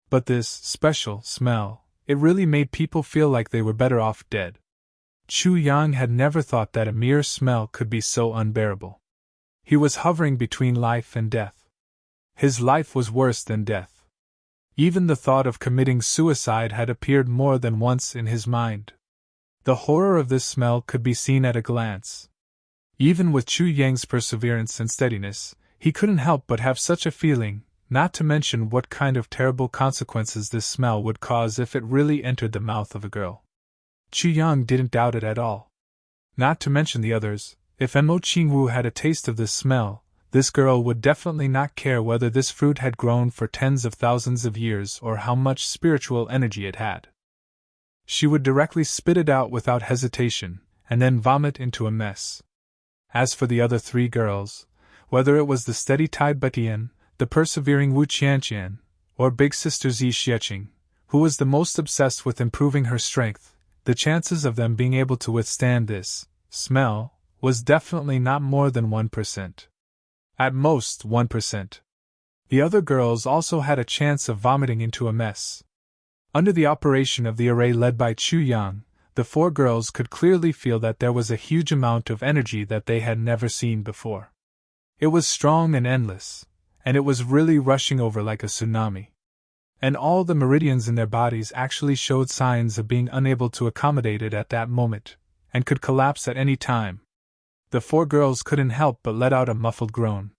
But this special smell, it really made people feel like they were better off dead. Chu Yang had never thought that a mere smell could be so unbearable. He was hovering between life and death. His life was worse than death. Even the thought of committing suicide had appeared more than once in his mind. The horror of this smell could be seen at a glance. Even with Chu Yang's perseverance and steadiness, he couldn't help but have such a feeling, not to mention what kind of terrible consequences this smell would cause if it really entered the mouth of a girl. Chu Yang didn't doubt it at all. Not to mention the others, if Mo Qingwu had a taste of this smell, this girl would definitely not care whether this fruit had grown for tens of thousands of years or how much spiritual energy it had. She would directly spit it out without hesitation, and then vomit into a mess. As for the other 3 girls, whether it was the steady Tide Batian, the persevering Wu Qianqian, or big sister Zi Xieching, who was the most obsessed with improving her strength, the chances of them being able to withstand this smell was definitely not more than 1%. At most 1%. The other girls also had a chance of vomiting into a mess. Under the operation of the array led by Chu Yang, the 4 girls could clearly feel that there was a huge amount of energy that they had never seen before. It was strong and endless, and it was really rushing over like a tsunami. And all the meridians in their bodies actually showed signs of being unable to accommodate it at that moment, and could collapse at any time. The 4 girls couldn't help but let out a muffled groan.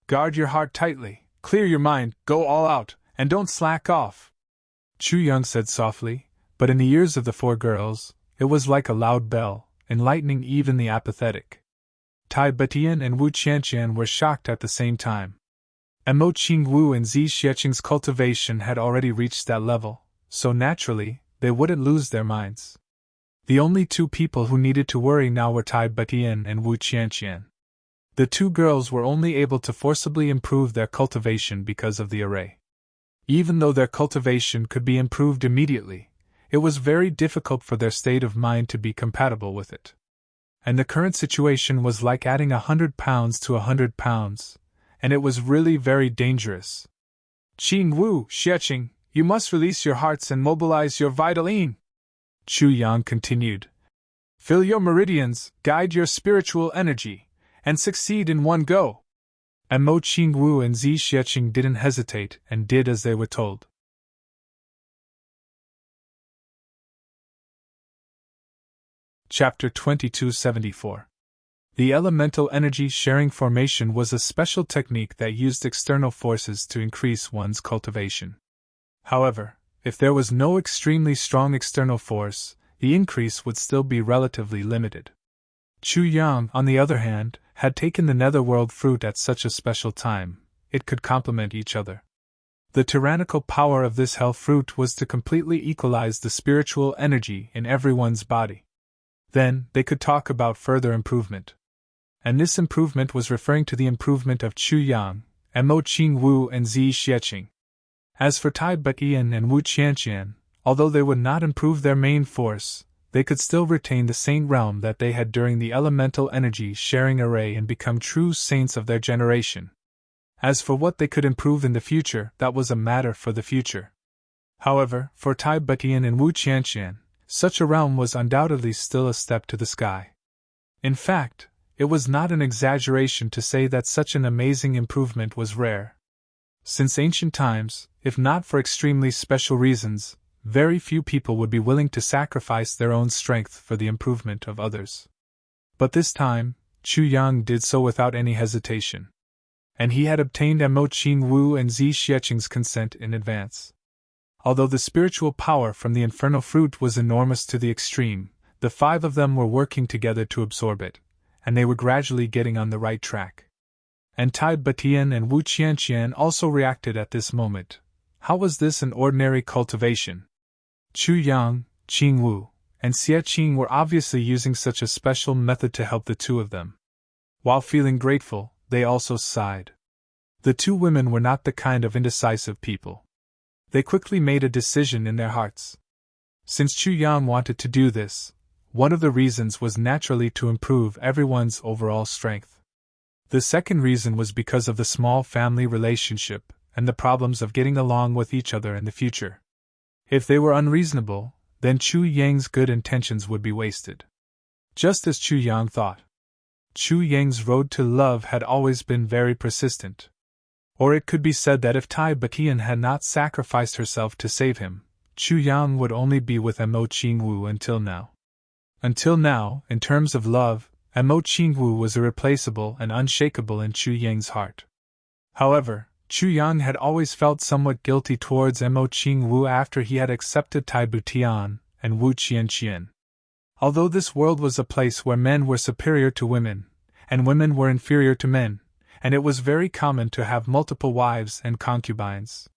Guard your heart tightly, clear your mind, go all out, and don't slack off, Chu Yang said softly, but in the ears of the 4 girls, it was like a loud bell, enlightening even the apathetic. Tai Batian and Wu Qianqian were shocked at the same time. Mo Qingwu and Zi Xieching's cultivation had already reached that level, so naturally, they wouldn't lose their minds. The only 2 people who needed to worry now were Tai Batian and Wu Qianqian. The 2 girls were only able to forcibly improve their cultivation because of the array. Even though their cultivation could be improved immediately, it was very difficult for their state of mind to be compatible with it. And the current situation was like adding 100 pounds to 100 pounds, and it was really very dangerous. Qing Wu, Xieching, you must release your hearts and mobilize your vital yin, Chu Yang continued. Fill your meridians, guide your spiritual energy, and succeed in one go. And Mo Qingwu and Zi Xieching didn't hesitate and did as they were told. Chapter 2274. The elemental energy sharing formation was a special technique that used external forces to increase one's cultivation. However, if there was no extremely strong external force, the increase would still be relatively limited. Chu Yang, on the other hand, had taken the netherworld fruit at such a special time, it could complement each other. The tyrannical power of this hell fruit was to completely equalize the spiritual energy in everyone's body. Then, they could talk about further improvement. And this improvement was referring to the improvement of Chu Yang, Mo Qingwu and Zi Xieching. As for Tai Bukian and Wu Qianqian, although they would not improve their main force, they could still retain the saint realm that they had during the elemental energy sharing array and become true saints of their generation. As for what they could improve in the future, that was a matter for the future. However, for Tai Bukian and Wu Qianqian, such a realm was undoubtedly still a step to the sky. In fact, it was not an exaggeration to say that such an amazing improvement was rare. Since ancient times, if not for extremely special reasons, very few people would be willing to sacrifice their own strength for the improvement of others. But this time, Chu Yang did so without any hesitation. And he had obtained Mo Qing Wu and Zi Xieching's consent in advance. Although the spiritual power from the infernal fruit was enormous to the extreme, the five of them were working together to absorb it, and they were gradually getting on the right track. And Tai Bukian and Wu Qianqian also reacted at this moment. How was this an ordinary cultivation? Chu Yang, Qing Wu, and Xie Qing were obviously using such a special method to help the two of them. While feeling grateful, they also sighed. The two women were not the kind of indecisive people. They quickly made a decision in their hearts. Since Chu Yang wanted to do this, one of the reasons was naturally to improve everyone's overall strength. The second reason was because of the small family relationship and the problems of getting along with each other in the future. If they were unreasonable, then Chu Yang's good intentions would be wasted. Just as Chu Yang thought. Chu Yang's road to love had always been very persistent. Or it could be said that if Tai Bukian had not sacrificed herself to save him, Chu Yang would only be with Mo Qing Wu until now. Until now, in terms of love, Mo Qing Wu was irreplaceable and unshakable in Chu Yang's heart. However, Chu Yang had always felt somewhat guilty towards Mo Qing Wu after he had accepted Tai Bukian and Wu Qianqian. Although this world was a place where men were superior to women, and women were inferior to men, and it was very common to have multiple wives and concubines.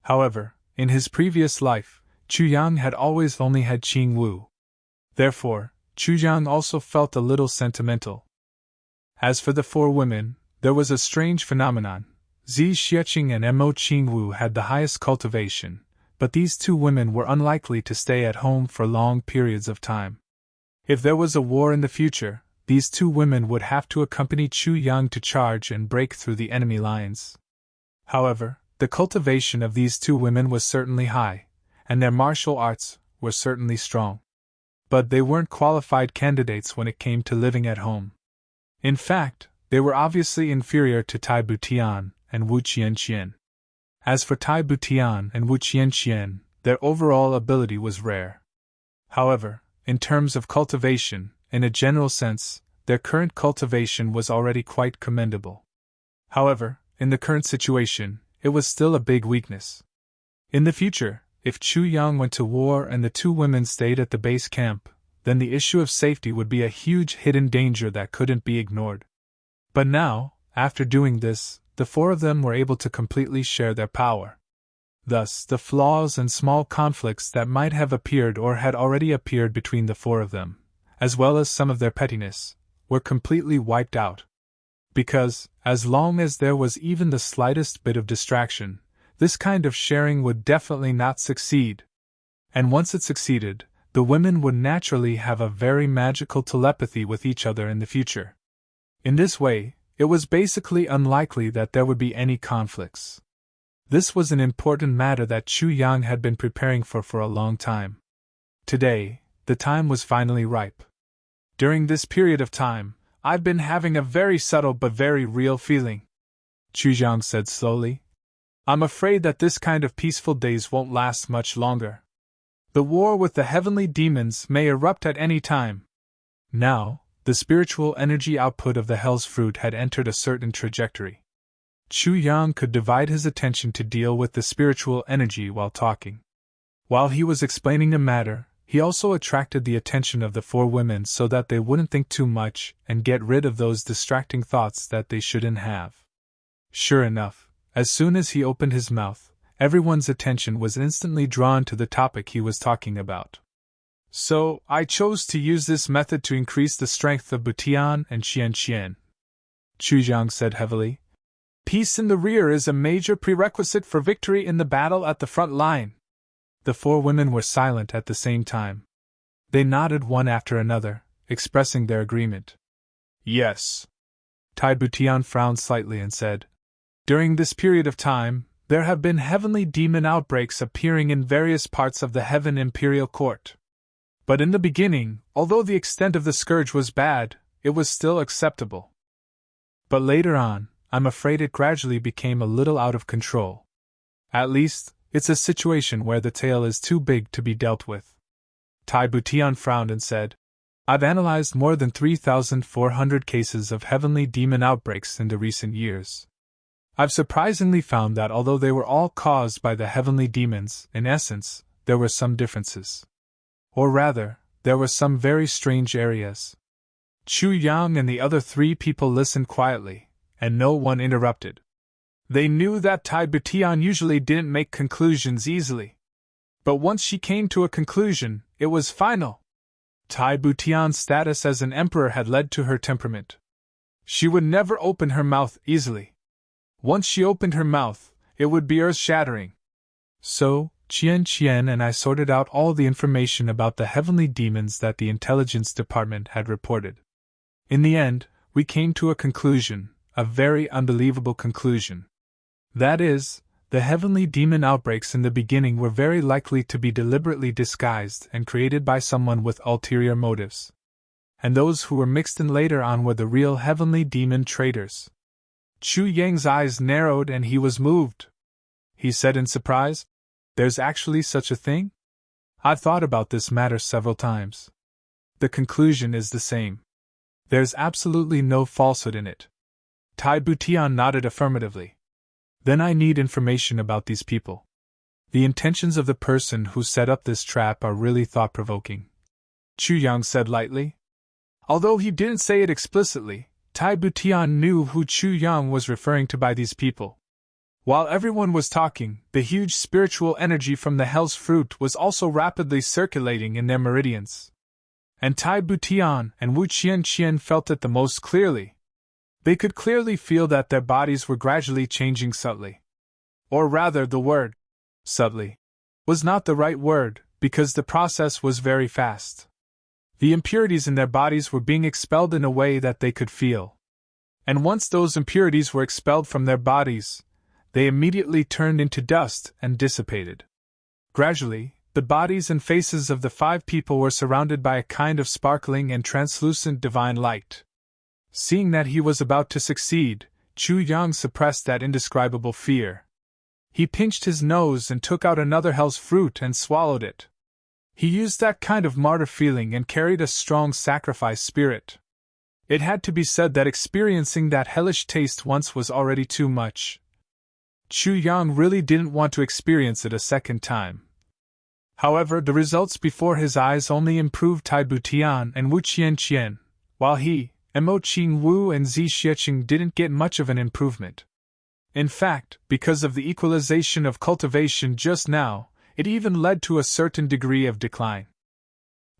However, in his previous life, Chu Yang had always only had Qing Wu. Therefore, Chu Yang also felt a little sentimental. As for the four women, there was a strange phenomenon. Zi Xieching and Mo Qing Wu had the highest cultivation, but these two women were unlikely to stay at home for long periods of time. If there was a war in the future, these two women would have to accompany Chu Yang to charge and break through the enemy lines. However, the cultivation of these two women was certainly high, and their martial arts were certainly strong. But they weren't qualified candidates when it came to living at home. In fact, they were obviously inferior to Tai Bukian and Wu Qianqian. As for Tai Bukian and Wu Qianqian, their overall ability was rare. However, in terms of cultivation, in a general sense, their current cultivation was already quite commendable. However, in the current situation, it was still a big weakness. In the future, if Chu Yang went to war and the two women stayed at the base camp, then the issue of safety would be a huge hidden danger that couldn't be ignored. But now, after doing this, the four of them were able to completely share their power. Thus, the flaws and small conflicts that might have appeared or had already appeared between the four of them, as well as some of their pettiness, were completely wiped out. Because, as long as there was even the slightest bit of distraction, this kind of sharing would definitely not succeed. And once it succeeded, the women would naturally have a very magical telepathy with each other in the future. In this way, it was basically unlikely that there would be any conflicts. This was an important matter that Chu Yang had been preparing for a long time. Today, the time was finally ripe. During this period of time, I've been having a very subtle but very real feeling, Chu Yang said slowly. I'm afraid that this kind of peaceful days won't last much longer. The war with the heavenly demons may erupt at any time. Now, the spiritual energy output of the Hell's Fruit had entered a certain trajectory. Chu Yang could divide his attention to deal with the spiritual energy while talking. While he was explaining the matter, he also attracted the attention of the four women so that they wouldn't think too much and get rid of those distracting thoughts that they shouldn't have. Sure enough, as soon as he opened his mouth, everyone's attention was instantly drawn to the topic he was talking about. So, I chose to use this method to increase the strength of Butian and Qianqian, Chu Yang said heavily. Peace in the rear is a major prerequisite for victory in the battle at the front line. The four women were silent at the same time. They nodded one after another, expressing their agreement. Yes. Tai Butian frowned slightly and said, During this period of time, there have been heavenly demon outbreaks appearing in various parts of the Heaven Imperial Court. But in the beginning, although the extent of the scourge was bad, it was still acceptable. But later on, I'm afraid it gradually became a little out of control. At least, it's a situation where the tail is too big to be dealt with. Tai Butian frowned and said, I've analyzed more than 3,400 cases of heavenly demon outbreaks in the recent years. I've surprisingly found that although they were all caused by the heavenly demons, in essence, there were some differences. Or rather, there were some very strange areas. Chu Yang and the other three people listened quietly, and no one interrupted. They knew that Tai Butian usually didn't make conclusions easily. But once she came to a conclusion, it was final. Tai Butian's status as an emperor had led to her temperament. She would never open her mouth easily. Once she opened her mouth, it would be earth-shattering. So, Qian and I sorted out all the information about the heavenly demons that the intelligence department had reported. In the end, we came to a conclusion, a very unbelievable conclusion. That is, the heavenly demon outbreaks in the beginning were very likely to be deliberately disguised and created by someone with ulterior motives. And those who were mixed in later on were the real heavenly demon traitors. Chu Yang's eyes narrowed and he was moved. He said in surprise, There's actually such a thing? I've thought about this matter several times. The conclusion is the same. There's absolutely no falsehood in it. Tai Butian nodded affirmatively. Then I need information about these people. The intentions of the person who set up this trap are really thought-provoking. Chu Yang said lightly. Although he didn't say it explicitly, Tai Butian knew who Chu Yang was referring to by these people. While everyone was talking, the huge spiritual energy from the Hell's Fruit was also rapidly circulating in their meridians. And Tai Butian and Wu Qian felt it the most clearly. They could clearly feel that their bodies were gradually changing subtly. Or rather, the word, subtly, was not the right word, because the process was very fast. The impurities in their bodies were being expelled in a way that they could feel. And once those impurities were expelled from their bodies, they immediately turned into dust and dissipated. Gradually, the bodies and faces of the 5 people were surrounded by a kind of sparkling and translucent divine light. Seeing that he was about to succeed, Chu Yang suppressed that indescribable fear. He pinched his nose and took out another hell's fruit and swallowed it. He used that kind of martyr feeling and carried a strong sacrifice spirit. It had to be said that experiencing that hellish taste once was already too much. Chu Yang really didn't want to experience it a second time. However, the results before his eyes only improved Tai Butian and Wu Qian, while he, Mo Qing Wu and Zi Xieching didn't get much of an improvement. In fact, because of the equalization of cultivation just now, it even led to a certain degree of decline.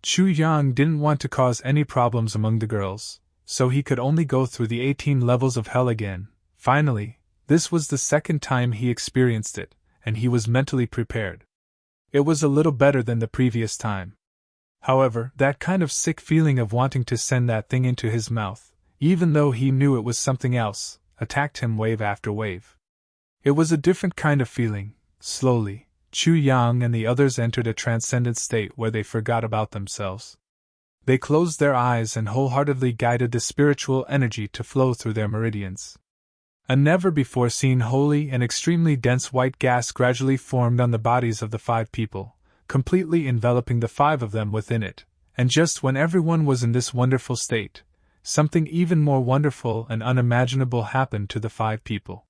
Chu Yang didn't want to cause any problems among the girls, so he could only go through the 18 levels of hell again. Finally, this was the second time he experienced it, and he was mentally prepared. It was a little better than the previous time. However, that kind of sick feeling of wanting to send that thing into his mouth, even though he knew it was something else, attacked him wave after wave. It was a different kind of feeling. Slowly, Chu Yang and the others entered a transcendent state where they forgot about themselves. They closed their eyes and wholeheartedly guided the spiritual energy to flow through their meridians. A never-before-seen holy and extremely dense white gas gradually formed on the bodies of the 5 people, completely enveloping the 5 of them within it, and just when everyone was in this wonderful state, something even more wonderful and unimaginable happened to the 5 people.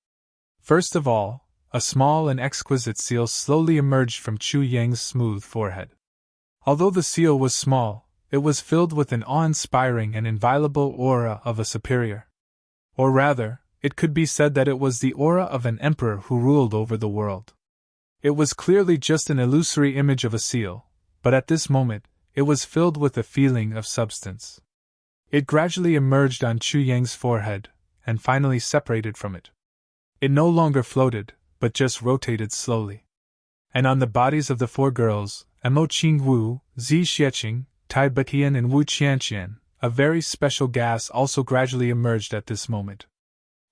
First of all, a small and exquisite seal slowly emerged from Chu Yang's smooth forehead. Although the seal was small, it was filled with an awe-inspiring and inviolable aura of a superior. Or rather, it could be said that it was the aura of an emperor who ruled over the world. It was clearly just an illusory image of a seal, but at this moment, it was filled with a feeling of substance. It gradually emerged on Chu Yang's forehead, and finally separated from it. It no longer floated, but just rotated slowly. And on the bodies of the 4 girls, Mo Qingwu, Zi Xieching, Tai Baqian, and Wu Qianqian, a very special gas also gradually emerged at this moment.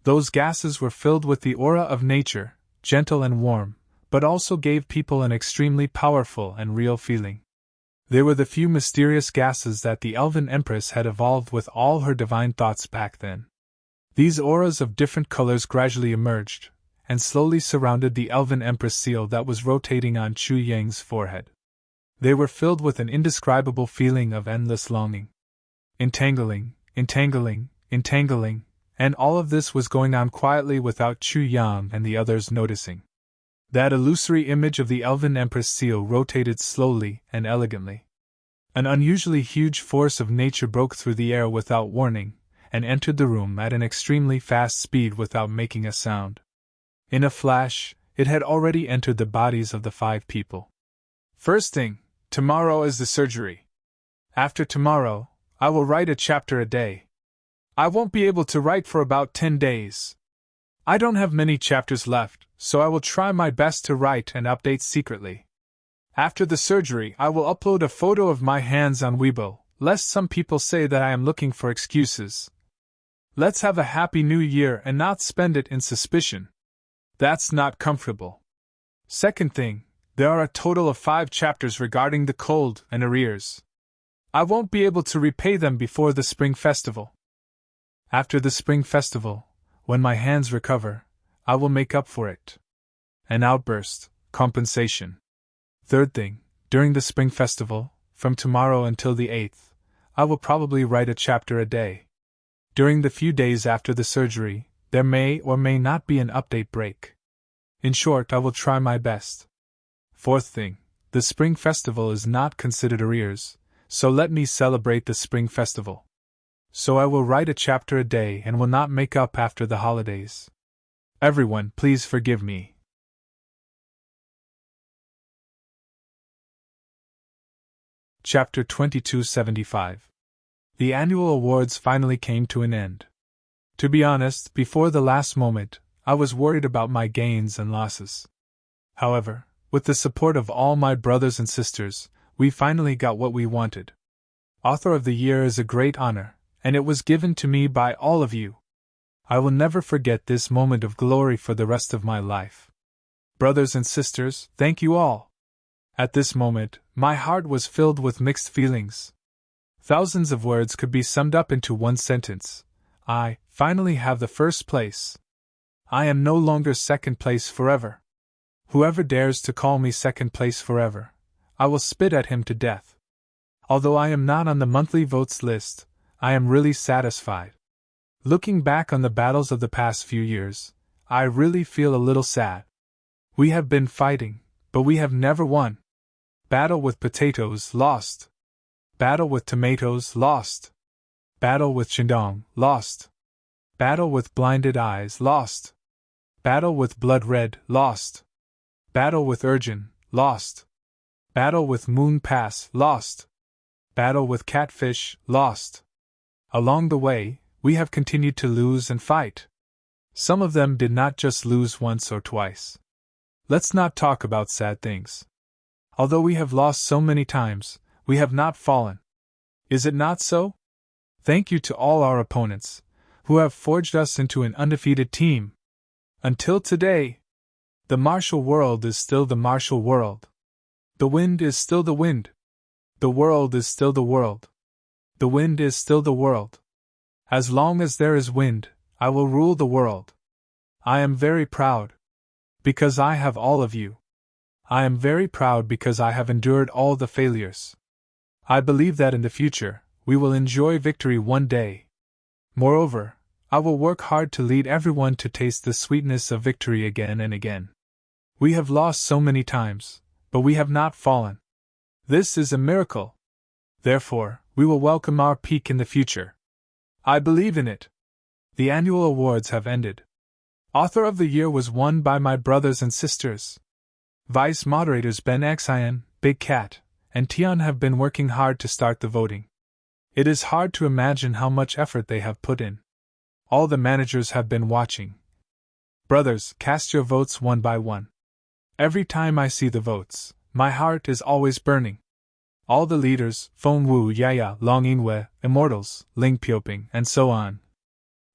Those gases were filled with the aura of nature, gentle and warm, but also gave people an extremely powerful and real feeling. They were the few mysterious gases that the Elven Empress had evolved with all her divine thoughts back then. These auras of different colors gradually emerged, and slowly surrounded the Elven Empress seal that was rotating on Chu Yang's forehead. They were filled with an indescribable feeling of endless longing. Entangling, entangling, entangling, and all of this was going on quietly without Chu Yang and the others noticing. That illusory image of the Elven Empress seal rotated slowly and elegantly. An unusually huge force of nature broke through the air without warning, and entered the room at an extremely fast speed without making a sound. In a flash, it had already entered the bodies of the 5 people. First thing, tomorrow is the surgery. After tomorrow, I will write a chapter a day. I won't be able to write for about 10 days. I don't have many chapters left, so I will try my best to write and update secretly. After the surgery, I will upload a photo of my hands on Weibo, lest some people say that I am looking for excuses. Let's have a happy new year and not spend it in suspicion. That's not comfortable. Second thing, there are a total of 5 chapters regarding the cold and arrears. I won't be able to repay them before the Spring Festival. After the Spring Festival, when my hands recover, I will make up for it. An outburst, compensation. Third thing, during the Spring Festival, from tomorrow until the 8th, I will probably write a chapter a day. During the few days after the surgery, there may or may not be an update break. In short, I will try my best. Fourth thing, the Spring Festival is not considered arrears, so let me celebrate the Spring Festival. So I will write a chapter a day and will not make up after the holidays. Everyone, please forgive me. Chapter 2275. The annual awards finally came to an end. To be honest, before the last moment, I was worried about my gains and losses. However, with the support of all my brothers and sisters, we finally got what we wanted. Author of the Year is a great honor, and it was given to me by all of you. I will never forget this moment of glory for the rest of my life. Brothers and sisters, thank you all. At this moment, my heart was filled with mixed feelings. Thousands of words could be summed up into one sentence. I finally have the first place. I am no longer second place forever. Whoever dares to call me second place forever, I will spit at him to death. Although I am not on the monthly votes list, I am really satisfied. Looking back on the battles of the past few years, I really feel a little sad. We have been fighting, but we have never won. Battle with potatoes, lost. Battle with tomatoes, lost. Battle with Chendong, lost. Battle with blinded eyes, lost. Battle with blood red, lost. Battle with Urgin, lost. Battle with Moon Pass, lost. Battle with Catfish, lost. Along the way, we have continued to lose and fight. Some of them did not just lose once or twice. Let's not talk about sad things. Although we have lost so many times, we have not fallen. Is it not so? Thank you to all our opponents, who have forged us into an undefeated team. Until today, the martial world is still the martial world. The wind is still the wind. The world is still the world. The wind is still the world. As long as there is wind, I will rule the world. I am very proud. Because I have all of you. I am very proud because I have endured all the failures. I believe that in the future, we will enjoy victory one day. Moreover, I will work hard to lead everyone to taste the sweetness of victory again and again. We have lost so many times, but we have not fallen. This is a miracle. Therefore, we will welcome our peak in the future. I believe in it. The annual awards have ended. Author of the Year was won by my brothers and sisters. Vice moderators Ben Xian, Big Cat, and Tian have been working hard to start the voting. It is hard to imagine how much effort they have put in. All the managers have been watching. Brothers, cast your votes one by one. Every time I see the votes, my heart is always burning. All the leaders, Feng Wu, Yaya, Long Yingwei, Immortals, Ling Pioping, and so on.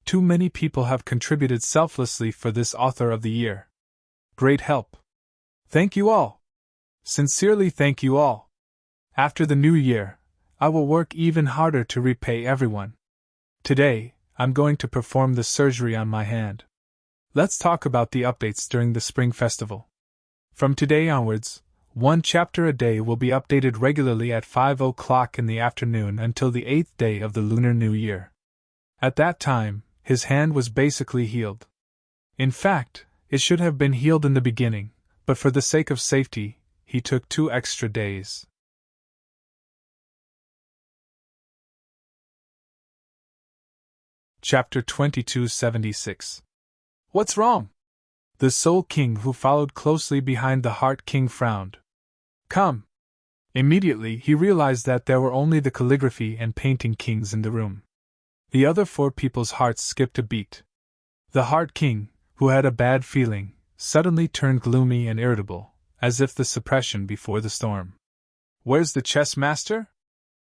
Too many people have contributed selflessly for this author of the year. Great help. Thank you all. Sincerely thank you all. After the new year, I will work even harder to repay everyone. Today, I'm going to perform the surgery on my hand. Let's talk about the updates during the Spring Festival. From today onwards, one chapter a day will be updated regularly at 5 o'clock in the afternoon until the 8th day of the Lunar New Year. At that time, his hand was basically healed. In fact, it should have been healed in the beginning, but for the sake of safety, he took 2 extra days. Chapter 2276. What's wrong? The Soul King, who followed closely behind the Heart King, frowned. Come. Immediately he realized that there were only the calligraphy and painting kings in the room. The other 4 people's hearts skipped a beat. The Heart King, who had a bad feeling, suddenly turned gloomy and irritable, as if the suppression before the storm. Where's the chess master?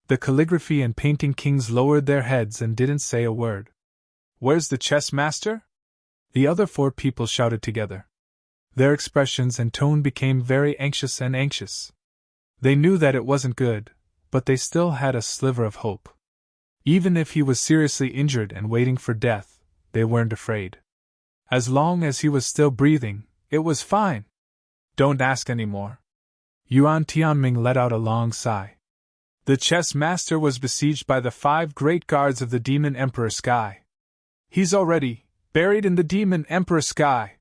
The calligraphy and painting kings lowered their heads and didn't say a word. Where's the chess master? The other 4 people shouted together. Their expressions and tone became very anxious and anxious. They knew that it wasn't good, but they still had a sliver of hope. Even if he was seriously injured and waiting for death, they weren't afraid. As long as he was still breathing, it was fine. Don't ask any more. Yuan Tianming let out a long sigh. The chess master was besieged by the 5 great guards of the Demon Emperor Sky. He's already buried in the Demon Emperor Sky.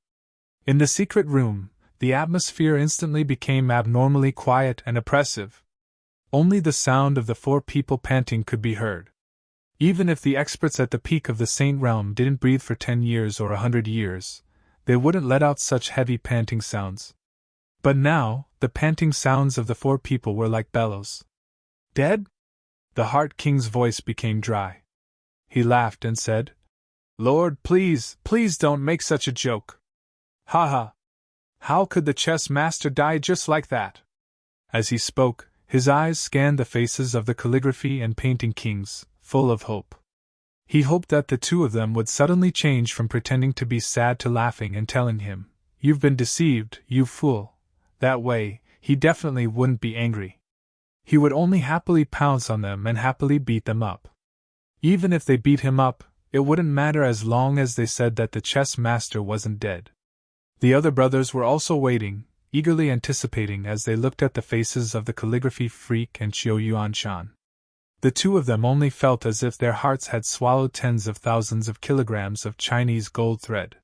In the secret room, the atmosphere instantly became abnormally quiet and oppressive. Only the sound of the 4 people panting could be heard. Even if the experts at the peak of the Saint Realm didn't breathe for 10 years or 100 years, they wouldn't let out such heavy panting sounds. But now, the panting sounds of the 4 people were like bellows. Dead? The Heart King's voice became dry. He laughed and said, Lord, please don't make such a joke. Ha ha. How could the chess master die just like that? As he spoke, his eyes scanned the faces of the calligraphy and painting kings, full of hope. He hoped that the 2 of them would suddenly change from pretending to be sad to laughing and telling him, You've been deceived, you fool. That way, he definitely wouldn't be angry. He would only happily pounce on them and happily beat them up. Even if they beat him up, it wouldn't matter as long as they said that the chess master wasn't dead. The other brothers were also waiting, eagerly anticipating as they looked at the faces of the calligraphy freak and Qiu Yuanshan. The 2 of them only felt as if their hearts had swallowed tens of thousands of kilograms of Chinese gold thread.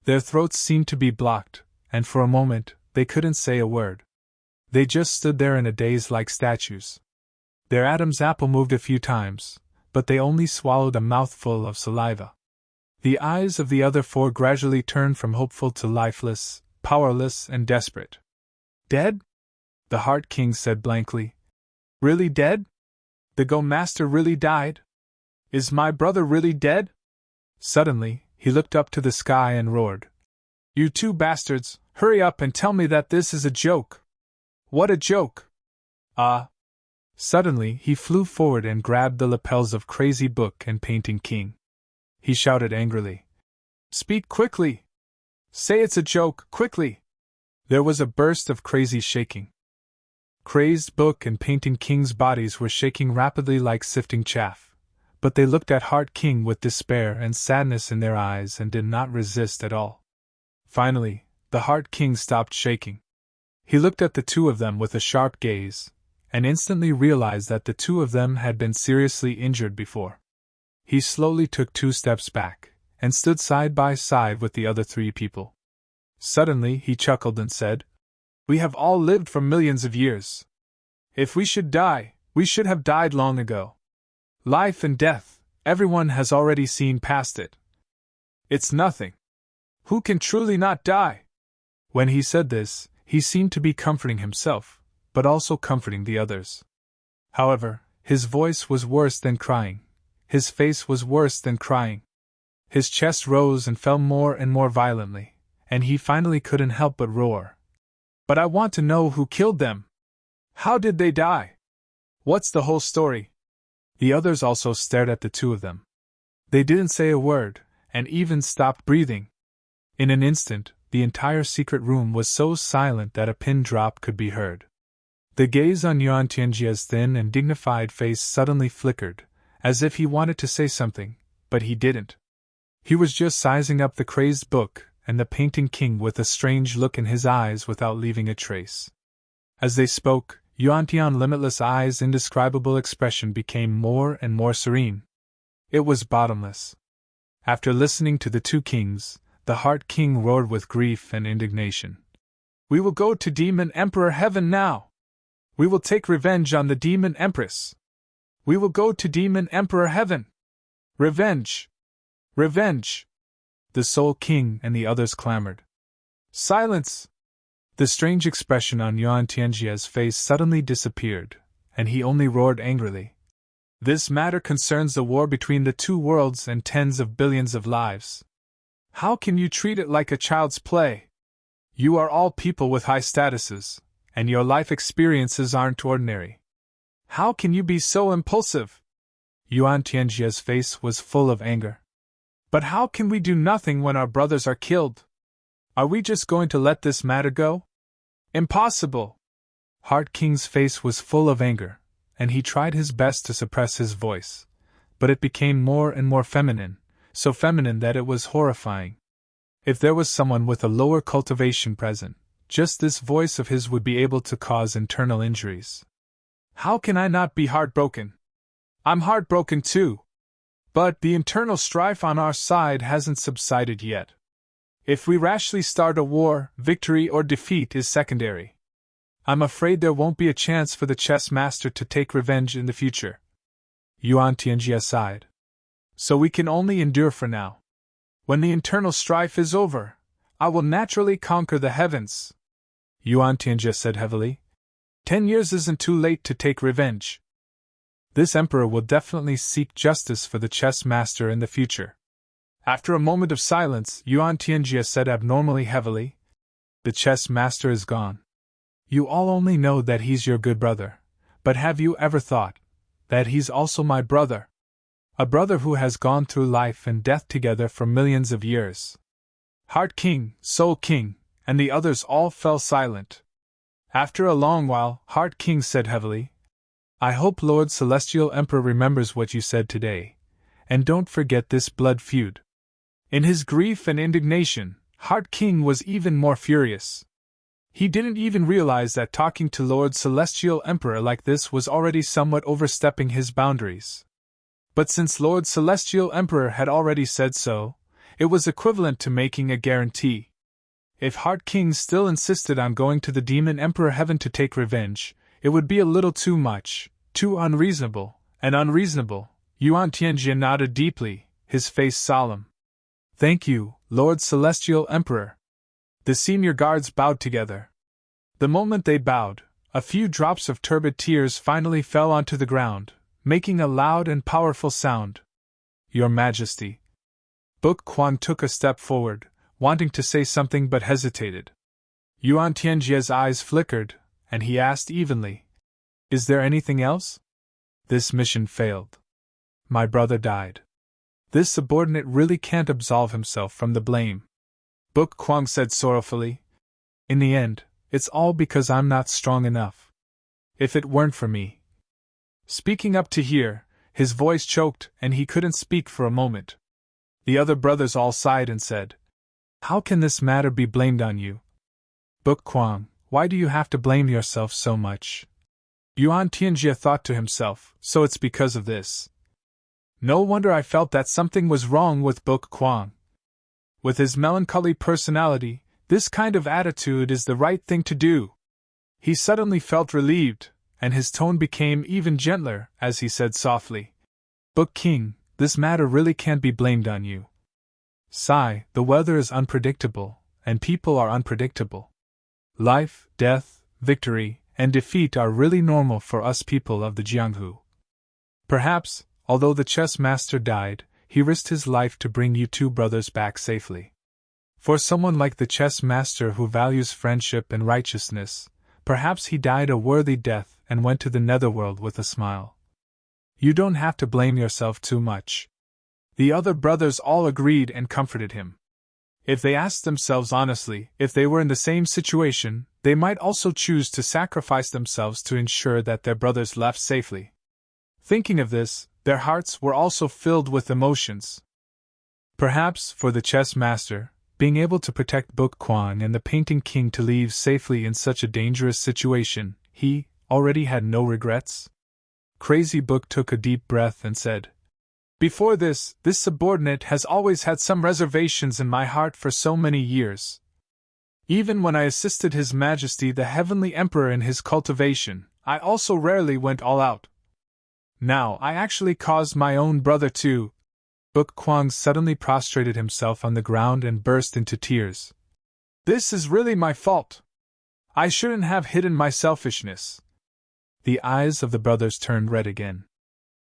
Their throats seemed to be blocked, and for a moment, they couldn't say a word. They just stood there in a daze like statues. Their Adam's apple moved a few times, but they only swallowed a mouthful of saliva. The eyes of the other 4 gradually turned from hopeful to lifeless, powerless, and desperate. Dead? The Heart King said blankly. Really dead? The Go Master really died? Is my brother really dead? Suddenly, he looked up to the sky and roared. You 2 bastards, hurry up and tell me that this is a joke. What a joke! Suddenly, he flew forward and grabbed the lapels of Crazy Book and Painting King. He shouted angrily. Speak quickly! Say it's a joke, quickly! There was a burst of crazy shaking. Crazed Book and Painting King's bodies were shaking rapidly like sifting chaff, but they looked at Heart King with despair and sadness in their eyes and did not resist at all. Finally, the Heart King stopped shaking. He looked at the 2 of them with a sharp gaze, and instantly realized that the 2 of them had been seriously injured before. He slowly took 2 steps back, and stood side by side with the other 3 people. Suddenly he chuckled and said, We have all lived for millions of years. If we should die, we should have died long ago. Life and death, everyone has already seen past it. It's nothing. Who can truly not die? When he said this, he seemed to be comforting himself, but also comforting the others. However, his voice was worse than crying. His face was worse than crying. His chest rose and fell more and more violently, and he finally couldn't help but roar. But I want to know who killed them. How did they die? What's the whole story? The others also stared at the two of them. They didn't say a word, and even stopped breathing. In an instant, the entire secret room was so silent that a pin drop could be heard. The gaze on Yuan Tianjia's thin and dignified face suddenly flickered, as if he wanted to say something, but he didn't. He was just sizing up the crazed book and the painting king with a strange look in his eyes without leaving a trace. As they spoke, Yuan Tian's limitless eyes' indescribable expression became more and more serene. It was bottomless. After listening to the two kings, the Heart King roared with grief and indignation. We will go to Demon Emperor Heaven now! We will take revenge on the Demon Empress! We will go to Demon Emperor Heaven! Revenge! Revenge! The Soul King and the others clamored. Silence! The strange expression on Yuan Tianjia's face suddenly disappeared, and he only roared angrily. This matter concerns the war between the two worlds and tens of billions of lives. How can you treat it like a child's play? You are all people with high statuses, and your life experiences aren't ordinary. How can you be so impulsive? Yuan Tianjia's face was full of anger. But how can we do nothing when our brothers are killed? Are we just going to let this matter go? Impossible! Heart King's face was full of anger, and he tried his best to suppress his voice, but it became more and more feminine, so feminine that it was horrifying. If there was someone with a lower cultivation present, just this voice of his would be able to cause internal injuries. How can I not be heartbroken? I'm heartbroken too. But the internal strife on our side hasn't subsided yet. If we rashly start a war, victory or defeat is secondary. I'm afraid there won't be a chance for the chess master to take revenge in the future. Yuan Tianjia sighed. So we can only endure for now. When the internal strife is over, I will naturally conquer the heavens. Yuan Tianjia said heavily. 10 years isn't too late to take revenge. This emperor will definitely seek justice for the chess master in the future. After a moment of silence, Yuan Tianjia said abnormally heavily, The chess master is gone. You all only know that he's your good brother, but have you ever thought that he's also my brother? A brother who has gone through life and death together for millions of years. Heart King, Soul King, and the others all fell silent. After a long while, Heart King said heavily, I hope Lord Celestial Emperor remembers what you said today, and don't forget this blood feud. In his grief and indignation, Heart King was even more furious. He didn't even realize that talking to Lord Celestial Emperor like this was already somewhat overstepping his boundaries. But since Lord Celestial Emperor had already said so, it was equivalent to making a guarantee. If Heart King still insisted on going to the Demon Emperor Heaven to take revenge, it would be a little too much, too unreasonable, and unreasonable. Yuan Tianjia nodded deeply, his face solemn. Thank you, Lord Celestial Emperor. The senior guards bowed together. The moment they bowed, a few drops of turbid tears finally fell onto the ground, making a loud and powerful sound. Your Majesty. Book Quan took a step forward, wanting to say something but hesitated. Yuan Tianjia's eyes flickered, and he asked evenly, Is there anything else? This mission failed. My brother died. This subordinate really can't absolve himself from the blame. Book Kwang said sorrowfully. In the end, it's all because I'm not strong enough. If it weren't for me. Speaking up to here, his voice choked and he couldn't speak for a moment. The other brothers all sighed and said, How can this matter be blamed on you? Book Kwang, why do you have to blame yourself so much? Yuan Tianjia thought to himself, so it's because of this. No wonder I felt that something was wrong with Book Kwang. With his melancholy personality, this kind of attitude is the right thing to do. He suddenly felt relieved, and his tone became even gentler as he said softly, Book King, this matter really can't be blamed on you. Sigh, the weather is unpredictable, and people are unpredictable. Life, death, victory, and defeat are really normal for us people of the Jianghu. Perhaps, although the chess master died, he risked his life to bring you two brothers back safely. For someone like the chess master who values friendship and righteousness, perhaps he died a worthy death and went to the netherworld with a smile. You don't have to blame yourself too much. The other brothers all agreed and comforted him. If they asked themselves honestly if they were in the same situation, they might also choose to sacrifice themselves to ensure that their brothers left safely. Thinking of this, their hearts were also filled with emotions. Perhaps, for the chess master, being able to protect Book Kwang and the Painting King to leave safely in such a dangerous situation, he already had no regrets. Crazy Book took a deep breath and said, "Before this subordinate has always had some reservations in my heart for so many years. Even when I assisted His Majesty the Heavenly Emperor in his cultivation, I also rarely went all out. Now I actually caused my own brother to—" Book Kwang suddenly prostrated himself on the ground and burst into tears. "This is really my fault. I shouldn't have hidden my selfishness." The eyes of the brothers turned red again.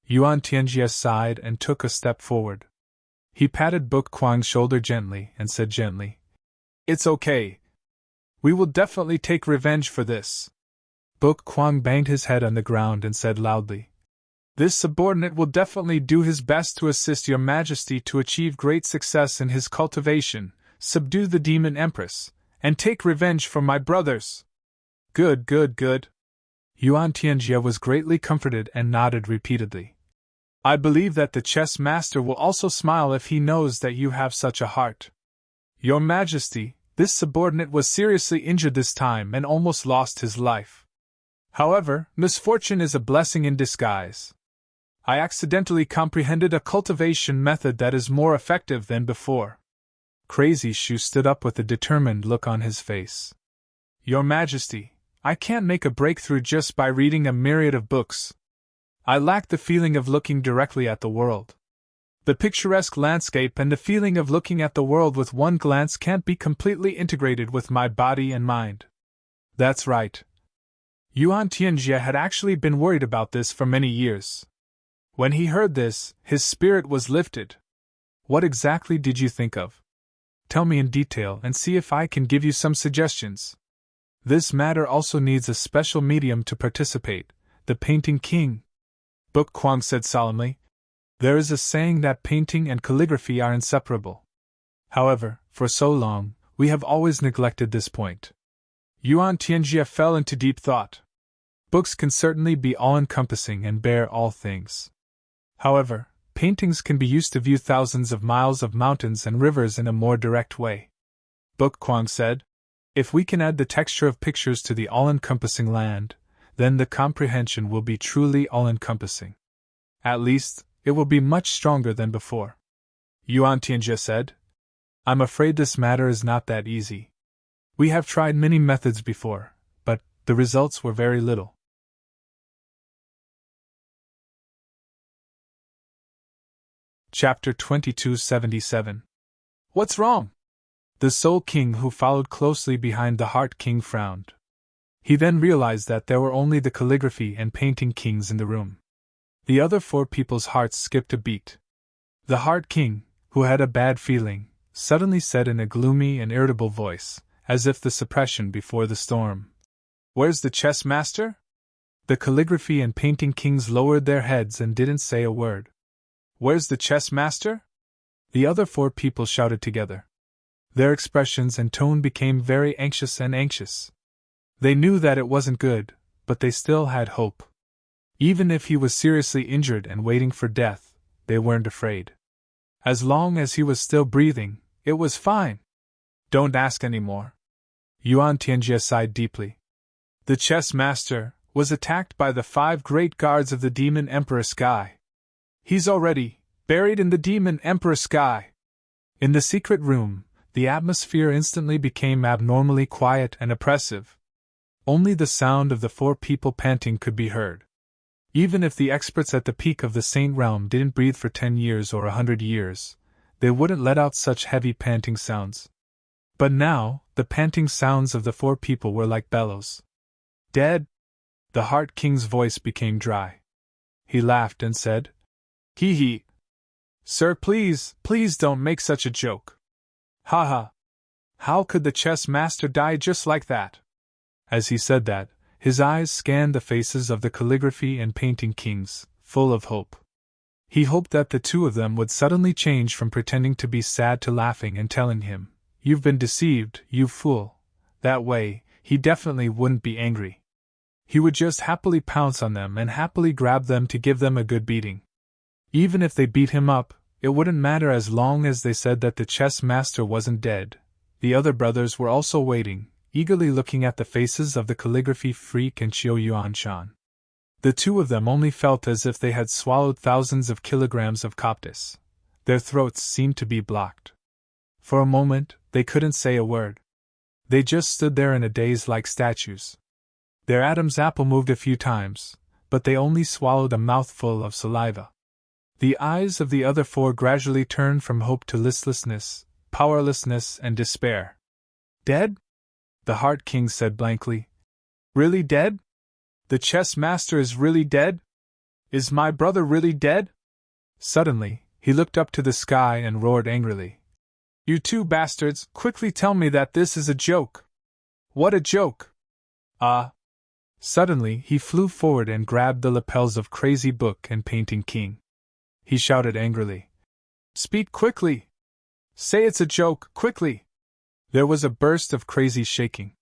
Yuan Tianjie sighed and took a step forward. He patted Book Kwang's shoulder gently and said gently, "It's okay. We will definitely take revenge for this." Book Kwang banged his head on the ground and said loudly, "This subordinate will definitely do his best to assist Your Majesty to achieve great success in his cultivation, subdue the demon empress, and take revenge for my brothers." "Good, good, good." Yuan Tianjie was greatly comforted and nodded repeatedly. "I believe that the chess master will also smile if he knows that you have such a heart. Your Majesty, this subordinate was seriously injured this time and almost lost his life. However, misfortune is a blessing in disguise. I accidentally comprehended a cultivation method that is more effective than before." Crazy Shu stood up with a determined look on his face. "Your Majesty, I can't make a breakthrough just by reading a myriad of books. I lack the feeling of looking directly at the world. The picturesque landscape and the feeling of looking at the world with one glance can't be completely integrated with my body and mind." "That's right." Yuan Tianjie had actually been worried about this for many years. When he heard this, his spirit was lifted. "What exactly did you think of? Tell me in detail and see if I can give you some suggestions." "This matter also needs a special medium to participate, the Painting King," Book Kwang said solemnly. "There is a saying that painting and calligraphy are inseparable. However, for so long, we have always neglected this point." Yuan Tianjie fell into deep thought. Books can certainly be all-encompassing and bear all things. However, paintings can be used to view thousands of miles of mountains and rivers in a more direct way. Book Kwang said, "If we can add the texture of pictures to the all-encompassing land, then the comprehension will be truly all-encompassing. At least, it will be much stronger than before." Yuan Tianjie said, "I'm afraid this matter is not that easy. We have tried many methods before, but the results were very little." Chapter 2277. What's wrong? The Soul King who followed closely behind the Heart King frowned. He then realized that there were only the calligraphy and painting kings in the room. The other four people's hearts skipped a beat. The Heart King, who had a bad feeling, suddenly said in a gloomy and irritable voice, as if the suppression before the storm, "Where's the chess master?" The calligraphy and painting kings lowered their heads and didn't say a word. "Where's the chess master?" The other four people shouted together. Their expressions and tone became very anxious and anxious. They knew that it wasn't good, but they still had hope. Even if he was seriously injured and waiting for death, they weren't afraid. As long as he was still breathing, it was fine. "Don't ask any more." Yuan Tianjie sighed deeply. The chess master was attacked by the 5 great guards of the Demon Emperor Sky. He's already buried in the Demon Emperor Sky. In the secret room, the atmosphere instantly became abnormally quiet and oppressive. Only the sound of the 4 people panting could be heard. Even if the experts at the peak of the Saint Realm didn't breathe for 10 years or 100 years, they wouldn't let out such heavy panting sounds. But now, the panting sounds of the 4 people were like bellows. "Dead?" The Heart King's voice became dry. He laughed and said, "Hee hee. Sir, please don't make such a joke. Ha ha. How could the chess master die just like that? As he said that, his eyes scanned the faces of the calligraphy and painting kings, full of hope. He hoped that the two of them would suddenly change from pretending to be sad to laughing and telling him, "You've been deceived, you fool." That way, he definitely wouldn't be angry. He would just happily pounce on them and happily grab them to give them a good beating. Even if they beat him up, it wouldn't matter as long as they said that the chess master wasn't dead. The other brothers were also waiting, eagerly looking at the faces of the calligraphy freak and Qiu Yuanshan. The two of them only felt as if they had swallowed thousands of kilograms of coptis. Their throats seemed to be blocked. For a moment, they couldn't say a word. They just stood there in a daze like statues. Their Adam's apple moved a few times, but they only swallowed a mouthful of saliva. The eyes of the other four gradually turned from hope to listlessness, powerlessness, and despair. "Dead?" the Heart King said blankly. "Really dead? The chess master is really dead? Is my brother really dead?" Suddenly, he looked up to the sky and roared angrily. "You two bastards, quickly tell me that this is a joke! What a joke! Suddenly, he flew forward and grabbed the lapels of Crazy Book and Painting King. He shouted angrily, "Speak quickly! Say it's a joke, quickly!" There was a burst of crazy shaking.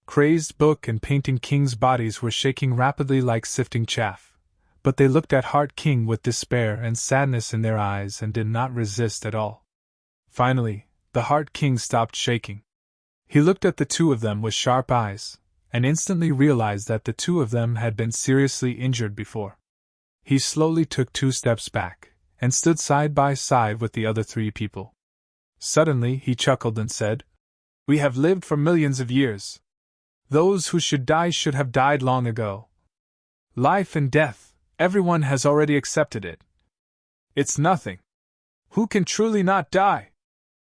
Crazed Book and Painting King's bodies were shaking rapidly like sifting chaff, but they looked at Heart King with despair and sadness in their eyes and did not resist at all. Finally, the Heart King stopped shaking. He looked at the two of them with sharp eyes, and instantly realized that the two of them had been seriously injured before. He slowly took 2 steps back, and stood side by side with the other 3 people. Suddenly he chuckled and said, "We have lived for millions of years. Those who should die should have died long ago. Life and death, everyone has already accepted it. It's nothing. Who can truly not die?"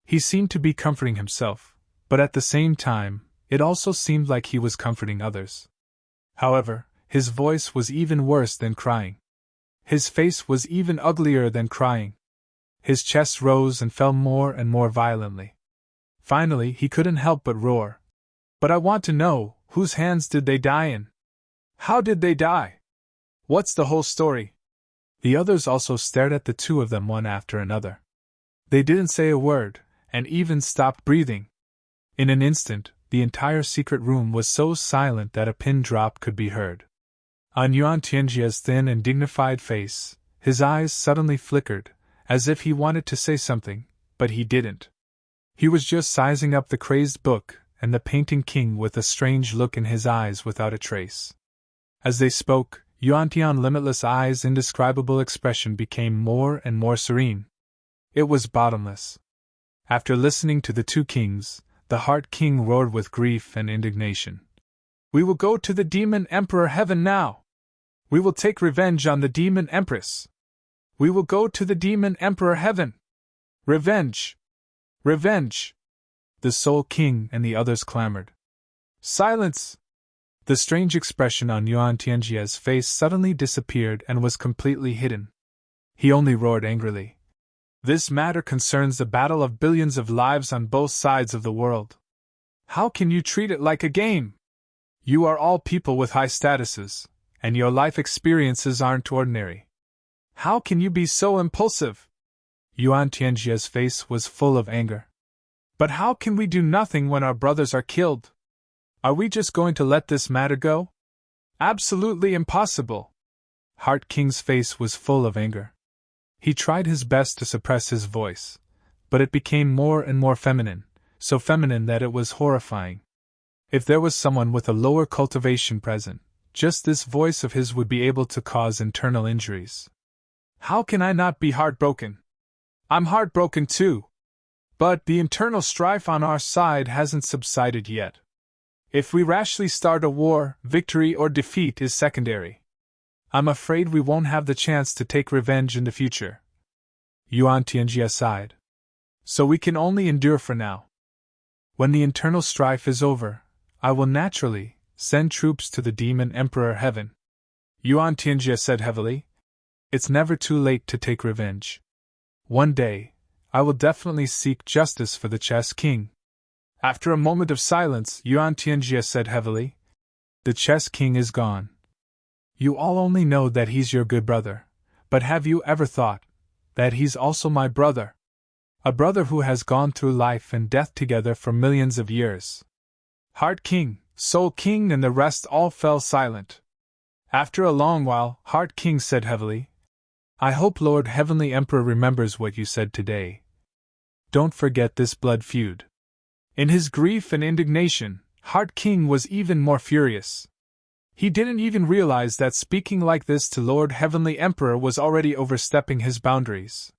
He seemed to be comforting himself, but at the same time, it also seemed like he was comforting others. However, his voice was even worse than crying. His face was even uglier than crying. His chest rose and fell more and more violently. Finally, he couldn't help but roar, "But I want to know, whose hands did they die in? How did they die? What's the whole story?" The others also stared at the two of them one after another. They didn't say a word, and even stopped breathing. In an instant, the entire secret room was so silent that a pin drop could be heard. On Yuan Tianjia's thin and dignified face, his eyes suddenly flickered, as if he wanted to say something, but he didn't. He was just sizing up the Crazed Book and the Painting King with a strange look in his eyes without a trace. As they spoke, Yuan Tian's limitless eyes' indescribable expression became more and more serene. It was bottomless. After listening to the two kings, the Heart King roared with grief and indignation. "We will go to the Demon Emperor Heaven now! We will take revenge on the Demon Empress! We will go to the Demon Emperor Heaven! Revenge! Revenge!" The Soul King and the others clamored. "Silence!" The strange expression on Yuan Tianjia's face suddenly disappeared and was completely hidden. He only roared angrily. "This matter concerns the battle of billions of lives on both sides of the world. How can you treat it like a game? You are all people with high statuses, and your life experiences aren't ordinary. How can you be so impulsive?" Yuan Tianjia's face was full of anger. "But how can we do nothing when our brothers are killed? Are we just going to let this matter go? Absolutely impossible!" Heart King's face was full of anger. He tried his best to suppress his voice, but it became more and more feminine, so feminine that it was horrifying. If there was someone with a lower cultivation present, just this voice of his would be able to cause internal injuries. "How can I not be heartbroken? I'm heartbroken too. But the internal strife on our side hasn't subsided yet. If we rashly start a war, victory or defeat is secondary. I'm afraid we won't have the chance to take revenge in the future." Yuan Tianjia sighed. "So we can only endure for now. When the internal strife is over, I will naturally send troops to the Demon Emperor Heaven." Yuan Tianjia said heavily. "It's never too late to take revenge. One day, I will definitely seek justice for the Chess King." After a moment of silence, Yuan Tianjie said heavily, "The chess king is gone. You all only know that he's your good brother, but have you ever thought that he's also my brother? A brother who has gone through life and death together for millions of years." Heart King, Soul King, and the rest all fell silent. After a long while, Heart King said heavily, "I hope Lord Heavenly Emperor remembers what you said today. Don't forget this blood feud." In his grief and indignation, Heart King was even more furious. He didn't even realize that speaking like this to Lord Heavenly Emperor was already overstepping his boundaries.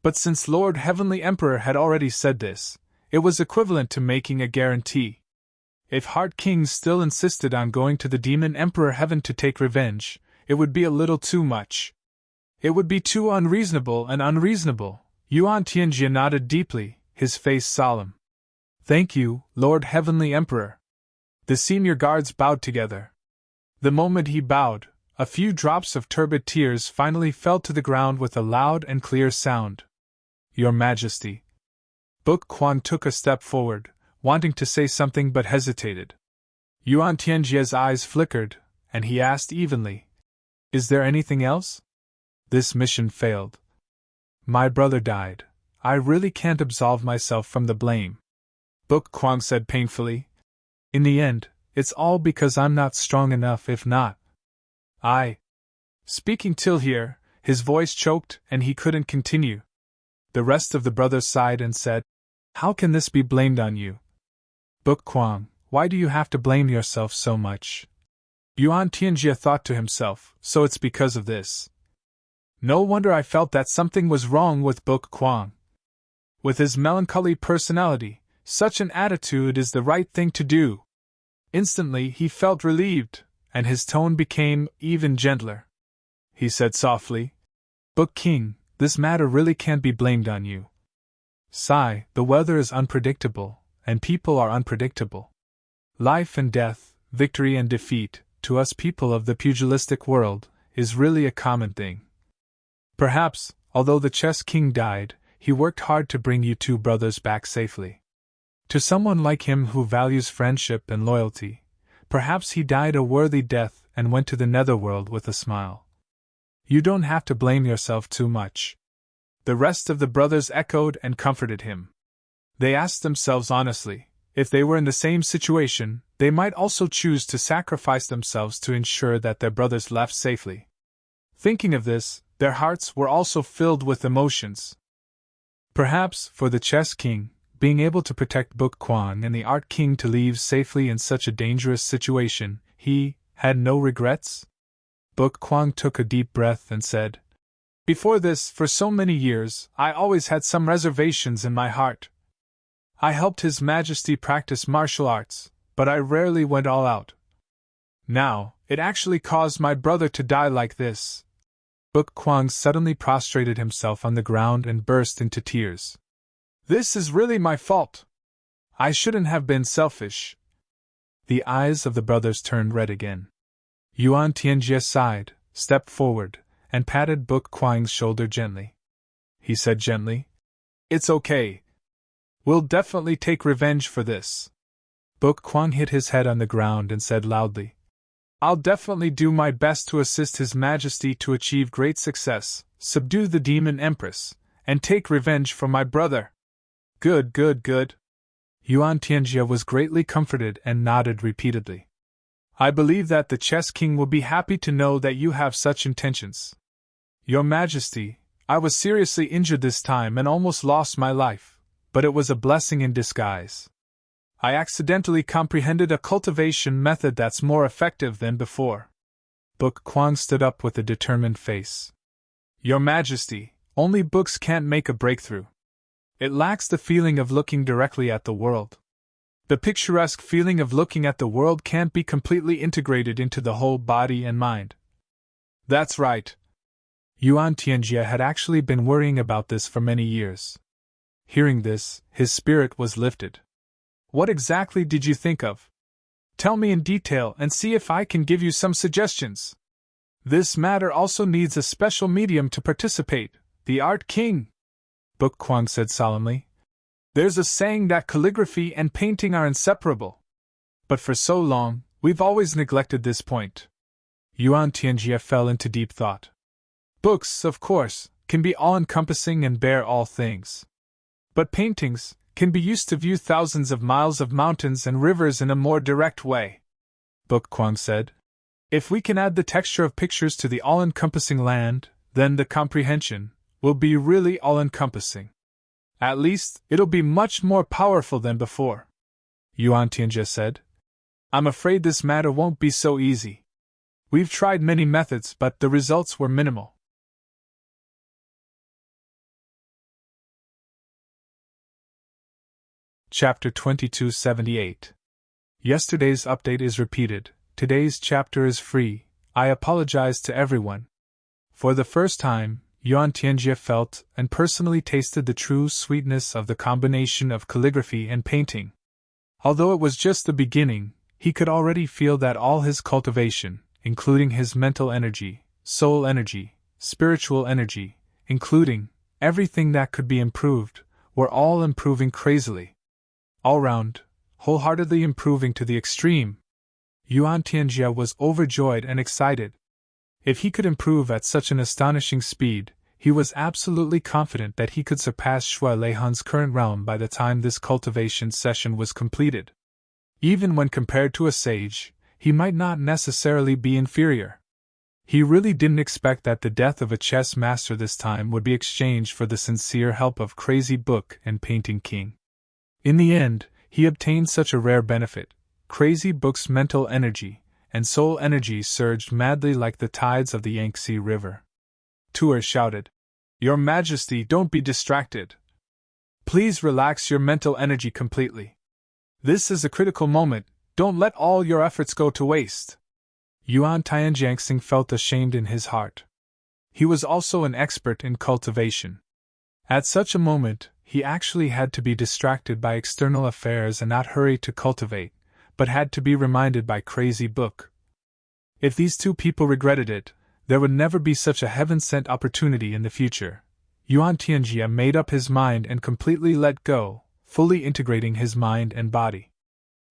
But since Lord Heavenly Emperor had already said this, it was equivalent to making a guarantee. If Heart King still insisted on going to the Demon Emperor Heaven to take revenge, it would be a little too much. It would be too unreasonable and unreasonable. Yuan Tianjie nodded deeply, his face solemn. "Thank you, Lord Heavenly Emperor." The senior guards bowed together. The moment he bowed, a few drops of turbid tears finally fell to the ground with a loud and clear sound. "Your Majesty." Book Quan took a step forward, wanting to say something but hesitated. Yuan Tianjie's eyes flickered, and he asked evenly, "Is there anything else?" "This mission failed. My brother died. I really can't absolve myself from the blame," Book Quan said painfully. "In the end, it's all because I'm not strong enough. If not, Speaking till here, his voice choked and he couldn't continue. The rest of the brothers sighed and said, "How can this be blamed on you? Book Quan, why do you have to blame yourself so much?" Yuan Tianjie thought to himself, so it's because of this. No wonder I felt that something was wrong with Book Quan. With his melancholy personality, such an attitude is the right thing to do. Instantly he felt relieved, and his tone became even gentler. He said softly, "Book King, this matter really can't be blamed on you. The weather is unpredictable, and people are unpredictable. Life and death, victory and defeat, to us people of the pugilistic world, is really a common thing. Perhaps, although the chess king died, he worked hard to bring you two brothers back safely. To someone like him who values friendship and loyalty, perhaps he died a worthy death and went to the netherworld with a smile. You don't have to blame yourself too much." The rest of the brothers echoed and comforted him. They asked themselves honestly, if they were in the same situation, they might also choose to sacrifice themselves to ensure that their brothers left safely. Thinking of this, their hearts were also filled with emotions. Perhaps, for the chess king, being able to protect Book Quan and the art king to leave safely in such a dangerous situation, he had no regrets? Book Quan took a deep breath and said, "Before this, for so many years, I always had some reservations in my heart. I helped His Majesty practice martial arts, but I rarely went all out. Now, it actually caused my brother to die like this." Book Quan suddenly prostrated himself on the ground and burst into tears. "This is really my fault. I shouldn't have been selfish." The eyes of the brothers turned red again. Yuan Tianjie sighed, stepped forward, and patted Book Quang's shoulder gently. He said gently, "It's okay. We'll definitely take revenge for this." Book Quang hit his head on the ground and said loudly, "I'll definitely do my best to assist His Majesty to achieve great success, subdue the Demon Empress, and take revenge for my brother." Good, good, good." Yuan Tianjie was greatly comforted and nodded repeatedly. "I believe that the chess king will be happy to know that you have such intentions. Your Majesty, I was seriously injured this time and almost lost my life, but it was a blessing in disguise. I accidentally comprehended a cultivation method that's more effective than before." Book Quan stood up with a determined face. "Your Majesty, only books can't make a breakthrough. It lacks the feeling of looking directly at the world. The picturesque feeling of looking at the world can't be completely integrated into the whole body and mind." "That's right." Yuan Tianjie had actually been worrying about this for many years. Hearing this, his spirit was lifted. "What exactly did you think of? Tell me in detail and see if I can give you some suggestions. This matter also needs a special medium to participate, the Art King," Book Quan said solemnly. There's a saying that calligraphy and painting are inseparable. But for so long, we've always neglected this point. Yuan Tianjie fell into deep thought. Books, of course, can be all-encompassing and bear all things. But paintings can be used to view thousands of miles of mountains and rivers in a more direct way. Book Kwang said. If we can add the texture of pictures to the all-encompassing land, then the comprehension will be really all-encompassing. At least, it'll be much more powerful than before. Yuan Tianjie said. I'm afraid this matter won't be so easy. We've tried many methods, but the results were minimal. Chapter 2278. Yesterday's update is repeated. Today's chapter is free. I apologize to everyone. For the first time, Yuan Tianjie felt and personally tasted the true sweetness of the combination of calligraphy and painting. Although it was just the beginning, he could already feel that all his cultivation, including his mental energy, soul energy, spiritual energy, including everything that could be improved, were all improving crazily. All round, wholeheartedly improving to the extreme. Yuan Tianjie was overjoyed and excited. If he could improve at such an astonishing speed, he was absolutely confident that he could surpass Shui Leihan's current realm by the time this cultivation session was completed. Even when compared to a sage, he might not necessarily be inferior. He really didn't expect that the death of a chess master this time would be exchanged for the sincere help of Crazy Book and Painting King. In the end, he obtained such a rare benefit. Crazy Book's mental energy and soul energy surged madly like the tides of the Yangtze River. Tuer shouted, "Your Majesty, don't be distracted. Please relax your mental energy completely. This is a critical moment, don't let all your efforts go to waste." Yuan Tianjiangsing felt ashamed in his heart. He was also an expert in cultivation. At such a moment, he actually had to be distracted by external affairs and not hurry to cultivate, but had to be reminded by Crazy Book. If these two people regretted it, there would never be such a heaven-sent opportunity in the future. Yuan Tianjie made up his mind and completely let go, fully integrating his mind and body.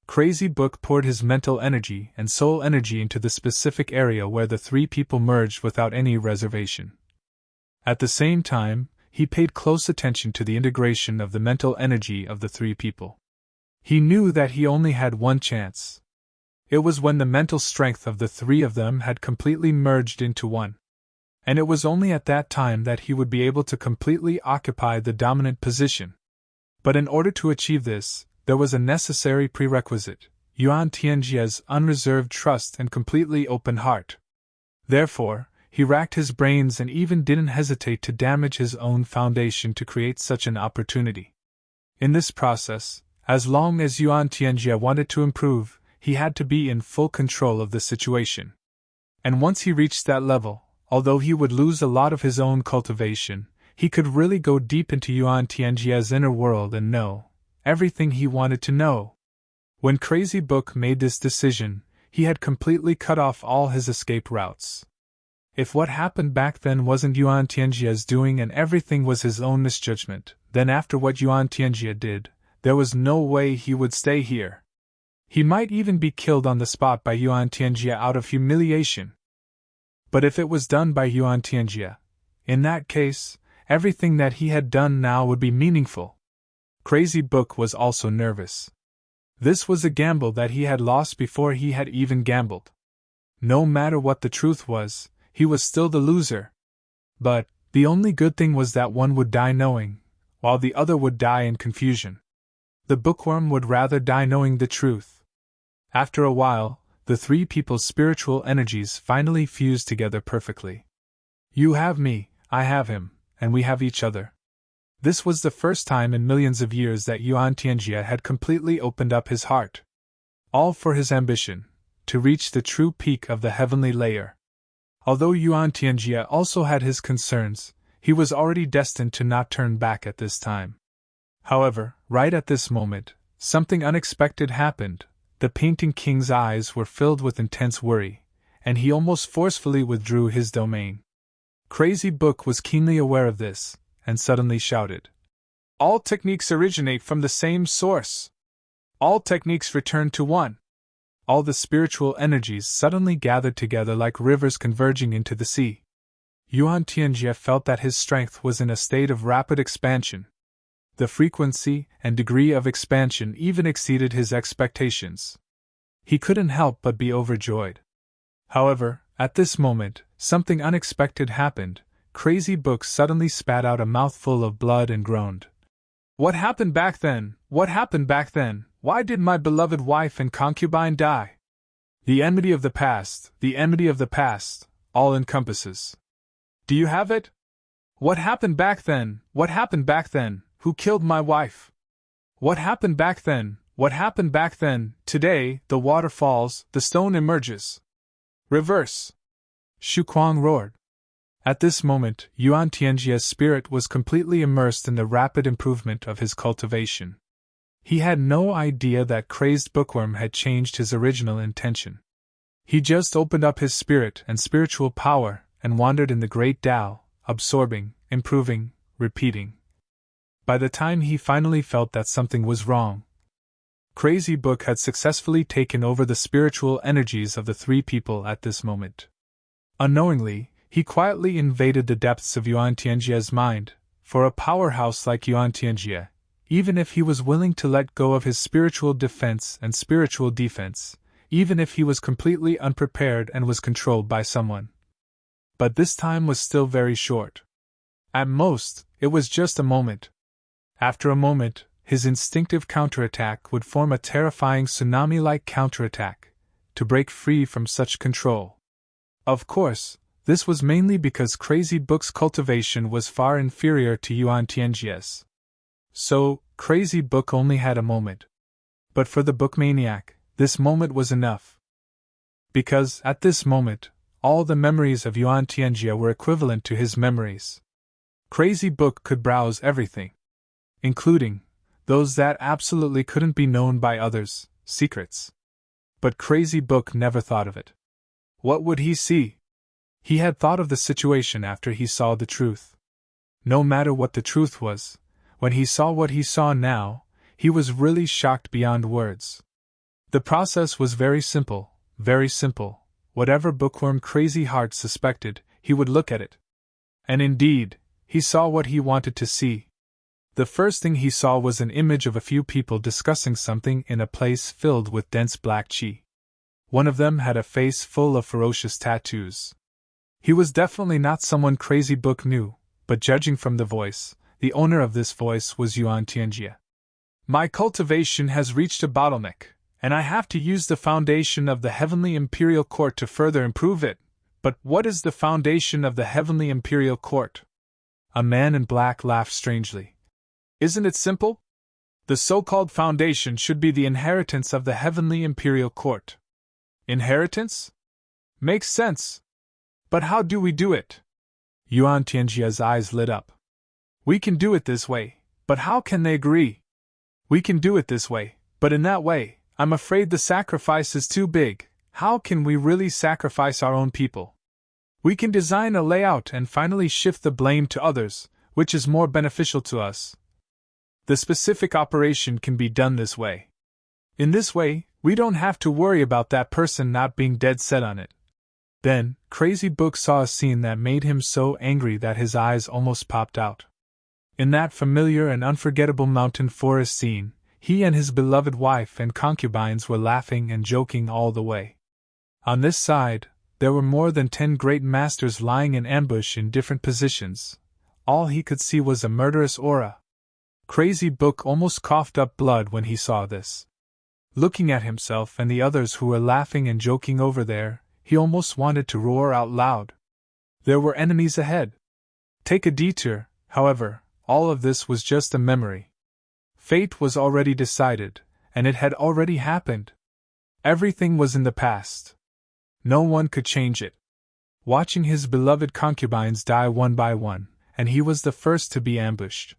Crazy Book poured his mental energy and soul energy into the specific area where the three people merged without any reservation. At the same time, he paid close attention to the integration of the mental energy of the three people. He knew that he only had one chance. It was when the mental strength of the three of them had completely merged into one. And it was only at that time that he would be able to completely occupy the dominant position. But in order to achieve this, there was a necessary prerequisite: Yuan Tianjie's unreserved trust and completely open heart. Therefore, he racked his brains and even didn't hesitate to damage his own foundation to create such an opportunity. In this process, as long as Yuan Tianjie wanted to improve, he had to be in full control of the situation. And once he reached that level, although he would lose a lot of his own cultivation, he could really go deep into Yuan Tianjie's inner world and know everything he wanted to know. When Crazy Book made this decision, he had completely cut off all his escape routes. If what happened back then wasn't Yuan Tianjie's doing and everything was his own misjudgment, then after what Yuan Tianjie did, there was no way he would stay here. He might even be killed on the spot by Yuan Tianjie out of humiliation. But if it was done by Yuan Tianjie, in that case, everything that he had done now would be meaningful. Crazy Book was also nervous. This was a gamble that he had lost before he had even gambled. No matter what the truth was, he was still the loser. But the only good thing was that one would die knowing, while the other would die in confusion. The bookworm would rather die knowing the truth. After a while, the three people's spiritual energies finally fused together perfectly. You have me, I have him, and we have each other. This was the first time in millions of years that Yuan Tianjie had completely opened up his heart. All for his ambition, to reach the true peak of the heavenly layer. Although Yuan Tianjie also had his concerns, he was already destined to not turn back at this time. However, right at this moment, something unexpected happened. The Painting King's eyes were filled with intense worry, and he almost forcefully withdrew his domain. Crazy Book was keenly aware of this, and suddenly shouted, All techniques originate from the same source. All techniques return to one. All the spiritual energies suddenly gathered together like rivers converging into the sea. Yuan Tianjie felt that his strength was in a state of rapid expansion. The frequency and degree of expansion even exceeded his expectations. He couldn't help but be overjoyed. However, at this moment, something unexpected happened. Crazy Book suddenly spat out a mouthful of blood and groaned. What happened back then? What happened back then? Why did my beloved wife and concubine die? The enmity of the past, all encompasses. Do you have it? What happened back then? What happened back then? Who killed my wife? What happened back then? What happened back then? Today, the water falls, the stone emerges. Reverse! Shu Kuang roared. At this moment, Yuan Tianjie's spirit was completely immersed in the rapid improvement of his cultivation. He had no idea that Crazed Bookworm had changed his original intention. He just opened up his spirit and spiritual power and wandered in the great Tao, absorbing, improving, repeating. By the time he finally felt that something was wrong, Crazy Book had successfully taken over the spiritual energies of the three people at this moment. Unknowingly, he quietly invaded the depths of Yuan Tianjie's mind. For a powerhouse like Yuan Tianjie, even if he was willing to let go of his spiritual defense and spiritual defense, even if he was completely unprepared and was controlled by someone. But this time was still very short. At most, it was just a moment. After a moment, his instinctive counterattack would form a terrifying tsunami-like counterattack, to break free from such control. Of course, this was mainly because Crazy Book's cultivation was far inferior to Yuan Tianjie's. So, Crazy Book only had a moment. But for the book maniac, this moment was enough. Because, at this moment, all the memories of Yuan Tianjie were equivalent to his memories. Crazy Book could browse everything, including those that absolutely couldn't be known by others, secrets. But Crazy Book never thought of it. What would he see? He had thought of the situation after he saw the truth. No matter what the truth was, when he saw what he saw now, he was really shocked beyond words. The process was very simple, very simple. Whatever Bookworm Crazy Heart suspected, he would look at it. And indeed, he saw what he wanted to see. The first thing he saw was an image of a few people discussing something in a place filled with dense black chi. One of them had a face full of ferocious tattoos. He was definitely not someone Crazy Book knew, but judging from the voice, the owner of this voice was Yuan Tianjie. My cultivation has reached a bottleneck, and I have to use the foundation of the Heavenly Imperial Court to further improve it. But what is the foundation of the Heavenly Imperial Court? A man in black laughed strangely. Isn't it simple? The so-called foundation should be the inheritance of the Heavenly Imperial Court. Inheritance? Makes sense. But how do we do it? Yuan Tianjie's eyes lit up. We can do it this way, but how can they agree? We can do it this way, but in that way, I'm afraid the sacrifice is too big. How can we really sacrifice our own people? We can design a layout and finally shift the blame to others, which is more beneficial to us. The specific operation can be done this way. In this way, we don't have to worry about that person not being dead set on it. Then, Crazy Book saw a scene that made him so angry that his eyes almost popped out. In that familiar and unforgettable mountain forest scene, he and his beloved wife and concubines were laughing and joking all the way. On this side, there were more than 10 great masters lying in ambush in different positions. All he could see was a murderous aura. Crazy Book almost coughed up blood when he saw this. Looking at himself and the others who were laughing and joking over there, he almost wanted to roar out loud. There were enemies ahead. Take a detour, however, all of this was just a memory. Fate was already decided, and it had already happened. Everything was in the past. No one could change it. Watching his beloved concubines die one by one, and he was the first to be ambushed.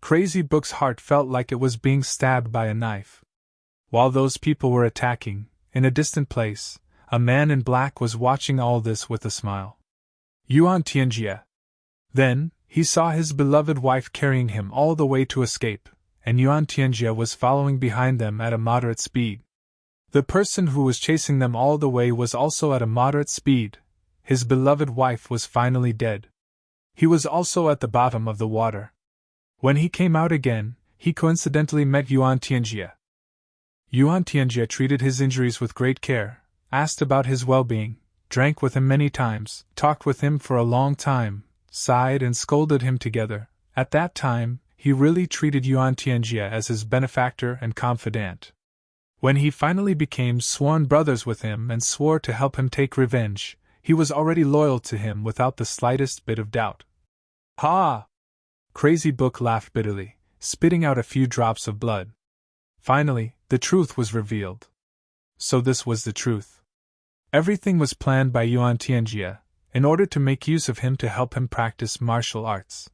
Crazy Book's heart felt like it was being stabbed by a knife. While those people were attacking, in a distant place, a man in black was watching all this with a smile. Yuan Tianjie. Then, he saw his beloved wife carrying him all the way to escape, and Yuan Tianjie was following behind them at a moderate speed. The person who was chasing them all the way was also at a moderate speed. His beloved wife was finally dead. He was also at the bottom of the water. When he came out again, he coincidentally met Yuan Tianjie. Yuan Tianjie treated his injuries with great care, asked about his well-being, drank with him many times, talked with him for a long time, sighed and scolded him together. At that time, he really treated Yuan Tianjie as his benefactor and confidant. When he finally became sworn brothers with him and swore to help him take revenge, he was already loyal to him without the slightest bit of doubt. Ha! Crazy Book laughed bitterly, spitting out a few drops of blood. Finally, the truth was revealed. So this was the truth. Everything was planned by Yuan Tianjie, in order to make use of him to help him practice martial arts.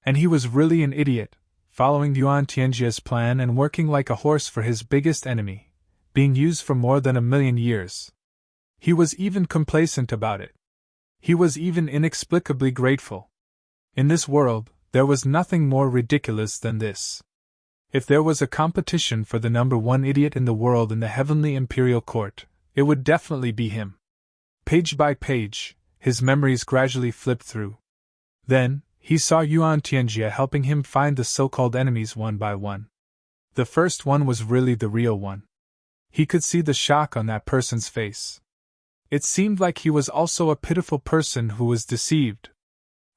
And he was really an idiot, following Yuan Tianjie's plan and working like a horse for his biggest enemy, being used for more than 1,000,000 years. He was even complacent about it. He was even inexplicably grateful. In this world, there was nothing more ridiculous than this. If there was a competition for the number one idiot in the world in the heavenly imperial court, it would definitely be him. Page by page, his memories gradually flipped through. Then, he saw Yuan Tianjie helping him find the so-called enemies one by one. The first one was really the real one. He could see the shock on that person's face. It seemed like he was also a pitiful person who was deceived.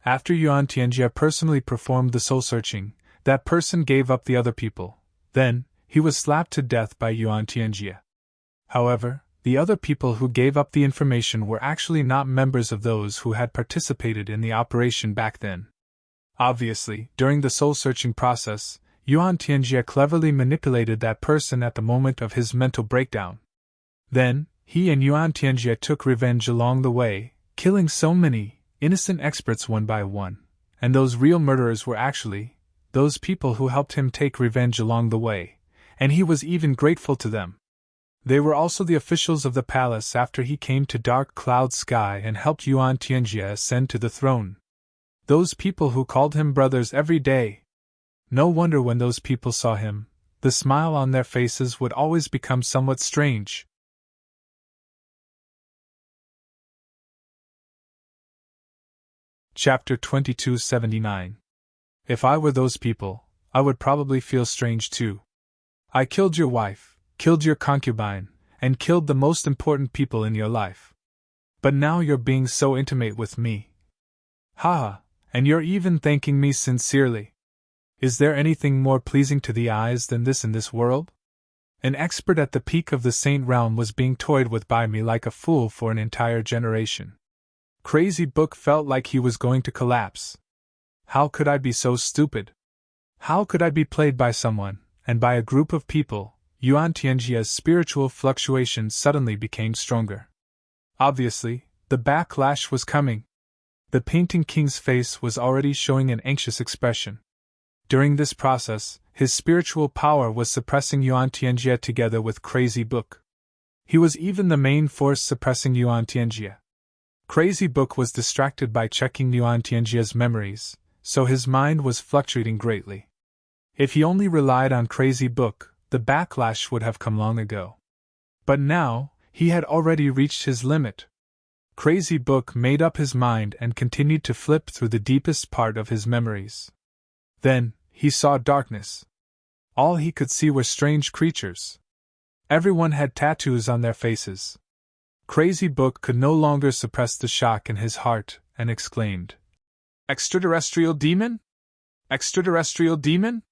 After Yuan Tianjie personally performed the soul-searching, that person gave up the other people. Then, he was slapped to death by Yuan Tianjie. However, the other people who gave up the information were actually not members of those who had participated in the operation back then. Obviously, during the soul-searching process, Yuan Tianjie cleverly manipulated that person at the moment of his mental breakdown. Then, he and Yuan Tianjie took revenge along the way, killing so many innocent experts one by one, and those real murderers were actually those people who helped him take revenge along the way, and he was even grateful to them. They were also the officials of the palace after he came to Dark Cloud Sky and helped Yuan Tianjie ascend to the throne. Those people who called him brothers every day. No wonder when those people saw him, the smile on their faces would always become somewhat strange. Chapter 2279. If I were those people, I would probably feel strange too. I killed your wife, killed your concubine, and killed the most important people in your life. But now you're being so intimate with me. Haha, and you're even thanking me sincerely. Is there anything more pleasing to the eyes than this in this world? An expert at the peak of the saint realm was being toyed with by me like a fool for an entire generation. Crazy Book felt like he was going to collapse. How could I be so stupid? How could I be played by someone, and by a group of people? Yuan Tianjie's spiritual fluctuations suddenly became stronger. Obviously, the backlash was coming. The painting king's face was already showing an anxious expression. During this process, his spiritual power was suppressing Yuan Tianjie together with Crazy Book. He was even the main force suppressing Yuan Tianjie. Crazy Book was distracted by checking Yuan Tianjie's memories, so his mind was fluctuating greatly. If he only relied on Crazy Book, the backlash would have come long ago. But now, he had already reached his limit. Crazy Book made up his mind and continued to flip through the deepest part of his memories. Then, he saw darkness. All he could see were strange creatures. Everyone had tattoos on their faces. Crazy Book could no longer suppress the shock in his heart and exclaimed, "Extraterrestrial demon? Extraterrestrial demon?"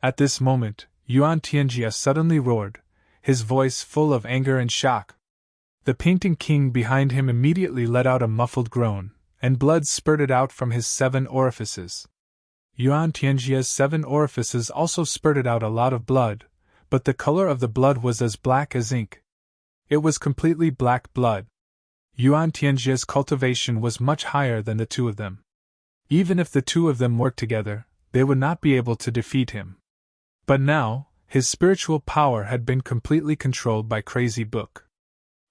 At this moment, Yuan Tianjie suddenly roared, his voice full of anger and shock. The painting king behind him immediately let out a muffled groan, and blood spurted out from his 7 orifices. Yuan Tianjie's 7 orifices also spurted out a lot of blood, but the color of the blood was as black as ink. It was completely black blood. Yuan Tianjie's cultivation was much higher than the two of them. Even if the two of them worked together, they would not be able to defeat him. But now, his spiritual power had been completely controlled by Crazy Book.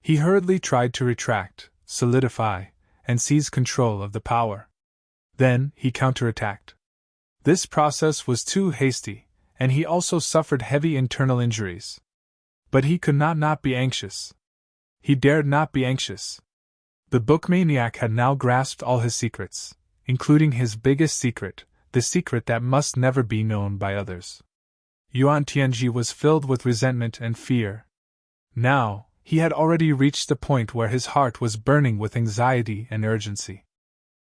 He hurriedly tried to retract, solidify, and seize control of the power. Then, he counterattacked. This process was too hasty, and he also suffered heavy internal injuries. But he could not be anxious. He dared not be anxious. The book maniac had now grasped all his secrets, including his biggest secret, the secret that must never be known by others. Yuan Tianji was filled with resentment and fear. Now, he had already reached the point where his heart was burning with anxiety and urgency.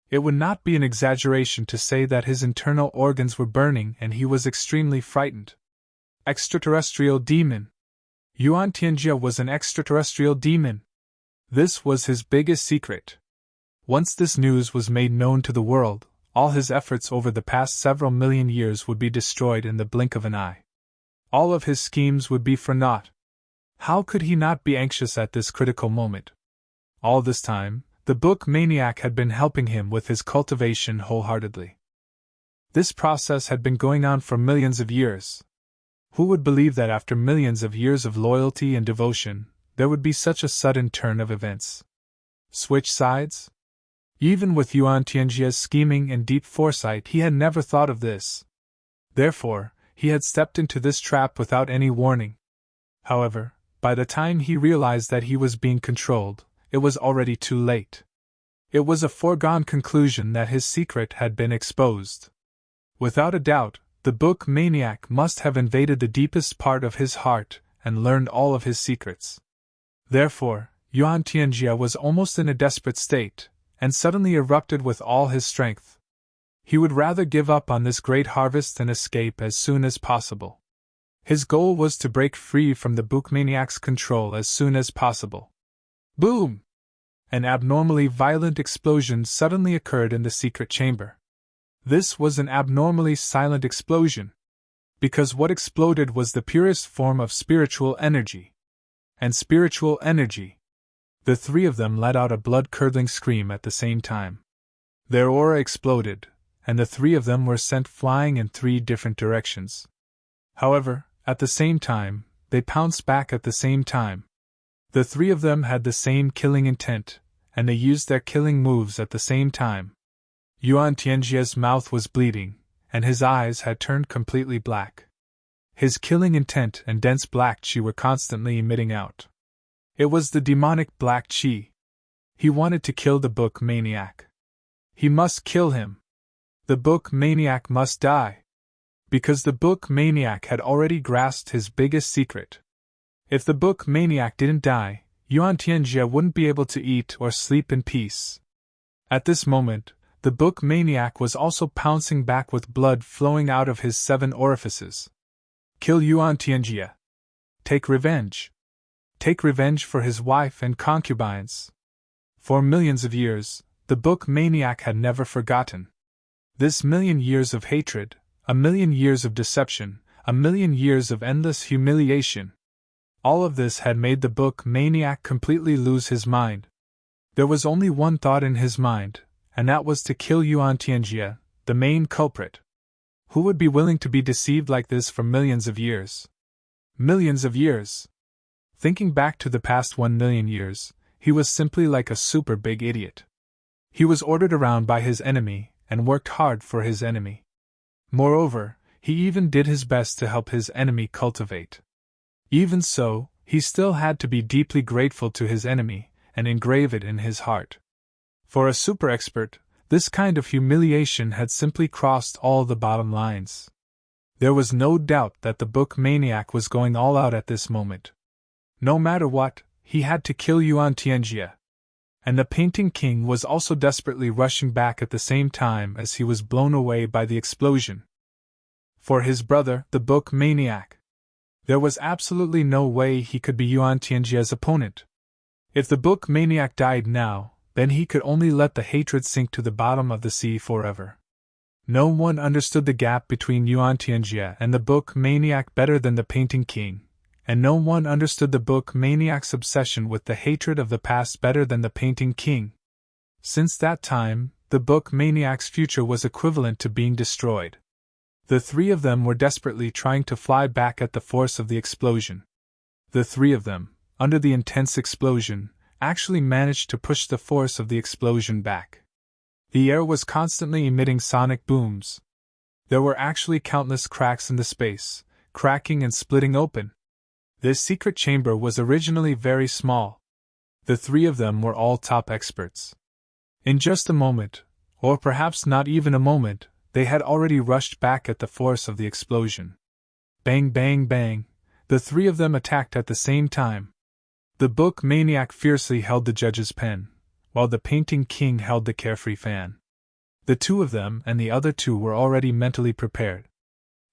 It would not be an exaggeration to say that his internal organs were burning and he was extremely frightened. Extraterrestrial demon. Yuan Tianji was an extraterrestrial demon. This was his biggest secret. Once this news was made known to the world, all his efforts over the past several million years would be destroyed in the blink of an eye. All of his schemes would be for naught. How could he not be anxious at this critical moment? All this time, the book maniac had been helping him with his cultivation wholeheartedly. This process had been going on for millions of years. Who would believe that after millions of years of loyalty and devotion, there would be such a sudden turn of events? Switch sides? Even with Yuan Tianji's scheming and deep foresight, he had never thought of this. Therefore, he had stepped into this trap without any warning. However, by the time he realized that he was being controlled, it was already too late. It was a foregone conclusion that his secret had been exposed. Without a doubt, the book maniac must have invaded the deepest part of his heart and learned all of his secrets. Therefore, Yuan Tianji was almost in a desperate state, and suddenly erupted with all his strength. He would rather give up on this great harvest and escape as soon as possible. His goal was to break free from the book maniac's control as soon as possible. Boom! An abnormally violent explosion suddenly occurred in the secret chamber. This was an abnormally silent explosion, because what exploded was the purest form of spiritual energy. And spiritual energy. The three of them let out a blood-curdling scream at the same time. Their aura exploded, and the three of them were sent flying in three different directions. However, at the same time, they pounced back at the same time. The three of them had the same killing intent, and they used their killing moves at the same time. Yuan Tianji's mouth was bleeding, and his eyes had turned completely black. His killing intent and dense black qi were constantly emitting out. It was the demonic black qi. He wanted to kill the book maniac. He must kill him. The book maniac must die. Because the book maniac had already grasped his biggest secret. If the book maniac didn't die, Yuan Tianji wouldn't be able to eat or sleep in peace. At this moment, the book maniac was also pouncing back with blood flowing out of his 7 orifices. Kill Yuan Tianji. Take revenge. Take revenge for his wife and concubines. For millions of years, the book maniac had never forgotten. This million years of hatred, a million years of deception, a million years of endless humiliation. All of this had made the book maniac completely lose his mind. There was only one thought in his mind, and that was to kill Yuan Tianji, the main culprit. Who would be willing to be deceived like this for millions of years? Millions of years! Thinking back to the past 1 million years, he was simply like a super big idiot. He was ordered around by his enemy, and worked hard for his enemy. Moreover, he even did his best to help his enemy cultivate. Even so, he still had to be deeply grateful to his enemy, and engrave it in his heart. For a super expert, this kind of humiliation had simply crossed all the bottom lines. There was no doubt that the book maniac was going all out at this moment. No matter what, he had to kill Yuan Tianji. And the painting king was also desperately rushing back at the same time as he was blown away by the explosion. For his brother, the book maniac. There was absolutely no way he could be Yuan Tianji's opponent. If the book maniac died now, then he could only let the hatred sink to the bottom of the sea forever. No one understood the gap between Yuan Tianji and the book maniac better than the painting king, and no one understood the book maniac's obsession with the hatred of the past better than the painting king. Since that time, the book maniac's future was equivalent to being destroyed. The three of them were desperately trying to fly back at the force of the explosion. The three of them, under the intense explosion, actually managed to push the force of the explosion back. The air was constantly emitting sonic booms. There were actually countless cracks in the space, cracking and splitting open. This secret chamber was originally very small. The three of them were all top experts. In just a moment, or perhaps not even a moment, they had already rushed back at the force of the explosion. Bang, bang, bang, the three of them attacked at the same time. The book maniac fiercely held the judge's pen, while the painting king held the carefree fan. The two of them and the other two were already mentally prepared.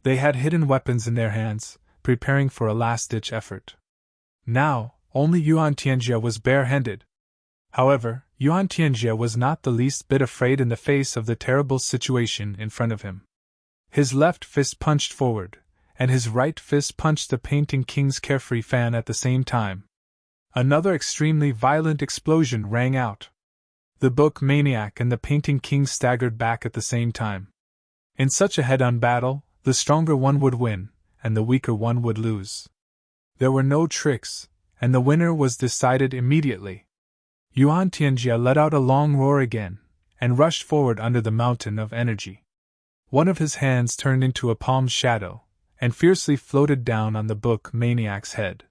They had hidden weapons in their hands, preparing for a last-ditch effort. Now, only Yuan Tianjie was barehanded. However, Yuan Tianjie was not the least bit afraid in the face of the terrible situation in front of him. His left fist punched forward, and his right fist punched the painting king's carefree fan at the same time. Another extremely violent explosion rang out. The book maniac and the painting king staggered back at the same time. In such a head-on battle, the stronger one would win, and the weaker one would lose. There were no tricks, and the winner was decided immediately. Yuan Tianjie let out a long roar again, and rushed forward under the mountain of energy. One of his hands turned into a palm shadow, and fiercely floated down on the book maniac's head.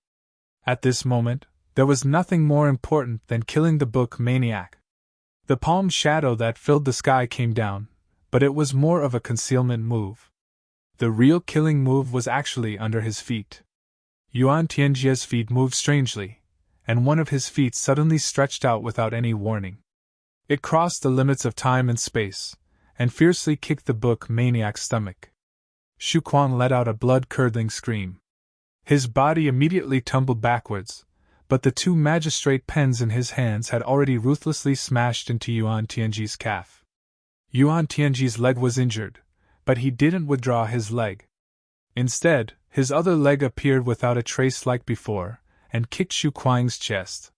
At this moment, there was nothing more important than killing the book maniac. The palm shadow that filled the sky came down, but it was more of a concealment move. The real killing move was actually under his feet. Yuan Tianjie's feet moved strangely, and one of his feet suddenly stretched out without any warning. It crossed the limits of time and space, and fiercely kicked the book maniac's stomach. Xu Kuang let out a blood-curdling scream. His body immediately tumbled backwards, but the two magistrate pens in his hands had already ruthlessly smashed into Yuan Tianjie's calf. Yuan Tianjie's leg was injured, but he didn't withdraw his leg. Instead, his other leg appeared without a trace like before, and kicked Xu Kuang's chest.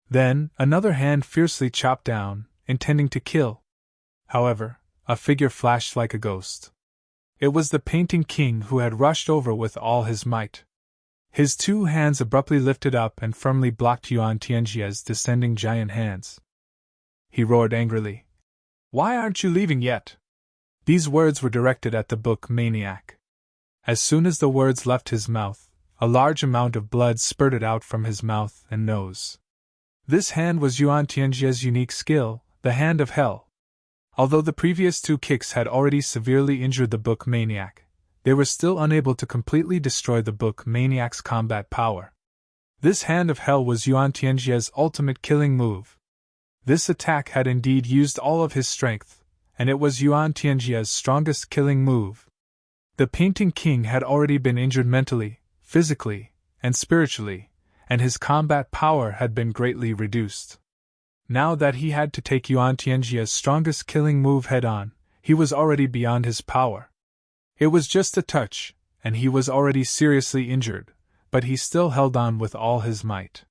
Then, another hand fiercely chopped down, intending to kill. However, a figure flashed like a ghost. It was the painting king who had rushed over with all his might. His two hands abruptly lifted up and firmly blocked Yuan Tianjie's descending giant hands. He roared angrily. "Why aren't you leaving yet?" These words were directed at the book maniac. As soon as the words left his mouth, a large amount of blood spurted out from his mouth and nose. This hand was Yuan Tianjie's unique skill, the hand of hell. Although the previous two kicks had already severely injured the book maniac, they were still unable to completely destroy the book maniac's combat power. This hand of hell was Yuan Tianjie's ultimate killing move. This attack had indeed used all of his strength, and it was Yuan Tianjie's strongest killing move. The painting king had already been injured mentally, physically, and spiritually, and his combat power had been greatly reduced. Now that he had to take Yuan Tianjie's strongest killing move head-on, he was already beyond his power. It was just a touch, and he was already seriously injured, but he still held on with all his might.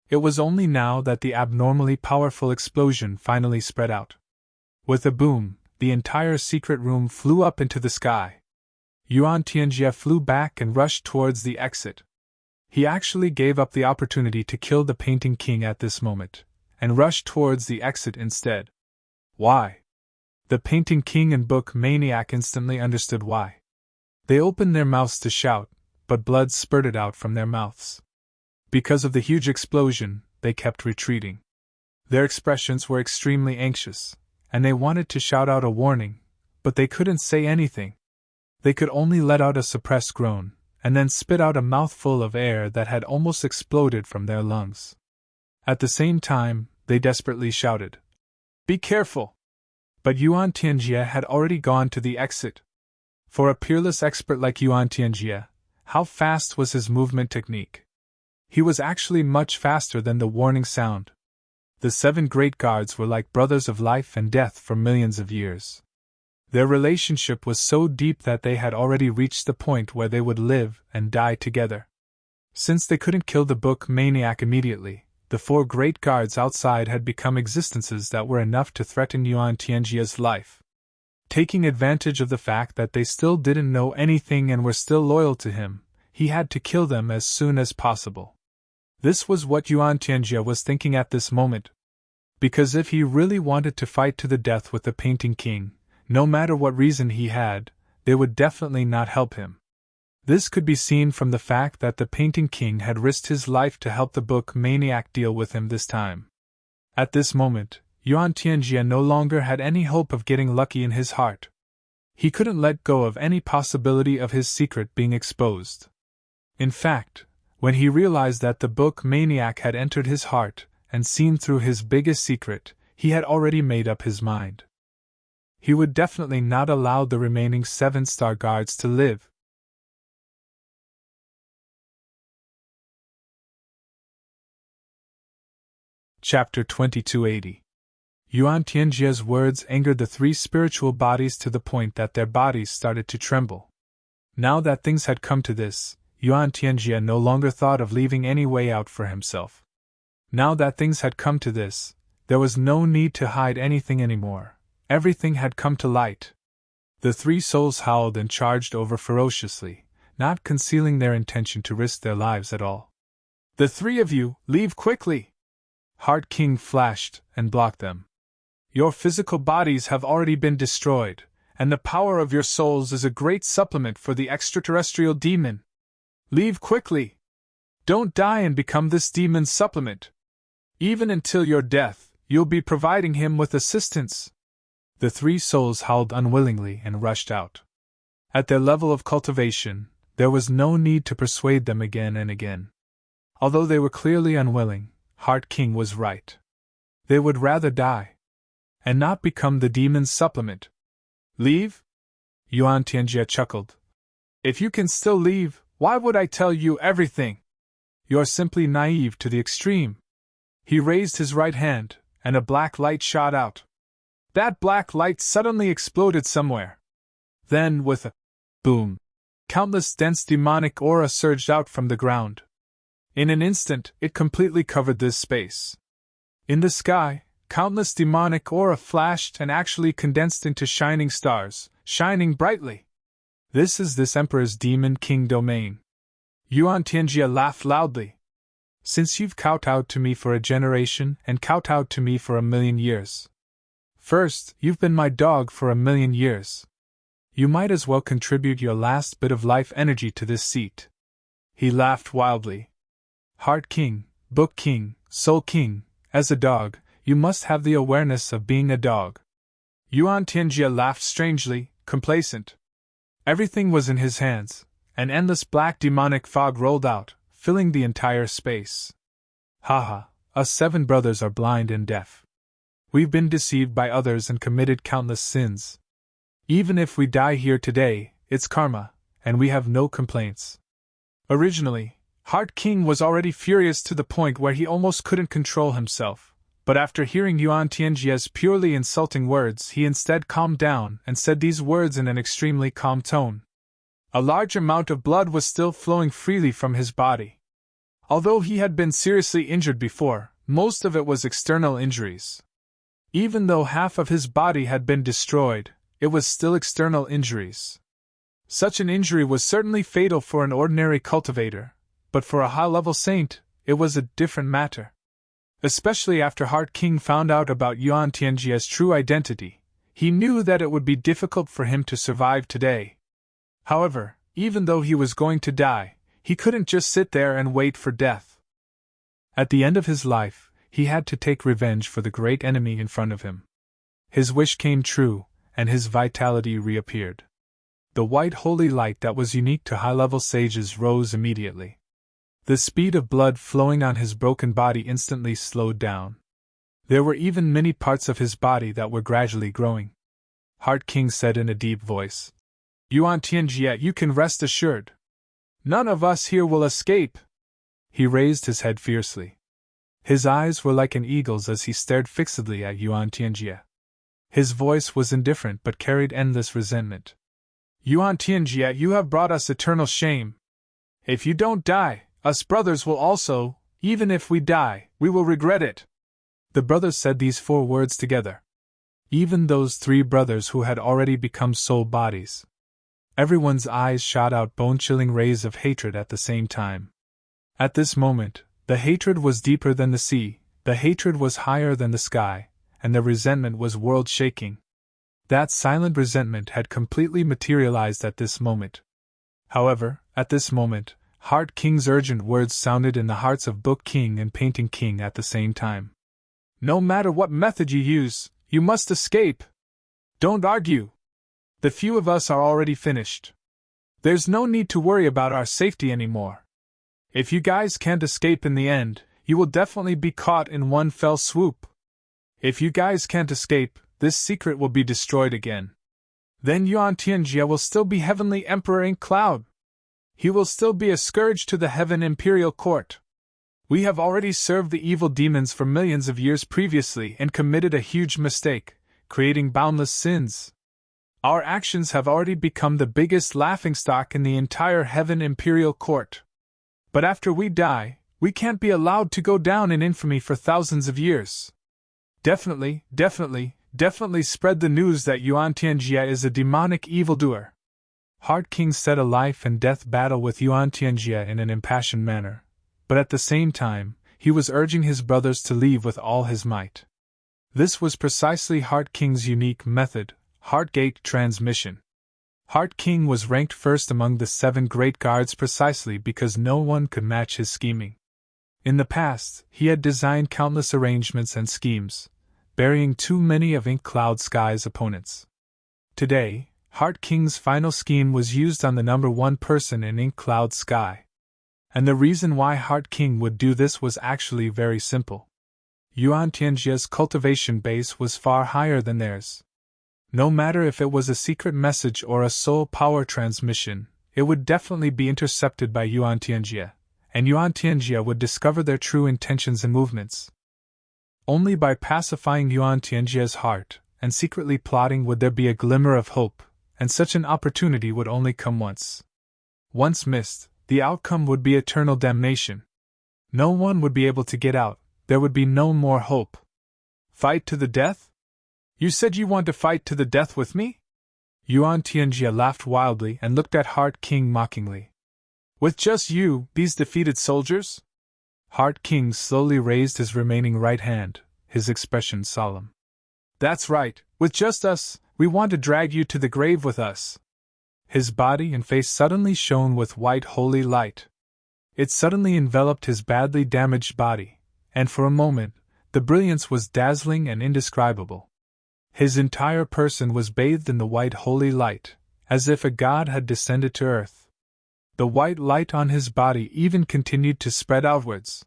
It was only now that the abnormally powerful explosion finally spread out. With a boom, the entire secret room flew up into the sky. Yuan Tianjie flew back and rushed towards the exit. He actually gave up the opportunity to kill the painting king at this moment, and rushed towards the exit instead. Why? The painting king and book maniac instantly understood why. They opened their mouths to shout, but blood spurted out from their mouths. Because of the huge explosion, they kept retreating. Their expressions were extremely anxious, and they wanted to shout out a warning, but they couldn't say anything. They could only let out a suppressed groan, and then spit out a mouthful of air that had almost exploded from their lungs. At the same time, they desperately shouted, "Be careful!" But Yuan Tianjie had already gone to the exit. For a peerless expert like Yuan Tianjie, how fast was his movement technique? He was actually much faster than the warning sound. The 7 great guards were like brothers of life and death for millions of years. Their relationship was so deep that they had already reached the point where they would live and die together. Since they couldn't kill the book maniac immediately, the 4 great guards outside had become existences that were enough to threaten Yuan Tianjie's life. Taking advantage of the fact that they still didn't know anything and were still loyal to him, he had to kill them as soon as possible. This was what Yuan Tianjie was thinking at this moment. Because if he really wanted to fight to the death with the Painting King, no matter what reason he had, they would definitely not help him. This could be seen from the fact that the Painting King had risked his life to help the book maniac deal with him this time. At this moment, Yuan Tianjie no longer had any hope of getting lucky in his heart. He couldn't let go of any possibility of his secret being exposed. In fact, when he realized that the book maniac had entered his heart and seen through his biggest secret, he had already made up his mind. He would definitely not allow the remaining 7-star guards to live. Chapter 2280. Yuan Tianjie's words angered the 3 spiritual bodies to the point that their bodies started to tremble. Now that things had come to this, Yuan Tianjie no longer thought of leaving any way out for himself. Now that things had come to this, there was no need to hide anything anymore. Everything had come to light. The 3 souls howled and charged over ferociously, not concealing their intention to risk their lives at all. "The 3 of you, leave quickly!" Heart King flashed and blocked them. "Your physical bodies have already been destroyed, and the power of your souls is a great supplement for the extraterrestrial demon. Leave quickly! Don't die and become this demon's supplement. Even until your death, you'll be providing him with assistance." The 3 souls howled unwillingly and rushed out. At their level of cultivation, there was no need to persuade them again and again. Although they were clearly unwilling, Heart King was right. They would rather die and not become the demon's supplement. "Leave?" Yuan Tianjie chuckled. "If you can still leave, why would I tell you everything? You're simply naive to the extreme." He raised his right hand, and a black light shot out. That black light suddenly exploded somewhere. Then, with a boom, countless dense demonic aura surged out from the ground. In an instant, it completely covered this space. In the sky, countless demonic aura flashed and actually condensed into shining stars, shining brightly. "This is this Emperor's Demon King domain." Yuan Tianjie laughed loudly. "Since you've kowtowed to me for a generation and kowtowed to me for 1,000,000 years. First, you've been my dog for 1,000,000 years. You might as well contribute your last bit of life energy to this seat." He laughed wildly. "Heart King, Book King, Soul King, as a dog, you must have the awareness of being a dog." Yuan Tianjie laughed strangely, complacent. Everything was in his hands. An endless black demonic fog rolled out, filling the entire space. "Haha, us 7 brothers are blind and deaf. We've been deceived by others and committed countless sins. Even if we die here today, it's karma, and we have no complaints." Originally, Heart King was already furious to the point where he almost couldn't control himself, but after hearing Yuan Tianjie's purely insulting words, he instead calmed down and said these words in an extremely calm tone. A large amount of blood was still flowing freely from his body. Although he had been seriously injured before, most of it was external injuries. Even though half of his body had been destroyed, it was still external injuries. Such an injury was certainly fatal for an ordinary cultivator, but for a high-level saint, it was a different matter. Especially after Heart King found out about Yuan Tianjie's true identity, he knew that it would be difficult for him to survive today. However, even though he was going to die, he couldn't just sit there and wait for death. At the end of his life, he had to take revenge for the great enemy in front of him. His wish came true, and his vitality reappeared. The white holy light that was unique to high-level sages rose immediately. The speed of blood flowing on his broken body instantly slowed down. There were even many parts of his body that were gradually growing. Heart King said in a deep voice, "Yuan Tianjie, you can rest assured. None of us here will escape." He raised his head fiercely. His eyes were like an eagle's as he stared fixedly at Yuan Tianjie. His voice was indifferent but carried endless resentment. "Yuan Tianjie, you have brought us eternal shame. If you don't die, us brothers will also. Even if we die, we will regret it." The brothers said these 4 words together. Even those 3 brothers who had already become soul bodies. Everyone's eyes shot out bone-chilling rays of hatred at the same time. At this moment, the hatred was deeper than the sea, The hatred was higher than the sky, and the resentment was world-shaking. That silent resentment had completely materialized at this moment. However, at this moment, Heart King's urgent words sounded in the hearts of Book King and Painting King at the same time. No matter what method you use, you must escape. Don't argue. The few of us are already finished. There's no need to worry about our safety anymore. If you guys can't escape in the end, you will definitely be caught in one fell swoop. If you guys can't escape, this secret will be destroyed again. Then Yuan Tianjia will still be Heavenly Emperor in Cloud. He will still be a scourge to the Heaven Imperial Court. We have already served the evil demons for millions of years previously and committed a huge mistake, creating boundless sins. Our actions have already become the biggest laughingstock in the entire Heaven Imperial Court. But after we die, we can't be allowed to go down in infamy for thousands of years. Definitely spread the news that Yuan Tianjia is a demonic evildoer. Heart King said a life and death battle with Yuan Tianjia in an impassioned manner, but at the same time, he was urging his brothers to leave with all his might. This was precisely Heart King's unique method, Heartgate transmission. Heart King was ranked first among the 7 great guards precisely because no one could match his scheming. In the past, he had designed countless arrangements and schemes, burying too many of Ink Cloud Sky's opponents. Today, Heart King's final scheme was used on the number 1 person in Ink Cloud Sky. And the reason why Heart King would do this was actually very simple. Yuan Tianjia's cultivation base was far higher than theirs. No matter if it was a secret message or a soul power transmission, it would definitely be intercepted by Yuan Tianjia, and Yuan Tianjia would discover their true intentions and movements. Only by pacifying Yuan Tianjia's heart and secretly plotting would there be a glimmer of hope, and such an opportunity would only come once. Once missed, the outcome would be eternal damnation. No one would be able to get out, there would be no more hope. Fight to the death? You said you want to fight to the death with me? Yuan Tianjia laughed wildly and looked at Heart King mockingly. With just you, these defeated soldiers? Heart King slowly raised his remaining right hand, his expression solemn. That's right, with just us, we want to drag you to the grave with us. His body and face suddenly shone with white holy light. It suddenly enveloped his badly damaged body, and for a moment, the brilliance was dazzling and indescribable. His entire person was bathed in the white holy light, as if a god had descended to earth. The white light on his body even continued to spread outwards.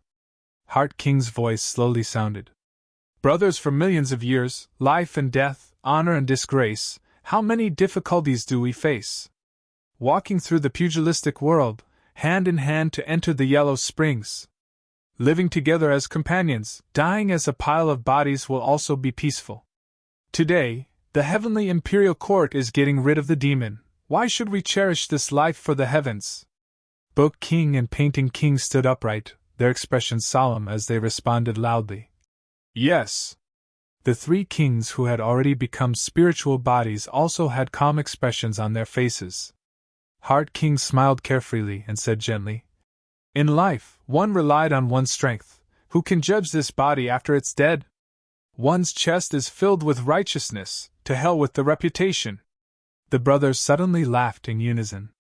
Heart King's voice slowly sounded. Brothers for millions of years, life and death, honor and disgrace, how many difficulties do we face? Walking through the pugilistic world, hand in hand to enter the Yellow Springs. Living together as companions, dying as a pile of bodies will also be peaceful. Today, the Heavenly Imperial Court is getting rid of the demon. Why should we cherish this life for the heavens? Book King and Painting King stood upright, their expressions solemn as they responded loudly. Yes. The 3 kings who had already become spiritual bodies also had calm expressions on their faces. Heart King smiled carefreely and said gently, In life, one relied on one's strength. Who can judge this body after it's dead? One's chest is filled with righteousness, to hell with the reputation. The brothers suddenly laughed in unison.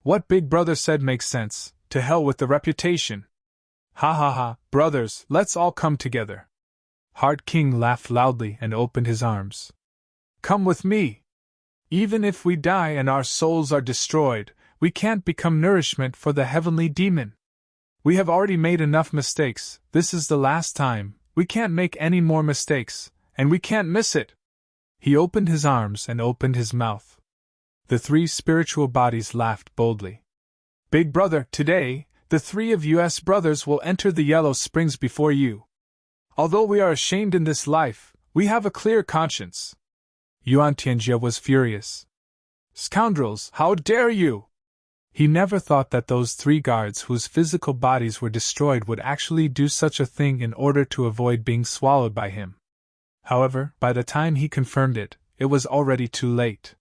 What Big Brother said makes sense, to hell with the reputation. Ha ha ha, brothers, let's all come together. Heart King laughed loudly and opened his arms. Come with me. Even if we die and our souls are destroyed, we can't become nourishment for the heavenly demon. We have already made enough mistakes, this is the last time. We can't make any more mistakes, and we can't miss it. He opened his arms and opened his mouth. The 3 spiritual bodies laughed boldly. Big Brother, today, the 3 of us brothers will enter the Yellow Springs before you. Although we are ashamed in this life, we have a clear conscience. Yuan Tianjia was furious. Scoundrels, how dare you! He never thought that those 3 guards whose physical bodies were destroyed would actually do such a thing in order to avoid being swallowed by him. However, by the time he confirmed it, it was already too late.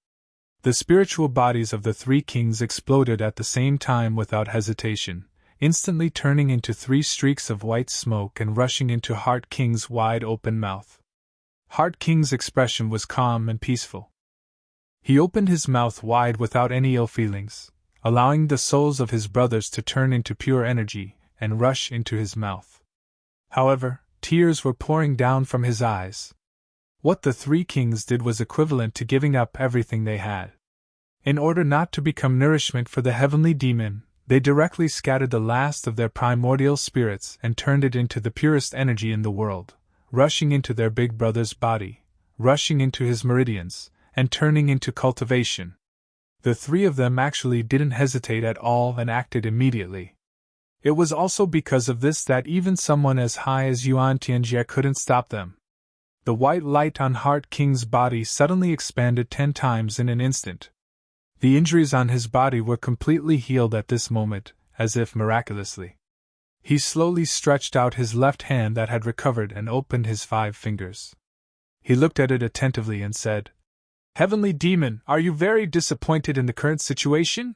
The spiritual bodies of the 3 kings exploded at the same time without hesitation, instantly turning into 3 streaks of white smoke and rushing into Heart King's wide-open mouth. Heart King's expression was calm and peaceful. He opened his mouth wide without any ill feelings, allowing the souls of his brothers to turn into pure energy and rush into his mouth. However, tears were pouring down from his eyes. What the 3 kings did was equivalent to giving up everything they had. In order not to become nourishment for the heavenly demon, they directly scattered the last of their primordial spirits and turned it into the purest energy in the world, rushing into their big brother's body, rushing into his meridians, and turning into cultivation. The 3 of them actually didn't hesitate at all and acted immediately. It was also because of this that even someone as high as Yuan Tianjie couldn't stop them. The white light on Heart King's body suddenly expanded 10 times in an instant. The injuries on his body were completely healed at this moment, as if miraculously. He slowly stretched out his left hand that had recovered and opened his 5 fingers. He looked at it attentively and said, "Heavenly Demon, are you very disappointed in the current situation?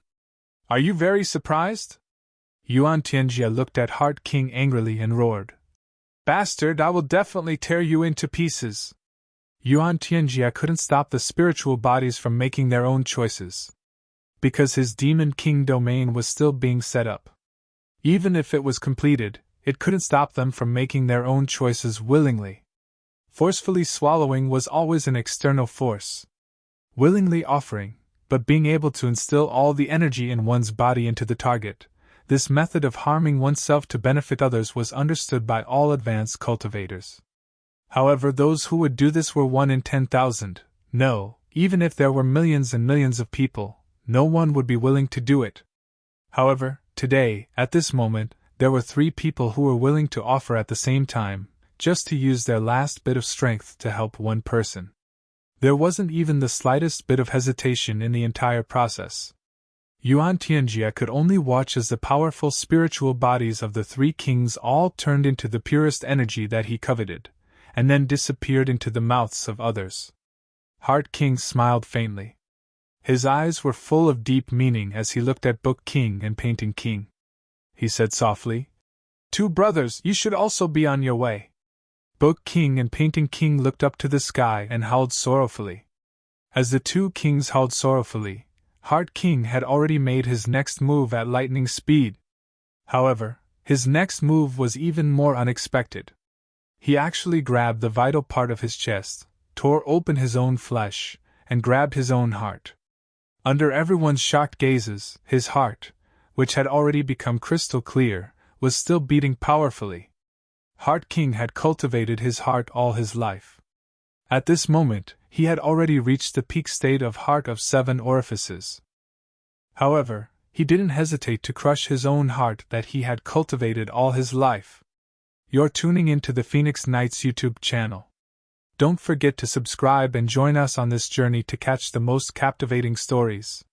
Are you very surprised?" Yuan Tianjie looked at Heart King angrily and roared, "Bastard, I will definitely tear you into pieces." Yuan Tianjie couldn't stop the spiritual bodies from making their own choices, because his Demon King domain was still being set up. Even if it was completed, it couldn't stop them from making their own choices willingly. Forcefully swallowing was always an external force. Willingly offering, but being able to instill all the energy in one's body into the target, this method of harming oneself to benefit others was understood by all advanced cultivators. However, those who would do this were 1 in 10,000. No, even if there were millions and millions of people, no one would be willing to do it. However, today, at this moment, there were 3 people who were willing to offer at the same time, just to use their last bit of strength to help one person. There wasn't even the slightest bit of hesitation in the entire process. Yuan Tianjie could only watch as the powerful spiritual bodies of the 3 kings all turned into the purest energy that he coveted, and then disappeared into the mouths of others. Heart King smiled faintly. His eyes were full of deep meaning as he looked at Book King and Painting King. He said softly, "2 brothers, you should also be on your way." Book King and Painting King looked up to the sky and howled sorrowfully. As the 2 kings howled sorrowfully, Heart King had already made his next move at lightning speed. However, his next move was even more unexpected. He actually grabbed the vital part of his chest, tore open his own flesh, and grabbed his own heart. Under everyone's shocked gazes, his heart, which had already become crystal clear, was still beating powerfully. Heart King had cultivated his heart all his life. At this moment, he had already reached the peak state of heart of 7 orifices. However, he didn't hesitate to crush his own heart that he had cultivated all his life. You're tuning into the Phoenix Knights YouTube channel. Don't forget to subscribe and join us on this journey to catch the most captivating stories.